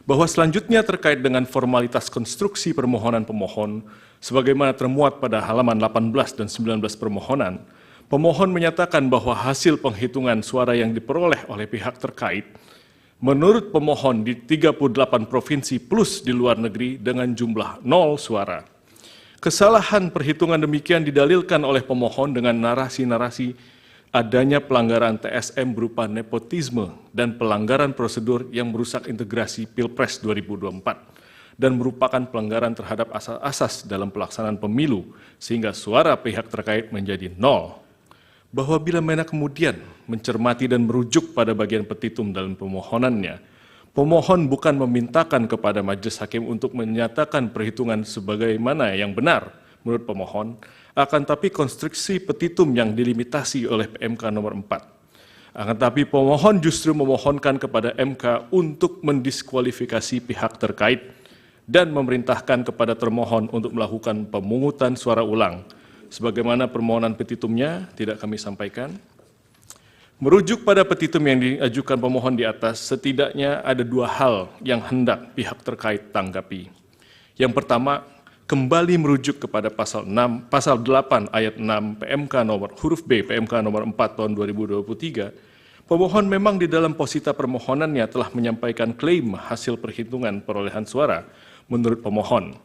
Bahwa selanjutnya terkait dengan formalitas konstruksi permohonan pemohon sebagaimana termuat pada halaman 18 dan 19 permohonan, pemohon menyatakan bahwa hasil penghitungan suara yang diperoleh oleh pihak terkait menurut pemohon di 38 provinsi plus di luar negeri dengan jumlah 0 suara. Kesalahan perhitungan demikian didalilkan oleh pemohon dengan narasi-narasi adanya pelanggaran TSM berupa nepotisme dan pelanggaran prosedur yang merusak integrasi Pilpres 2024 dan merupakan pelanggaran terhadap asas-asas dalam pelaksanaan pemilu sehingga suara pihak terkait menjadi 0. Bahwa bila mana kemudian mencermati dan merujuk pada bagian petitum dalam permohonannya, pemohon bukan memintakan kepada majelis hakim untuk menyatakan perhitungan sebagaimana yang benar menurut pemohon, akan tapi konstruksi petitum yang dilimitasi oleh PMK nomor 4. Akan tapi pemohon justru memohonkan kepada MK untuk mendiskualifikasi pihak terkait dan memerintahkan kepada termohon untuk melakukan pemungutan suara ulang. Sebagaimana permohonan petitumnya tidak kami sampaikan. Merujuk pada petitum yang diajukan pemohon di atas, setidaknya ada dua hal yang hendak pihak terkait tanggapi. Yang pertama, kembali merujuk kepada pasal 8 ayat 6 PMK nomor huruf B PMK nomor 4 tahun 2023, pemohon memang di dalam posita permohonannya telah menyampaikan klaim hasil perhitungan perolehan suara menurut pemohon.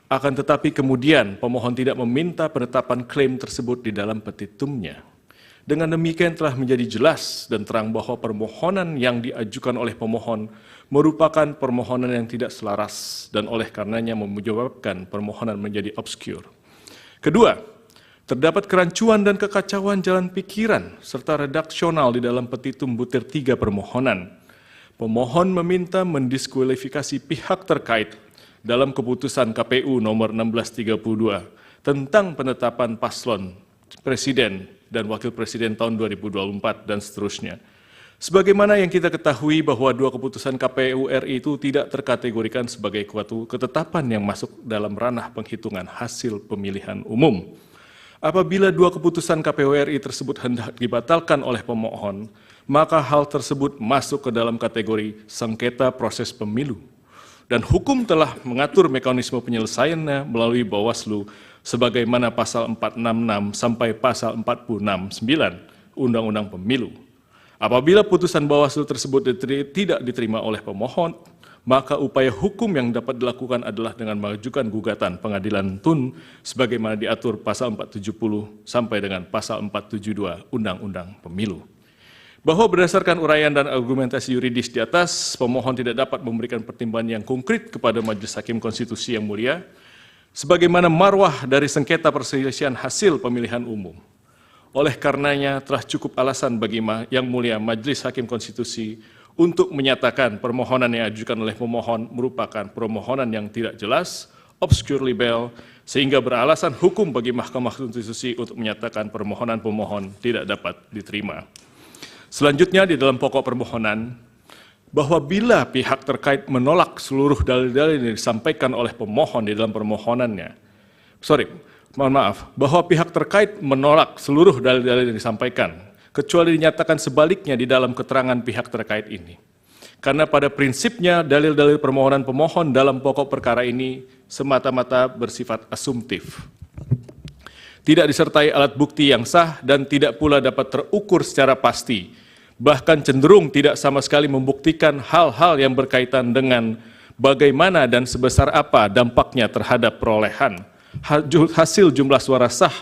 Akan tetapi kemudian pemohon tidak meminta penetapan klaim tersebut di dalam petitumnya. Dengan demikian telah menjadi jelas dan terang bahwa permohonan yang diajukan oleh pemohon merupakan permohonan yang tidak selaras dan oleh karenanya menyebabkan permohonan menjadi obskur. Kedua, terdapat kerancuan dan kekacauan jalan pikiran serta redaksional di dalam petitum butir 3 permohonan. Pemohon meminta mendiskualifikasi pihak terkait dalam keputusan KPU nomor 1632 tentang penetapan paslon presiden dan wakil presiden tahun 2024 dan seterusnya. Sebagaimana yang kita ketahui bahwa dua keputusan KPU RI itu tidak terkategorikan sebagai suatu ketetapan yang masuk dalam ranah penghitungan hasil pemilihan umum. Apabila dua keputusan KPU RI tersebut hendak dibatalkan oleh pemohon, maka hal tersebut masuk ke dalam kategori sengketa proses pemilu. Dan hukum telah mengatur mekanisme penyelesaiannya melalui Bawaslu sebagaimana pasal 466 sampai pasal 469 Undang-Undang Pemilu. Apabila putusan Bawaslu tersebut tidak diterima oleh pemohon, maka upaya hukum yang dapat dilakukan adalah dengan mengajukan gugatan pengadilan tun sebagaimana diatur pasal 470 sampai dengan pasal 472 Undang-Undang Pemilu. Bahwa berdasarkan uraian dan argumentasi yuridis di atas, pemohon tidak dapat memberikan pertimbangan yang konkret kepada Majelis Hakim Konstitusi yang mulia, sebagaimana marwah dari sengketa perselisihan hasil pemilihan umum. Oleh karenanya telah cukup alasan bagi yang mulia Majelis Hakim Konstitusi untuk menyatakan permohonan yang diajukan oleh pemohon merupakan permohonan yang tidak jelas, obscure libel, sehingga beralasan hukum bagi Mahkamah Konstitusi untuk menyatakan permohonan pemohon tidak dapat diterima. Selanjutnya di dalam pokok permohonan, bahwa bila pihak terkait menolak seluruh dalil-dalil yang disampaikan oleh pemohon di dalam permohonannya, bahwa pihak terkait menolak seluruh dalil-dalil yang disampaikan, kecuali dinyatakan sebaliknya di dalam keterangan pihak terkait ini. Karena pada prinsipnya dalil-dalil permohonan pemohon dalam pokok perkara ini semata-mata bersifat asumtif. Tidak disertai alat bukti yang sah dan tidak pula dapat terukur secara pasti, bahkan cenderung tidak sama sekali membuktikan hal-hal yang berkaitan dengan bagaimana dan sebesar apa dampaknya terhadap perolehan hasil jumlah suara sah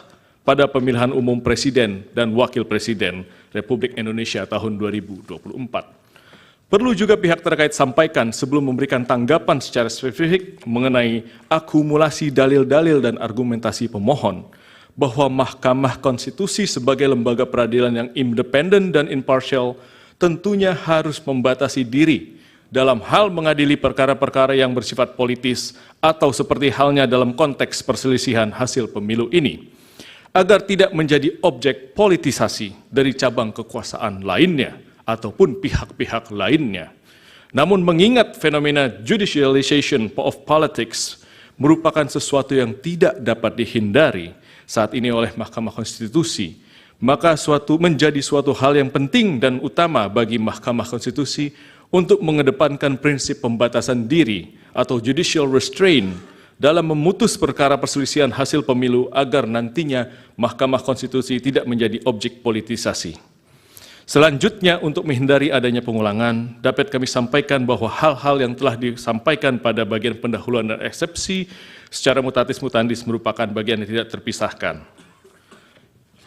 pada pemilihan umum Presiden dan Wakil Presiden Republik Indonesia tahun 2024. Perlu juga pihak terkait sampaikan sebelum memberikan tanggapan secara spesifik mengenai akumulasi dalil-dalil dan argumentasi pemohon, bahwa Mahkamah Konstitusi sebagai lembaga peradilan yang independen dan imparsial tentunya harus membatasi diri dalam hal mengadili perkara-perkara yang bersifat politis atau seperti halnya dalam konteks perselisihan hasil pemilu ini, agar tidak menjadi objek politisasi dari cabang kekuasaan lainnya ataupun pihak-pihak lainnya. Namun mengingat fenomena judicialization of politics merupakan sesuatu yang tidak dapat dihindari saat ini oleh Mahkamah Konstitusi, maka menjadi suatu hal yang penting dan utama bagi Mahkamah Konstitusi untuk mengedepankan prinsip pembatasan diri atau judicial restraint dalam memutus perkara perselisihan hasil pemilu agar nantinya Mahkamah Konstitusi tidak menjadi objek politisasi. Selanjutnya, untuk menghindari adanya pengulangan, dapat kami sampaikan bahwa hal-hal yang telah disampaikan pada bagian pendahuluan dan eksepsi secara mutatis mutandis merupakan bagian yang tidak terpisahkan.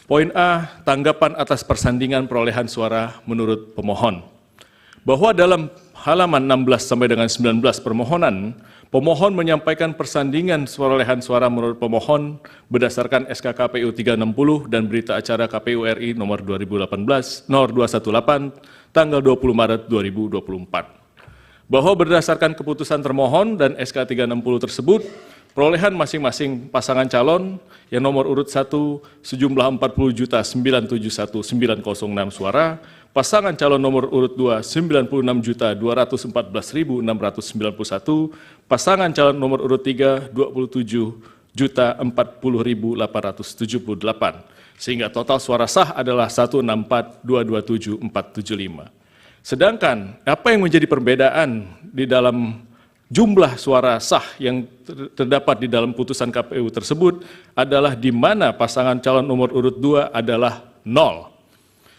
Poin A, tanggapan atas persandingan perolehan suara menurut pemohon. Bahwa dalam halaman 16 sampai dengan 19 permohonan, pemohon menyampaikan persandingan perolehan suara menurut pemohon berdasarkan SK KPU 360 dan berita acara KPU RI nomor 218 tanggal 20 Maret 2024. Bahwa berdasarkan keputusan termohon dan SK 360 tersebut, perolehan masing-masing pasangan calon yang nomor urut 1 sejumlah 40.971.906 suara, pasangan calon nomor urut 2 96.214.691, pasangan calon nomor urut 3 27.040.878, sehingga total suara sah adalah 164.227.475. Sedangkan apa yang menjadi perbedaan di dalam jumlah suara sah yang terdapat di dalam putusan KPU tersebut adalah di mana pasangan calon nomor urut 2 adalah 0.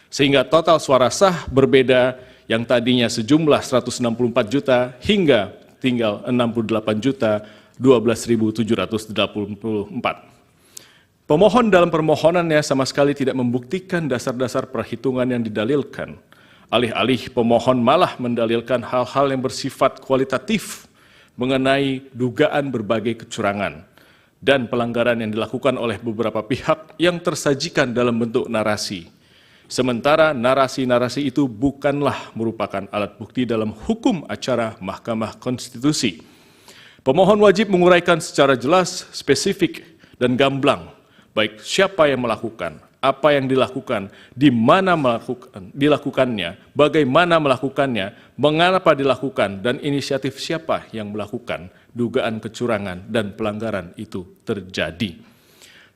Sehingga total suara sah berbeda yang tadinya sejumlah 164 juta hingga tinggal 68.012.784. Pemohon dalam permohonannya sama sekali tidak membuktikan dasar-dasar perhitungan yang didalilkan. Alih-alih pemohon malah mendalilkan hal-hal yang bersifat kualitatif mengenai dugaan berbagai kecurangan dan pelanggaran yang dilakukan oleh beberapa pihak yang tersajikan dalam bentuk narasi. Sementara narasi-narasi itu bukanlah merupakan alat bukti dalam hukum acara Mahkamah Konstitusi. Pemohon wajib menguraikan secara jelas, spesifik, dan gamblang, baik siapa yang melakukan, apa yang dilakukan, di mana dilakukannya, bagaimana melakukannya, mengapa dilakukan, dan inisiatif siapa yang melakukan dugaan kecurangan dan pelanggaran itu terjadi.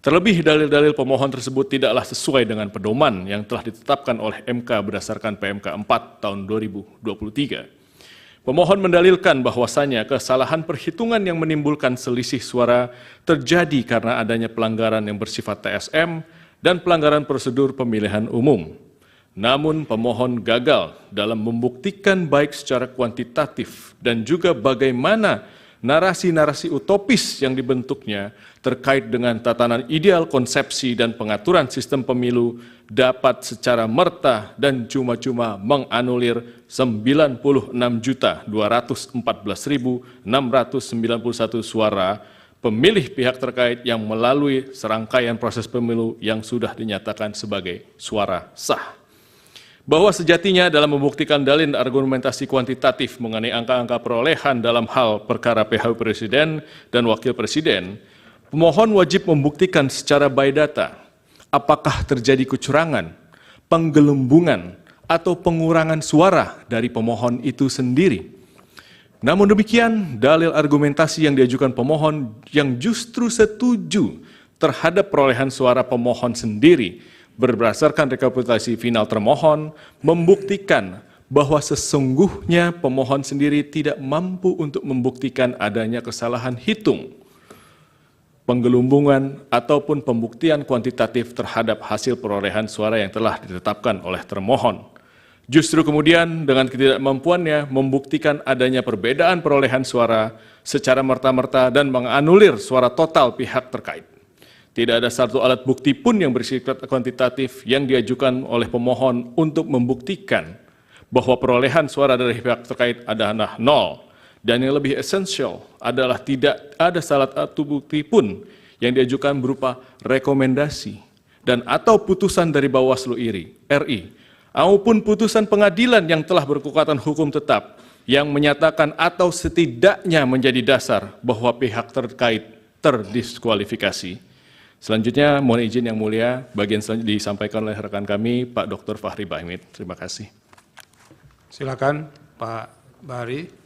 Terlebih dalil-dalil pemohon tersebut tidaklah sesuai dengan pedoman yang telah ditetapkan oleh MK berdasarkan PMK 4 tahun 2023. Pemohon mendalilkan bahwasannya kesalahan perhitungan yang menimbulkan selisih suara terjadi karena adanya pelanggaran yang bersifat TSM dan pelanggaran prosedur pemilihan umum. Namun pemohon gagal dalam membuktikan baik secara kuantitatif dan juga bagaimana narasi-narasi utopis yang dibentuknya terkait dengan tatanan ideal konsepsi dan pengaturan sistem pemilu dapat secara merta dan cuma-cuma menganulir 96.214.691 suara pemilih pihak terkait yang melalui serangkaian proses pemilu yang sudah dinyatakan sebagai suara sah. Bahwa sejatinya dalam membuktikan dalil argumentasi kuantitatif mengenai angka-angka perolehan dalam hal perkara PHU Presiden dan Wakil Presiden, pemohon wajib membuktikan secara by data apakah terjadi kecurangan, penggelembungan, atau pengurangan suara dari pemohon itu sendiri. Namun demikian, dalil argumentasi yang diajukan pemohon yang justru setuju terhadap perolehan suara pemohon sendiri berdasarkan rekapitulasi final termohon membuktikan bahwa sesungguhnya pemohon sendiri tidak mampu untuk membuktikan adanya kesalahan hitung, penggelumbungan, ataupun pembuktian kuantitatif terhadap hasil perolehan suara yang telah ditetapkan oleh termohon. Justru kemudian dengan ketidakmampuannya membuktikan adanya perbedaan perolehan suara secara merta-merta dan menganulir suara total pihak terkait. Tidak ada satu alat bukti pun yang bersifat kuantitatif yang diajukan oleh pemohon untuk membuktikan bahwa perolehan suara dari pihak terkait adalah nol. Dan yang lebih esensial adalah tidak ada salah satu bukti pun yang diajukan berupa rekomendasi dan atau putusan dari Bawaslu RI maupun putusan pengadilan yang telah berkekuatan hukum tetap yang menyatakan atau setidaknya menjadi dasar bahwa pihak terkait terdiskualifikasi. Selanjutnya mohon izin yang mulia, bagian selanjutnya disampaikan oleh rekan kami Pak Dr. Fahri Bahmid. Terima kasih. Silakan Pak Bahari.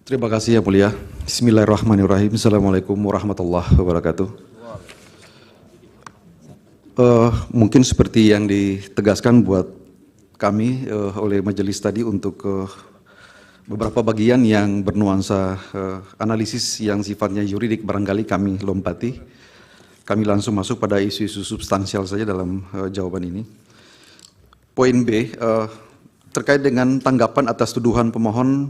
Terima kasih yang mulia. Bismillahirrahmanirrahim. Assalamualaikum warahmatullahi wabarakatuh. Mungkin seperti yang ditegaskan buat kami oleh majelis tadi untuk beberapa bagian yang bernuansa analisis yang sifatnya yuridik barangkali kami lompati. Kami langsung masuk pada isu-isu substansial saja dalam jawaban ini. Poin B, terkait dengan tanggapan atas tuduhan pemohon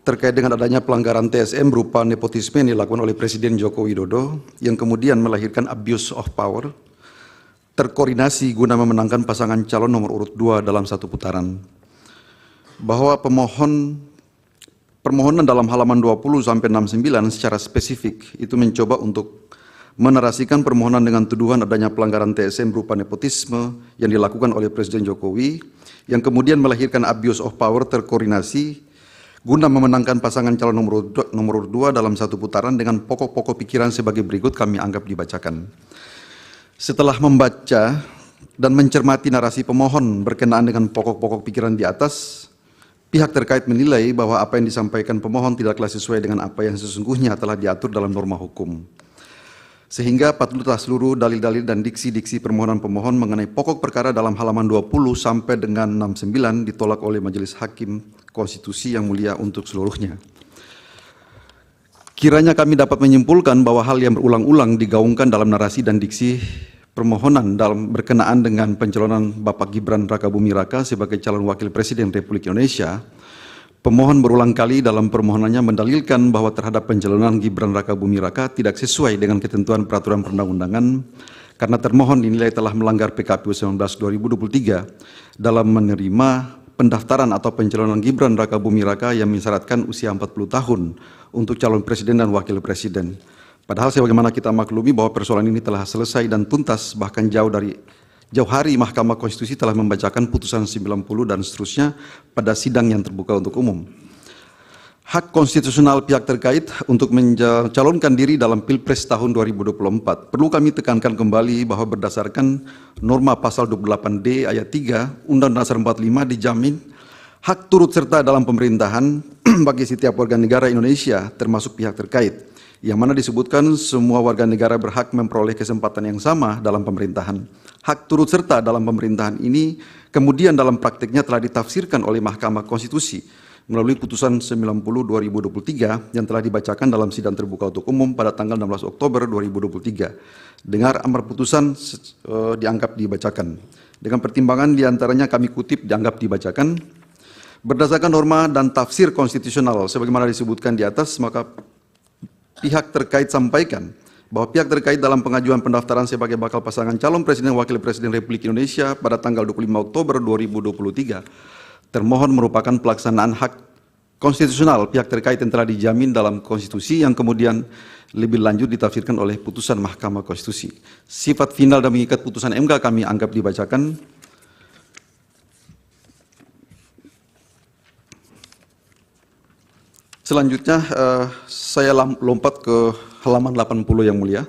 terkait dengan adanya pelanggaran TSM berupa nepotisme yang dilakukan oleh Presiden Joko Widodo yang kemudian melahirkan abuse of power, terkoordinasi guna memenangkan pasangan calon nomor urut 2 dalam satu putaran. Bahwa permohonan dalam halaman 20 sampai 69 secara spesifik itu mencoba untuk menarasikan permohonan dengan tuduhan adanya pelanggaran TSM berupa nepotisme yang dilakukan oleh Presiden Jokowi yang kemudian melahirkan abuse of power terkoordinasi guna memenangkan pasangan calon nomor 2 dalam satu putaran dengan pokok-pokok pikiran sebagai berikut kami anggap dibacakan. Setelah membaca dan mencermati narasi pemohon berkenaan dengan pokok-pokok pikiran di atas, pihak terkait menilai bahwa apa yang disampaikan pemohon tidaklah sesuai dengan apa yang sesungguhnya telah diatur dalam norma hukum. Sehingga patutlah seluruh dalil-dalil dan diksi-diksi permohonan pemohon mengenai pokok perkara dalam halaman 20 sampai dengan 69 ditolak oleh Majelis Hakim Konstitusi yang mulia untuk seluruhnya. Kiranya kami dapat menyimpulkan bahwa hal yang berulang-ulang digaungkan dalam narasi dan diksi permohonan dalam berkenaan dengan pencalonan Bapak Gibran Rakabuming Raka sebagai calon wakil presiden Republik Indonesia, pemohon berulang kali dalam permohonannya mendalilkan bahwa terhadap pencalonan Gibran Rakabuming Raka tidak sesuai dengan ketentuan peraturan perundang-undangan karena termohon dinilai telah melanggar PKPU 19 2023 dalam menerima pendaftaran atau pencalonan Gibran Rakabuming Raka yang mensyaratkan usia 40 tahun untuk calon presiden dan wakil presiden. Padahal sebagaimana kita maklumi bahwa persoalan ini telah selesai dan tuntas, bahkan jauh hari Mahkamah Konstitusi telah membacakan putusan 90 dan seterusnya pada sidang yang terbuka untuk umum. Hak konstitusional pihak terkait untuk mencalonkan diri dalam Pilpres tahun 2024. Perlu kami tekankan kembali bahwa berdasarkan norma pasal 28D ayat 3 Undang-Undang Dasar 45 dijamin hak turut serta dalam pemerintahan bagi setiap warga negara Indonesia termasuk pihak terkait, yang mana disebutkan semua warga negara berhak memperoleh kesempatan yang sama dalam pemerintahan. Hak turut serta dalam pemerintahan ini kemudian dalam praktiknya telah ditafsirkan oleh Mahkamah Konstitusi melalui putusan 90/2023 yang telah dibacakan dalam sidang terbuka untuk umum pada tanggal 16 Oktober 2023. Dengar amar putusan dianggap dibacakan. Dengan pertimbangan diantaranya kami kutip dianggap dibacakan. Berdasarkan norma dan tafsir konstitusional sebagaimana disebutkan di atas, maka pihak terkait sampaikan bahwa pihak terkait dalam pengajuan pendaftaran sebagai bakal pasangan calon presiden wakil presiden Republik Indonesia pada tanggal 25 Oktober 2023 termohon merupakan pelaksanaan hak konstitusional pihak terkait yang telah dijamin dalam konstitusi yang kemudian lebih lanjut ditafsirkan oleh putusan Mahkamah Konstitusi. Sifat final dan mengikat putusan MK kami anggap dibacakan. Selanjutnya saya lompat ke halaman 80 yang mulia.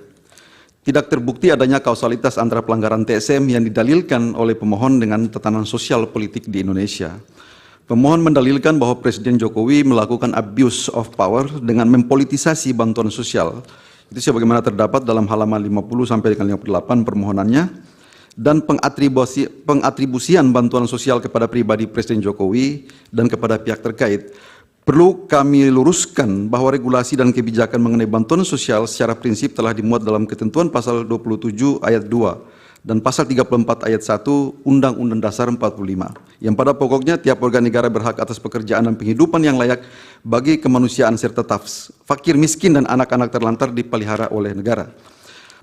tidak terbukti adanya kausalitas antara pelanggaran TSM yang didalilkan oleh pemohon dengan tatanan sosial politik di Indonesia. Pemohon mendalilkan bahwa Presiden Jokowi melakukan abuse of power dengan mempolitisasi bantuan sosial. Itu sebagaimana terdapat dalam halaman 50 sampai dengan 58 permohonannya, dan pengatribusian bantuan sosial kepada pribadi Presiden Jokowi dan kepada pihak terkait. Perlu kami luruskan bahwa regulasi dan kebijakan mengenai bantuan sosial secara prinsip telah dimuat dalam ketentuan pasal 27 ayat 2 dan pasal 34 ayat 1 Undang-Undang Dasar 45, yang pada pokoknya tiap warga negara berhak atas pekerjaan dan penghidupan yang layak bagi kemanusiaan serta fakir miskin dan anak-anak terlantar dipelihara oleh negara.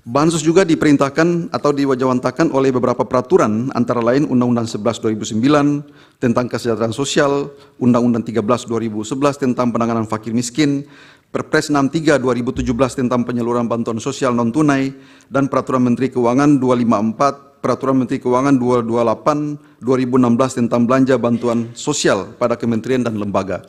Bansos juga diperintahkan atau diwajibkan oleh beberapa peraturan, antara lain Undang-Undang 11 2009 tentang kesejahteraan sosial, Undang-Undang 13 2011 tentang penanganan fakir miskin, Perpres 63 2017 tentang penyaluran bantuan sosial non tunai, dan Peraturan Menteri Keuangan 254, Peraturan Menteri Keuangan 228 2016 tentang belanja bantuan sosial pada kementerian dan lembaga.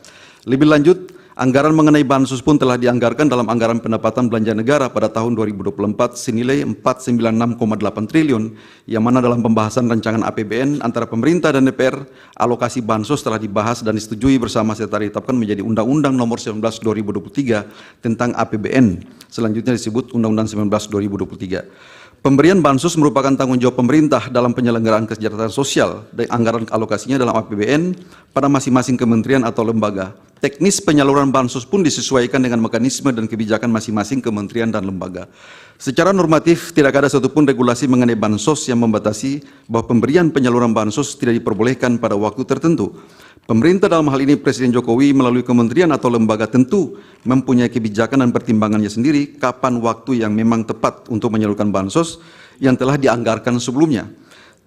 Lebih lanjut, anggaran mengenai bansos pun telah dianggarkan dalam anggaran pendapatan belanja negara pada tahun 2024 senilai 496,8 triliun, yang mana dalam pembahasan rancangan APBN antara pemerintah dan DPR, alokasi bansos telah dibahas dan disetujui bersama serta ditetapkan menjadi Undang-Undang Nomor 19 2023 tentang APBN. Selanjutnya disebut Undang-Undang 19 2023. Pemberian bansos merupakan tanggung jawab pemerintah dalam penyelenggaraan kesejahteraan sosial dan anggaran alokasinya dalam APBN pada masing-masing kementerian atau lembaga. Teknis penyaluran bansos pun disesuaikan dengan mekanisme dan kebijakan masing-masing kementerian dan lembaga. Secara normatif, tidak ada satupun regulasi mengenai bansos yang membatasi bahwa pemberian penyaluran bansos tidak diperbolehkan pada waktu tertentu. Pemerintah dalam hal ini Presiden Jokowi melalui kementerian atau lembaga tentu mempunyai kebijakan dan pertimbangannya sendiri kapan waktu yang memang tepat untuk menyalurkan bansos yang telah dianggarkan sebelumnya.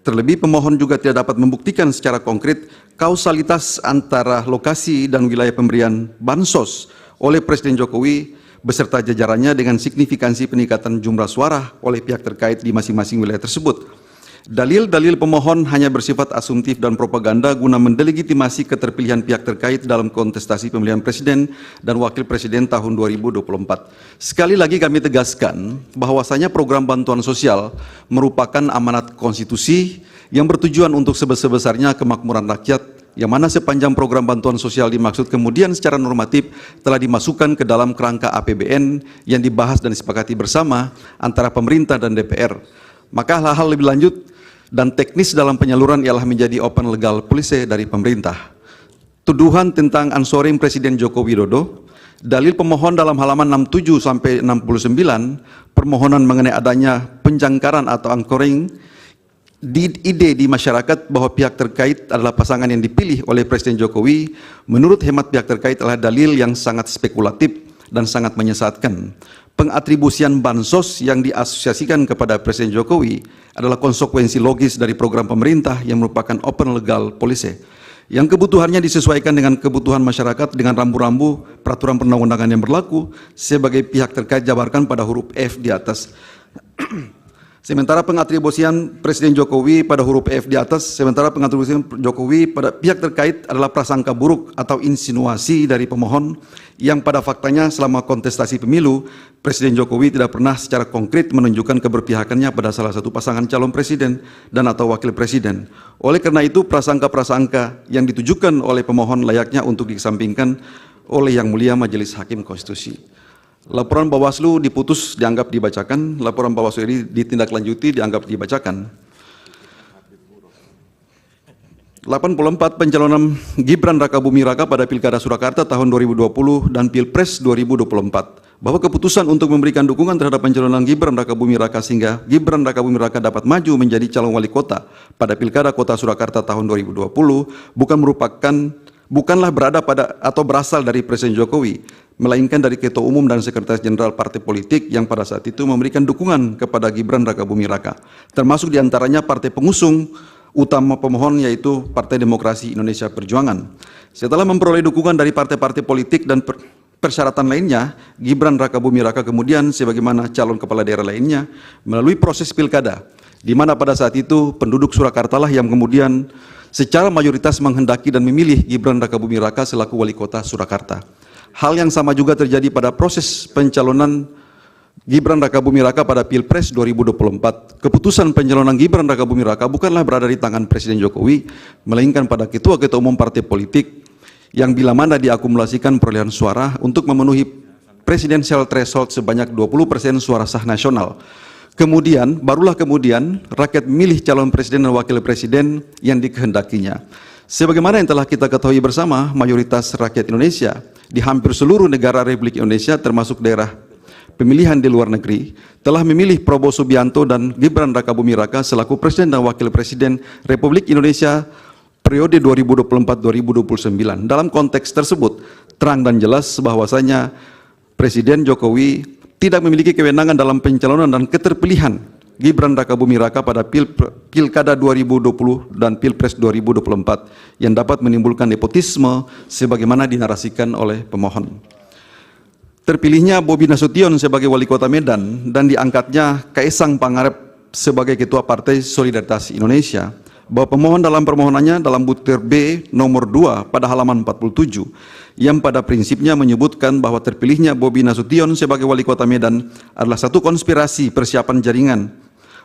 Terlebih pemohon juga tidak dapat membuktikan secara konkret kausalitas antara lokasi dan wilayah pemberian bansos oleh Presiden Jokowi beserta jajarannya dengan signifikansi peningkatan jumlah suara oleh pihak terkait di masing-masing wilayah tersebut. Dalil-dalil pemohon hanya bersifat asumtif dan propaganda guna mendelegitimasi keterpilihan pihak terkait dalam kontestasi pemilihan presiden dan wakil presiden tahun 2024. Sekali lagi kami tegaskan bahwasanya program bantuan sosial merupakan amanat konstitusi yang bertujuan untuk sebesar-besarnya kemakmuran rakyat, yang mana sepanjang program bantuan sosial dimaksud kemudian secara normatif telah dimasukkan ke dalam kerangka APBN yang dibahas dan disepakati bersama antara pemerintah dan DPR. Maka hal-hal lebih lanjut dan teknis dalam penyaluran ialah menjadi open legal policy dari pemerintah. Tuduhan tentang answering Presiden Joko Widodo, dalil pemohon dalam halaman 67 sampai 69, permohonan mengenai adanya penjangkaran atau anchoring ide di masyarakat bahwa pihak terkait adalah pasangan yang dipilih oleh Presiden Jokowi, menurut hemat pihak terkait adalah dalil yang sangat spekulatif dan sangat menyesatkan. Pengatribusian bansos yang diasosiasikan kepada Presiden Jokowi adalah konsekuensi logis dari program pemerintah yang merupakan open legal policy, yang kebutuhannya disesuaikan dengan kebutuhan masyarakat dengan rambu-rambu peraturan perundang-undangan yang berlaku sebagai pihak terkait jabarkan pada huruf F di atas. Sementara pengatribusian Presiden Jokowi pada huruf F di atas, sementara pengatribusian Jokowi pada pihak terkait adalah prasangka buruk atau insinuasi dari pemohon yang pada faktanya selama kontestasi pemilu, Presiden Jokowi tidak pernah secara konkret menunjukkan keberpihakannya pada salah satu pasangan calon presiden dan atau wakil presiden. Oleh karena itu, prasangka-prasangka yang ditujukan oleh pemohon layaknya untuk dikesampingkan oleh Yang Mulia Majelis Hakim Konstitusi. Laporan Bawaslu diputus dianggap dibacakan, laporan Bawaslu ini ditindaklanjuti dianggap dibacakan. 84 pencalonan Gibran Rakabuming Raka pada Pilkada Surakarta tahun 2020 dan Pilpres 2024, bahwa keputusan untuk memberikan dukungan terhadap pencalonan Gibran Rakabuming Raka sehingga Gibran Rakabuming Raka dapat maju menjadi calon wali kota pada Pilkada Kota Surakarta tahun 2020 bukanlah berada pada atau berasal dari Presiden Jokowi, melainkan dari Ketua Umum dan Sekretaris Jenderal Partai Politik yang pada saat itu memberikan dukungan kepada Gibran Rakabuming Raka, termasuk diantaranya partai pengusung utama pemohon yaitu Partai Demokrasi Indonesia Perjuangan. Setelah memperoleh dukungan dari partai-partai politik dan persyaratan lainnya, Gibran Rakabuming Raka kemudian sebagaimana calon kepala daerah lainnya melalui proses pilkada, di mana pada saat itu penduduk Surakarta lah yang kemudian secara mayoritas menghendaki dan memilih Gibran Rakabuming Raka selaku wali kota Surakarta. Hal yang sama juga terjadi pada proses pencalonan Gibran Rakabuming Raka pada Pilpres 2024. Keputusan pencalonan Gibran Rakabuming Raka bukanlah berada di tangan Presiden Jokowi, melainkan pada ketua-ketua umum partai politik yang bila mana diakumulasikan perolehan suara untuk memenuhi presidential threshold sebanyak 20% suara sah nasional. Kemudian, barulah kemudian rakyat memilih calon presiden dan wakil presiden yang dikehendakinya. Sebagaimana yang telah kita ketahui bersama, mayoritas rakyat Indonesia di hampir seluruh negara Republik Indonesia termasuk daerah pemilihan di luar negeri telah memilih Prabowo Subianto dan Gibran Rakabuming Raka selaku presiden dan wakil presiden Republik Indonesia periode 2024-2029. Dalam konteks tersebut, terang dan jelas bahwasanya Presiden Jokowi tidak memiliki kewenangan dalam pencalonan dan keterpilihan Gibran Rakabuming Raka pada Pilkada 2020 dan Pilpres 2024 yang dapat menimbulkan nepotisme sebagaimana dinarasikan oleh pemohon. Terpilihnya Bobi Nasution sebagai wali kota Medan dan diangkatnya Kaisang Pangarep sebagai ketua Partai Solidaritas Indonesia, bahwa pemohon dalam permohonannya dalam butir B nomor 2 pada halaman 47 yang pada prinsipnya menyebutkan bahwa terpilihnya Bobi Nasution sebagai wali kota Medan adalah satu konspirasi persiapan jaringan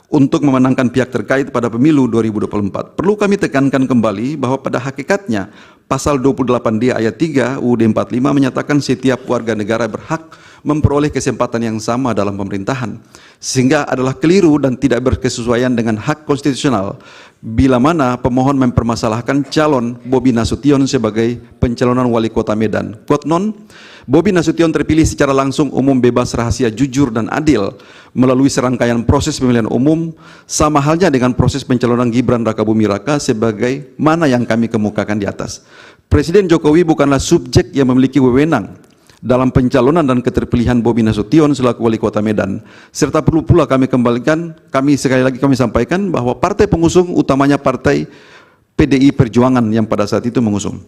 untuk memenangkan pihak terkait pada pemilu 2024. Perlu kami tekankan kembali bahwa pada hakikatnya pasal 28D ayat 3 UUD 45 menyatakan setiap warga negara berhak memperoleh kesempatan yang sama dalam pemerintahan, sehingga adalah keliru dan tidak berkesesuaian dengan hak konstitusional bila mana pemohon mempermasalahkan calon Bobi Nasution sebagai pencalonan wali kota Medan. Quote non, Bobi Nasution terpilih secara langsung, umum, bebas, rahasia, jujur, dan adil melalui serangkaian proses pemilihan umum, sama halnya dengan proses pencalonan Gibran Rakabuming Raka sebagai mana yang kami kemukakan di atas. Presiden Jokowi bukanlah subjek yang memiliki wewenang dalam pencalonan dan keterpilihan Bobi Nasution selaku wali kota Medan. Serta perlu pula kami sekali lagi kami sampaikan bahwa partai pengusung utamanya partai PDI Perjuangan yang pada saat itu mengusung.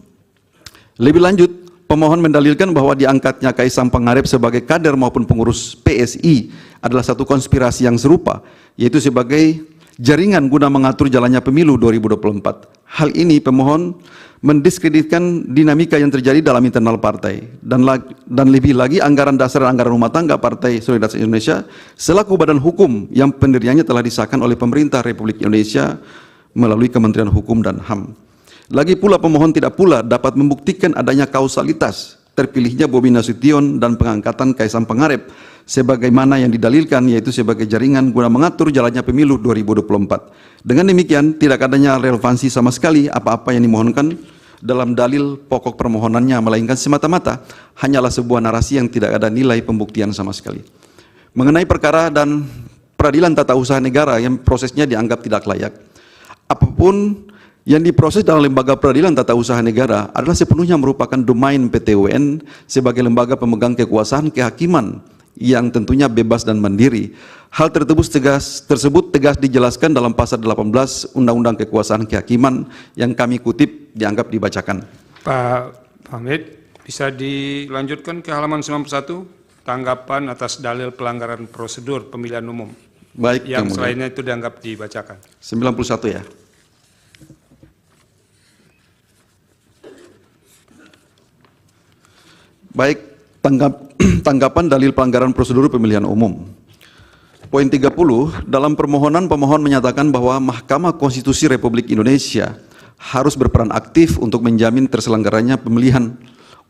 Lebih lanjut, pemohon mendalilkan bahwa diangkatnya Kaisang Pangarep sebagai kader maupun pengurus PSI adalah satu konspirasi yang serupa, yaitu sebagai jaringan guna mengatur jalannya pemilu 2024. Hal ini pemohon mendiskreditkan dinamika yang terjadi dalam internal partai dan lebih lagi anggaran dasar dan anggaran rumah tangga Partai Solidaritas Indonesia selaku badan hukum yang pendiriannya telah disahkan oleh pemerintah Republik Indonesia melalui Kementerian Hukum dan HAM. Lagi pula pemohon tidak pula dapat membuktikan adanya kausalitas terpilihnya Bobi Nasution dan pengangkatan Kaisang Pangarep sebagaimana yang didalilkan, yaitu sebagai jaringan guna mengatur jalannya pemilu 2024. Dengan demikian tidak adanya relevansi sama sekali apa-apa yang dimohonkan dalam dalil pokok permohonannya, melainkan semata-mata hanyalah sebuah narasi yang tidak ada nilai pembuktian sama sekali. Mengenai perkara dan peradilan tata usaha negara yang prosesnya dianggap tidak layak, apapun yang diproses dalam lembaga peradilan tata usaha negara adalah sepenuhnya merupakan domain PT UN sebagai lembaga pemegang kekuasaan kehakiman yang tentunya bebas dan mandiri. Hal tersebut tegas dijelaskan dalam pasal 18 Undang-Undang Kekuasaan Kehakiman yang kami kutip dianggap dibacakan. Pak Hamid, bisa dilanjutkan ke halaman 91, tanggapan atas dalil pelanggaran prosedur pemilihan umum. Baik, yang selainnya itu dianggap dibacakan. 91 ya. Baik, tanggapan dalil pelanggaran prosedur pemilihan umum. Poin 30, dalam permohonan pemohon menyatakan bahwa Mahkamah Konstitusi Republik Indonesia harus berperan aktif untuk menjamin terselenggaranya pemilihan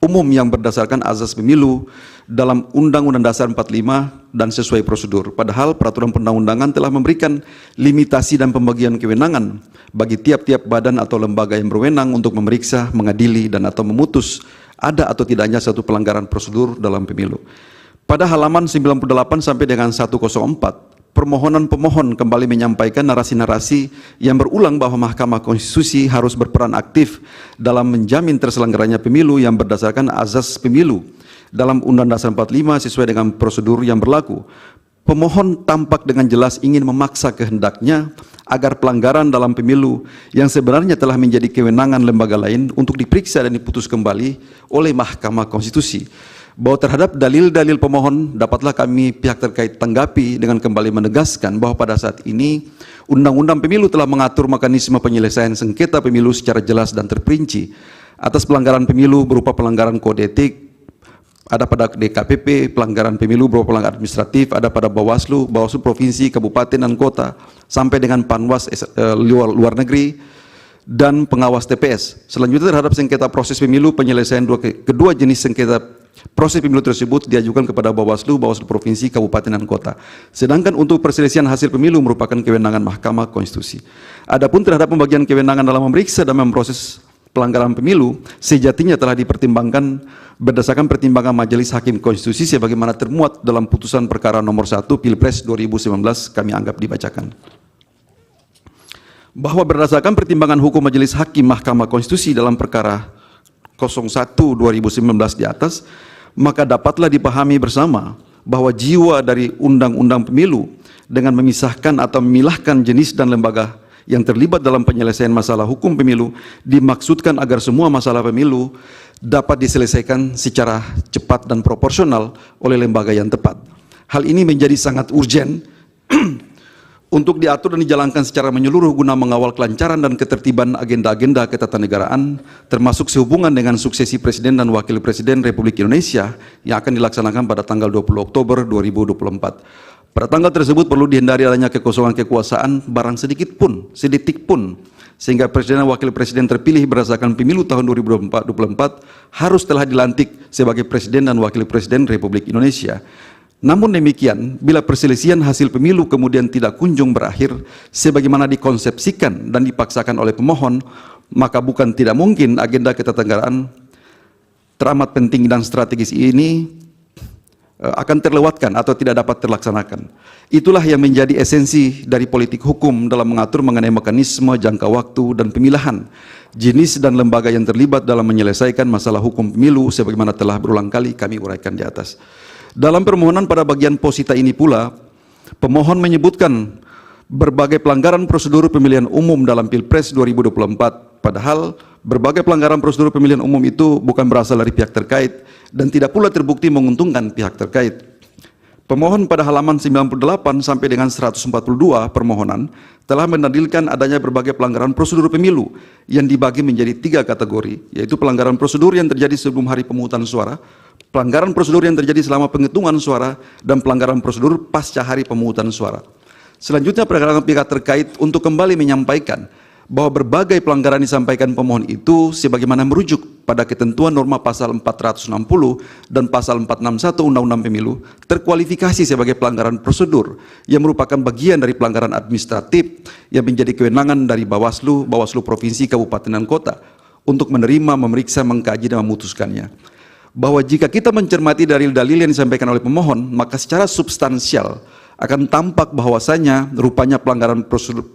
umum yang berdasarkan azas pemilu dalam Undang-Undang Dasar 45 dan sesuai prosedur. Padahal peraturan perundang-undangan telah memberikan limitasi dan pembagian kewenangan bagi tiap-tiap badan atau lembaga yang berwenang untuk memeriksa, mengadili, dan atau memutus ada atau tidaknya satu pelanggaran prosedur dalam pemilu. Pada halaman 98 sampai dengan 104, permohonan pemohon kembali menyampaikan narasi-narasi yang berulang bahwa Mahkamah Konstitusi harus berperan aktif dalam menjamin terselenggaranya pemilu yang berdasarkan azas pemilu dalam Undang-Undang Dasar 45 sesuai dengan prosedur yang berlaku. Pemohon tampak dengan jelas ingin memaksa kehendaknya agar pelanggaran dalam pemilu yang sebenarnya telah menjadi kewenangan lembaga lain untuk diperiksa dan diputus kembali oleh Mahkamah Konstitusi. Bahwa terhadap dalil-dalil pemohon dapatlah kami pihak terkait tanggapi dengan kembali menegaskan bahwa pada saat ini Undang-Undang Pemilu telah mengatur mekanisme penyelesaian sengketa pemilu secara jelas dan terperinci. Atas pelanggaran pemilu berupa pelanggaran kode etik ada pada DKPP, pelanggaran pemilu berupa pelanggaran administratif, ada pada Bawaslu, Bawaslu Provinsi, Kabupaten, dan Kota, sampai dengan Panwas luar negeri, dan pengawas TPS. Selanjutnya terhadap sengketa proses pemilu, penyelesaian kedua jenis sengketa proses pemilu tersebut diajukan kepada Bawaslu, Bawaslu Provinsi, Kabupaten, dan Kota. Sedangkan untuk perselisihan hasil pemilu merupakan kewenangan Mahkamah Konstitusi. Adapun terhadap pembagian kewenangan dalam memeriksa dan memproses pelanggaran pemilu, sejatinya telah dipertimbangkan berdasarkan pertimbangan Majelis Hakim Konstitusi sebagaimana termuat dalam putusan perkara nomor 1 Pilpres 2019 kami anggap dibacakan. Bahwa berdasarkan pertimbangan hukum Majelis Hakim Mahkamah Konstitusi dalam perkara 01/2019 di atas, maka dapatlah dipahami bersama bahwa jiwa dari Undang-Undang Pemilu dengan memisahkan atau memilahkan jenis dan lembaga yang terlibat dalam penyelesaian masalah hukum pemilu dimaksudkan agar semua masalah pemilu dapat diselesaikan secara cepat dan proporsional oleh lembaga yang tepat. Hal ini menjadi sangat urgen untuk diatur dan dijalankan secara menyeluruh guna mengawal kelancaran dan ketertiban agenda-agenda ketatanegaraan, termasuk sehubungan dengan suksesi Presiden dan Wakil Presiden Republik Indonesia yang akan dilaksanakan pada tanggal 20 Oktober 2024. Pada tanggal tersebut perlu dihindari adanya kekosongan kekuasaan barang sedetik pun, sehingga Presiden dan Wakil Presiden terpilih berdasarkan pemilu tahun 2024 harus telah dilantik sebagai Presiden dan Wakil Presiden Republik Indonesia. Namun demikian, bila perselisihan hasil pemilu kemudian tidak kunjung berakhir sebagaimana dikonsepsikan dan dipaksakan oleh pemohon, maka bukan tidak mungkin agenda ketatanegaraan teramat penting dan strategis ini akan terlewatkan atau tidak dapat terlaksanakan. Itulah yang menjadi esensi dari politik hukum dalam mengatur mengenai mekanisme, jangka waktu, dan pemilahan jenis dan lembaga yang terlibat dalam menyelesaikan masalah hukum pemilu sebagaimana telah berulang kali kami uraikan di atas. Dalam permohonan pada bagian posita ini pula, pemohon menyebutkan berbagai pelanggaran prosedur pemilihan umum dalam Pilpres 2024, padahal berbagai pelanggaran prosedur pemilihan umum itu bukan berasal dari pihak terkait dan tidak pula terbukti menguntungkan pihak terkait. Pemohon pada halaman 98 sampai dengan 142 permohonan telah mendalilkan adanya berbagai pelanggaran prosedur pemilu yang dibagi menjadi 3 kategori, yaitu pelanggaran prosedur yang terjadi sebelum hari pemungutan suara, pelanggaran prosedur yang terjadi selama penghitungan suara, dan pelanggaran prosedur pasca hari pemungutan suara. Selanjutnya, pergerakan pihak terkait untuk kembali menyampaikan bahwa berbagai pelanggaran disampaikan pemohon itu sebagaimana merujuk pada ketentuan norma pasal 460 dan pasal 461 Undang-Undang Pemilu terkualifikasi sebagai pelanggaran prosedur yang merupakan bagian dari pelanggaran administratif yang menjadi kewenangan dari Bawaslu, Bawaslu Provinsi, Kabupaten, dan Kota untuk menerima, memeriksa, mengkaji, dan memutuskannya. Bahwa jika kita mencermati dalil-dalil yang disampaikan oleh pemohon, maka secara substansial akan tampak bahwasanya rupanya pelanggaran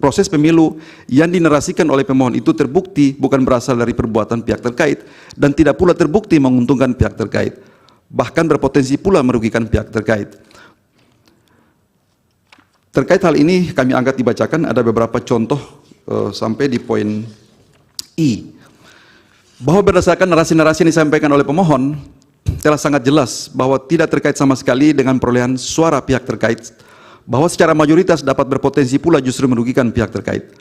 proses pemilu yang dinarasikan oleh pemohon itu terbukti bukan berasal dari perbuatan pihak terkait dan tidak pula terbukti menguntungkan pihak terkait, bahkan berpotensi pula merugikan pihak terkait. Terkait hal ini kami angkat dibacakan ada beberapa contoh sampai di poin I. Bahwa berdasarkan narasi-narasi yang disampaikan oleh pemohon telah sangat jelas bahwa tidak terkait sama sekali dengan perolehan suara pihak terkait, bahwa secara mayoritas dapat berpotensi pula justru merugikan pihak terkait.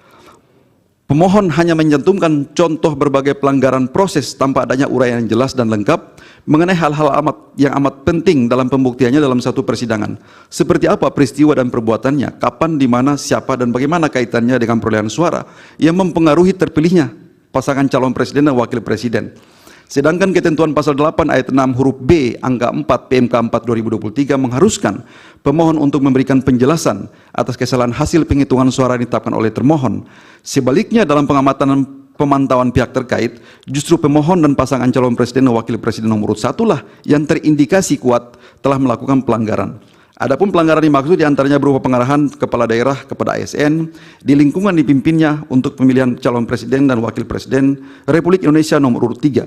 Pemohon hanya mencantumkan contoh berbagai pelanggaran proses tanpa adanya uraian yang jelas dan lengkap mengenai hal-hal yang amat penting dalam pembuktiannya dalam satu persidangan. Seperti apa peristiwa dan perbuatannya, kapan, di mana, siapa, dan bagaimana kaitannya dengan perolehan suara yang mempengaruhi terpilihnya pasangan calon presiden dan wakil presiden. Sedangkan ketentuan pasal 8 ayat 6 huruf B angka 4 PMK 4 2023 mengharuskan pemohon untuk memberikan penjelasan atas kesalahan hasil penghitungan suara yang ditetapkan oleh termohon. Sebaliknya dalam pengamatan dan pemantauan pihak terkait, justru pemohon dan pasangan calon presiden dan wakil presiden nomor urut 1 lah yang terindikasi kuat telah melakukan pelanggaran. Adapun pelanggaran dimaksud diantaranya berupa pengarahan kepala daerah kepada ASN di lingkungan dipimpinnya untuk pemilihan calon presiden dan wakil presiden Republik Indonesia nomor urut 3.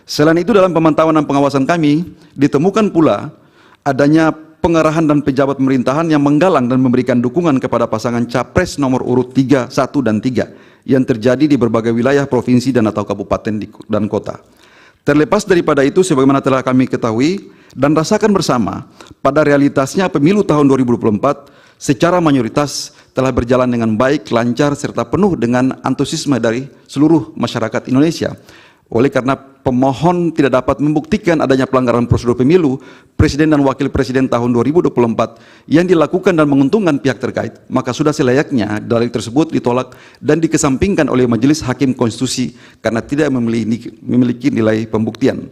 Selain itu dalam pemantauan dan pengawasan kami ditemukan pula adanya pengarahan dan pejabat pemerintahan yang menggalang dan memberikan dukungan kepada pasangan capres nomor urut 3, 1, dan 3 yang terjadi di berbagai wilayah provinsi dan atau kabupaten dan kota. Terlepas daripada itu, sebagaimana telah kami ketahui dan rasakan bersama, pada realitasnya pemilu tahun 2024 secara mayoritas telah berjalan dengan baik, lancar, serta penuh dengan antusiasme dari seluruh masyarakat Indonesia. Oleh karena pemohon tidak dapat membuktikan adanya pelanggaran prosedur pemilu presiden dan wakil presiden tahun 2024 yang dilakukan dan menguntungkan pihak terkait, maka sudah selayaknya dalil tersebut ditolak dan dikesampingkan oleh Majelis Hakim Konstitusi karena tidak memiliki nilai pembuktian.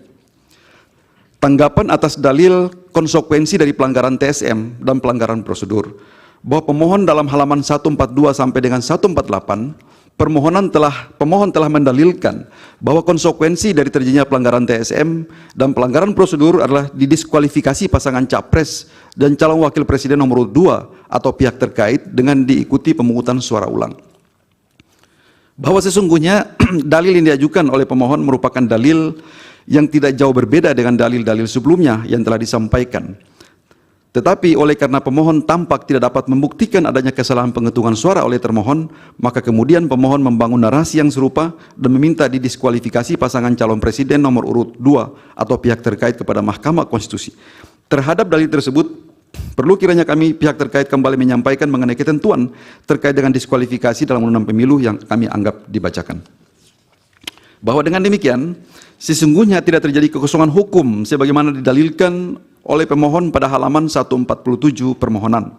Tanggapan atas dalil konsekuensi dari pelanggaran TSM dan pelanggaran prosedur, bahwa pemohon dalam halaman 142 sampai dengan 148 pemohon telah mendalilkan bahwa konsekuensi dari terjadinya pelanggaran TSM dan pelanggaran prosedur adalah didiskualifikasi pasangan capres dan calon wakil presiden nomor 2 atau pihak terkait dengan diikuti pemungutan suara ulang. Bahwa sesungguhnya dalil yang diajukan oleh pemohon merupakan dalil yang tidak jauh berbeda dengan dalil-dalil sebelumnya yang telah disampaikan. Tetapi oleh karena pemohon tampak tidak dapat membuktikan adanya kesalahan penghitungan suara oleh termohon, maka kemudian pemohon membangun narasi yang serupa dan meminta didiskualifikasi pasangan calon presiden nomor urut 2 atau pihak terkait kepada Mahkamah Konstitusi. Terhadap dalil tersebut, perlu kiranya kami pihak terkait kembali menyampaikan mengenai ketentuan terkait dengan diskualifikasi dalam undang-undang pemilu yang kami anggap dibacakan. Bahwa dengan demikian, sesungguhnya tidak terjadi kekosongan hukum sebagaimana didalilkan oleh pemohon pada halaman 147 permohonan.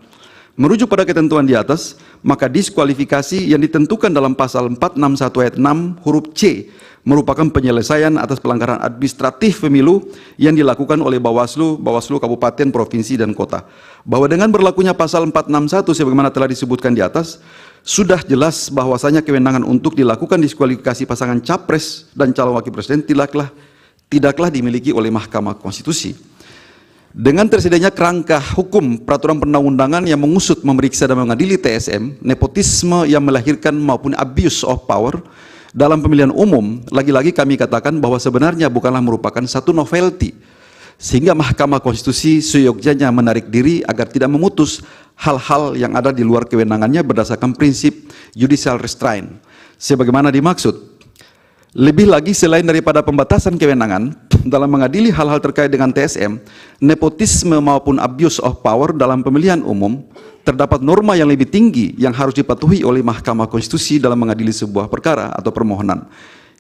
Merujuk pada ketentuan di atas, maka diskualifikasi yang ditentukan dalam pasal 461 ayat 6 huruf C merupakan penyelesaian atas pelanggaran administratif pemilu yang dilakukan oleh Bawaslu Kabupaten, Provinsi, dan Kota. Bahwa dengan berlakunya pasal 461 sebagaimana telah disebutkan di atas, sudah jelas bahwasanya kewenangan untuk dilakukan diskualifikasi pasangan capres dan calon wakil presiden tidaklah dimiliki oleh Mahkamah Konstitusi. Dengan tersedianya kerangka hukum peraturan perundang-undangan yang mengusut, memeriksa, dan mengadili TSM, nepotisme yang melahirkan maupun abuse of power dalam pemilihan umum, lagi-lagi kami katakan bahwa sebenarnya bukanlah merupakan satu novelty, sehingga Mahkamah Konstitusi seyogyanya menarik diri agar tidak memutus hal-hal yang ada di luar kewenangannya berdasarkan prinsip judicial restraint sebagaimana dimaksud. Lebih lagi, selain daripada pembatasan kewenangan dalam mengadili hal-hal terkait dengan TSM, nepotisme maupun abuse of power dalam pemilihan umum, terdapat norma yang lebih tinggi yang harus dipatuhi oleh Mahkamah Konstitusi dalam mengadili sebuah perkara atau permohonan.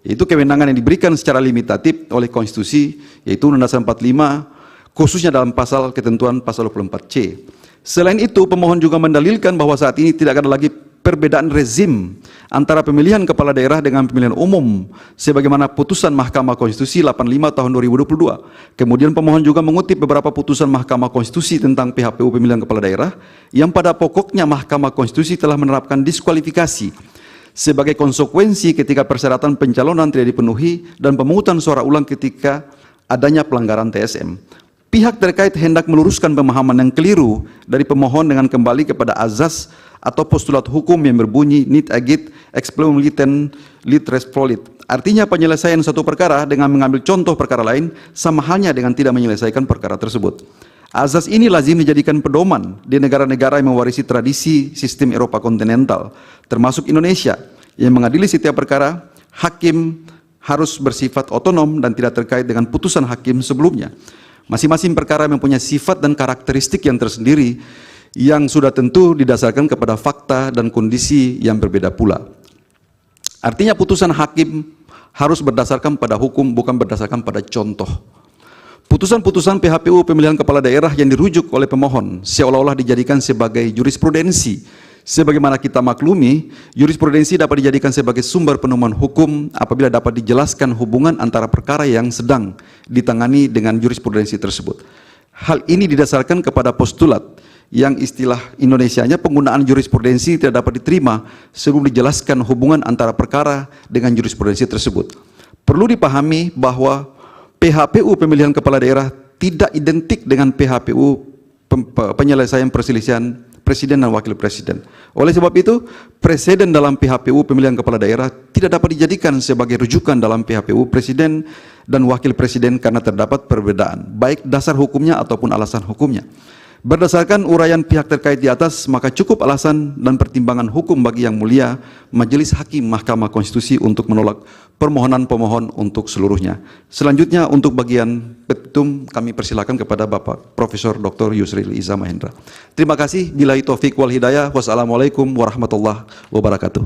Yaitu kewenangan yang diberikan secara limitatif oleh Konstitusi, yaitu Undang-Undang 45, khususnya dalam ketentuan pasal 24C. Selain itu, pemohon juga mendalilkan bahwa saat ini tidak ada lagi perbedaan rezim antara pemilihan kepala daerah dengan pemilihan umum sebagaimana putusan Mahkamah Konstitusi 85 tahun 2022. Kemudian pemohon juga mengutip beberapa putusan Mahkamah Konstitusi tentang PHPU pemilihan kepala daerah yang pada pokoknya Mahkamah Konstitusi telah menerapkan diskualifikasi sebagai konsekuensi ketika persyaratan pencalonan tidak dipenuhi dan pemungutan suara ulang ketika adanya pelanggaran TSM. Pihak terkait hendak meluruskan pemahaman yang keliru dari pemohon dengan kembali kepada azas atau postulat hukum yang berbunyi nit agit explum litem lit res prolit. Artinya penyelesaian satu perkara dengan mengambil contoh perkara lain sama halnya dengan tidak menyelesaikan perkara tersebut. Azas ini lazim dijadikan pedoman di negara-negara yang mewarisi tradisi sistem Eropa kontinental, termasuk Indonesia, yang mengadili setiap perkara, hakim harus bersifat otonom dan tidak terkait dengan putusan hakim sebelumnya. Masing-masing perkara mempunyai sifat dan karakteristik yang tersendiri yang sudah tentu didasarkan kepada fakta dan kondisi yang berbeda pula. Artinya putusan hakim harus berdasarkan pada hukum, bukan berdasarkan pada contoh. Putusan-putusan PHPU pemilihan kepala daerah yang dirujuk oleh pemohon seolah-olah dijadikan sebagai jurisprudensi. Sebagaimana kita maklumi, jurisprudensi dapat dijadikan sebagai sumber penemuan hukum apabila dapat dijelaskan hubungan antara perkara yang sedang ditangani dengan jurisprudensi tersebut. Hal ini didasarkan kepada postulat yang istilah Indonesianya penggunaan jurisprudensi tidak dapat diterima sebelum dijelaskan hubungan antara perkara dengan jurisprudensi tersebut. Perlu dipahami bahwa PHPU pemilihan kepala daerah tidak identik dengan PHPU penyelesaian perselisihan presiden dan wakil presiden. Oleh sebab itu, presiden dalam PHPU pemilihan kepala daerah tidak dapat dijadikan sebagai rujukan dalam PHPU presiden dan wakil presiden karena terdapat perbedaan, baik dasar hukumnya ataupun alasan hukumnya. Berdasarkan uraian pihak terkait di atas, maka cukup alasan dan pertimbangan hukum bagi Yang Mulia Majelis Hakim Mahkamah Konstitusi untuk menolak permohonan pemohon untuk seluruhnya. Selanjutnya untuk bagian petitum kami persilakan kepada Bapak Profesor Dr. Yusril Iza Mahendra. Terima kasih. Billahi taufiq wal hidayah. Wassalamualaikum warahmatullahi wabarakatuh.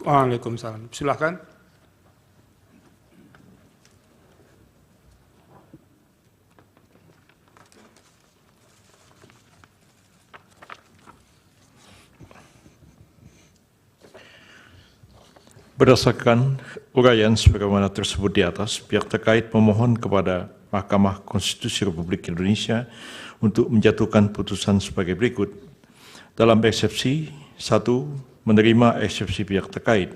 Waalaikumsalam. Silakan. Berdasarkan uraian sebagaimana tersebut di atas, pihak terkait memohon kepada Mahkamah Konstitusi Republik Indonesia untuk menjatuhkan putusan sebagai berikut. Dalam eksepsi, 1. Menerima eksepsi pihak terkait.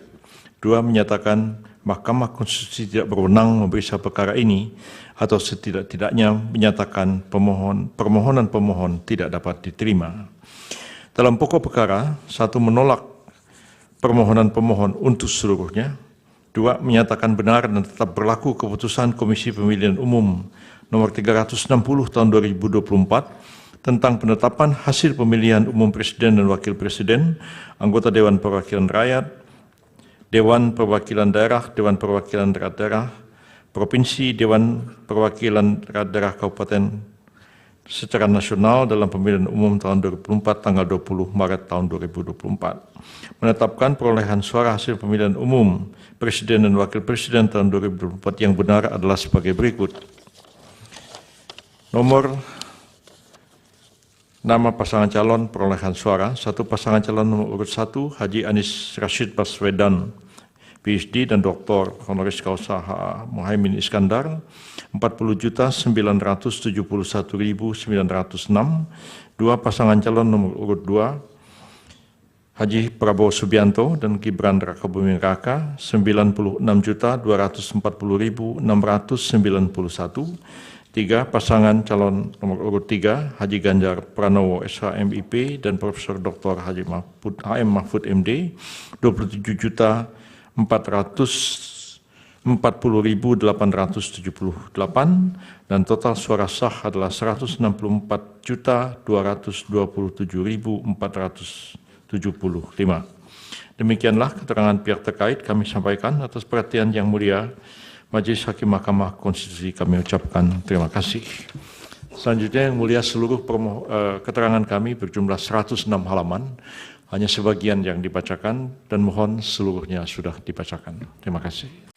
2. Menyatakan Mahkamah Konstitusi tidak berwenang memeriksa perkara ini atau setidak-tidaknya menyatakan permohonan pemohon tidak dapat diterima. Dalam pokok perkara, 1. Menolak permohonan pemohon untuk seluruhnya. 2. Menyatakan benar dan tetap berlaku keputusan Komisi Pemilihan Umum nomor 360 tahun 2024 tentang penetapan hasil pemilihan umum presiden dan wakil presiden, anggota Dewan Perwakilan Rakyat, Dewan Perwakilan Daerah, Dewan Perwakilan Daerah Provinsi, Dewan Perwakilan Daerah Kabupaten secara nasional dalam pemilihan umum tahun 2024 tanggal 20 Maret tahun 2024. Menetapkan perolehan suara hasil pemilihan umum presiden dan wakil presiden tahun 2024 yang benar adalah sebagai berikut. Nomor nama pasangan calon perolehan suara. 1. Pasangan calon nomor urut 1 Haji Anies Rashid Baswedan PhD dan Dr. Honoris Causa H.A. Muhaimin Iskandar 40.971.906. 2. Pasangan calon nomor urut 2 Haji Prabowo Subianto dan Gibran Rakabuming Raka 96.240.691. 3. Pasangan calon nomor urut 3 Haji Ganjar Pranowo SHMIP dan Profesor Dr. Haji HM Mahfud MD 27.440.878 dan total suara sah adalah 164.227.475. Demikianlah keterangan pihak terkait kami sampaikan. Atas perhatian yang mulia Majelis Hakim Mahkamah Konstitusi kami ucapkan terima kasih. Selanjutnya yang mulia seluruh keterangan kami berjumlah 106 halaman, hanya sebagian yang dibacakan dan mohon seluruhnya sudah dibacakan. Terima kasih.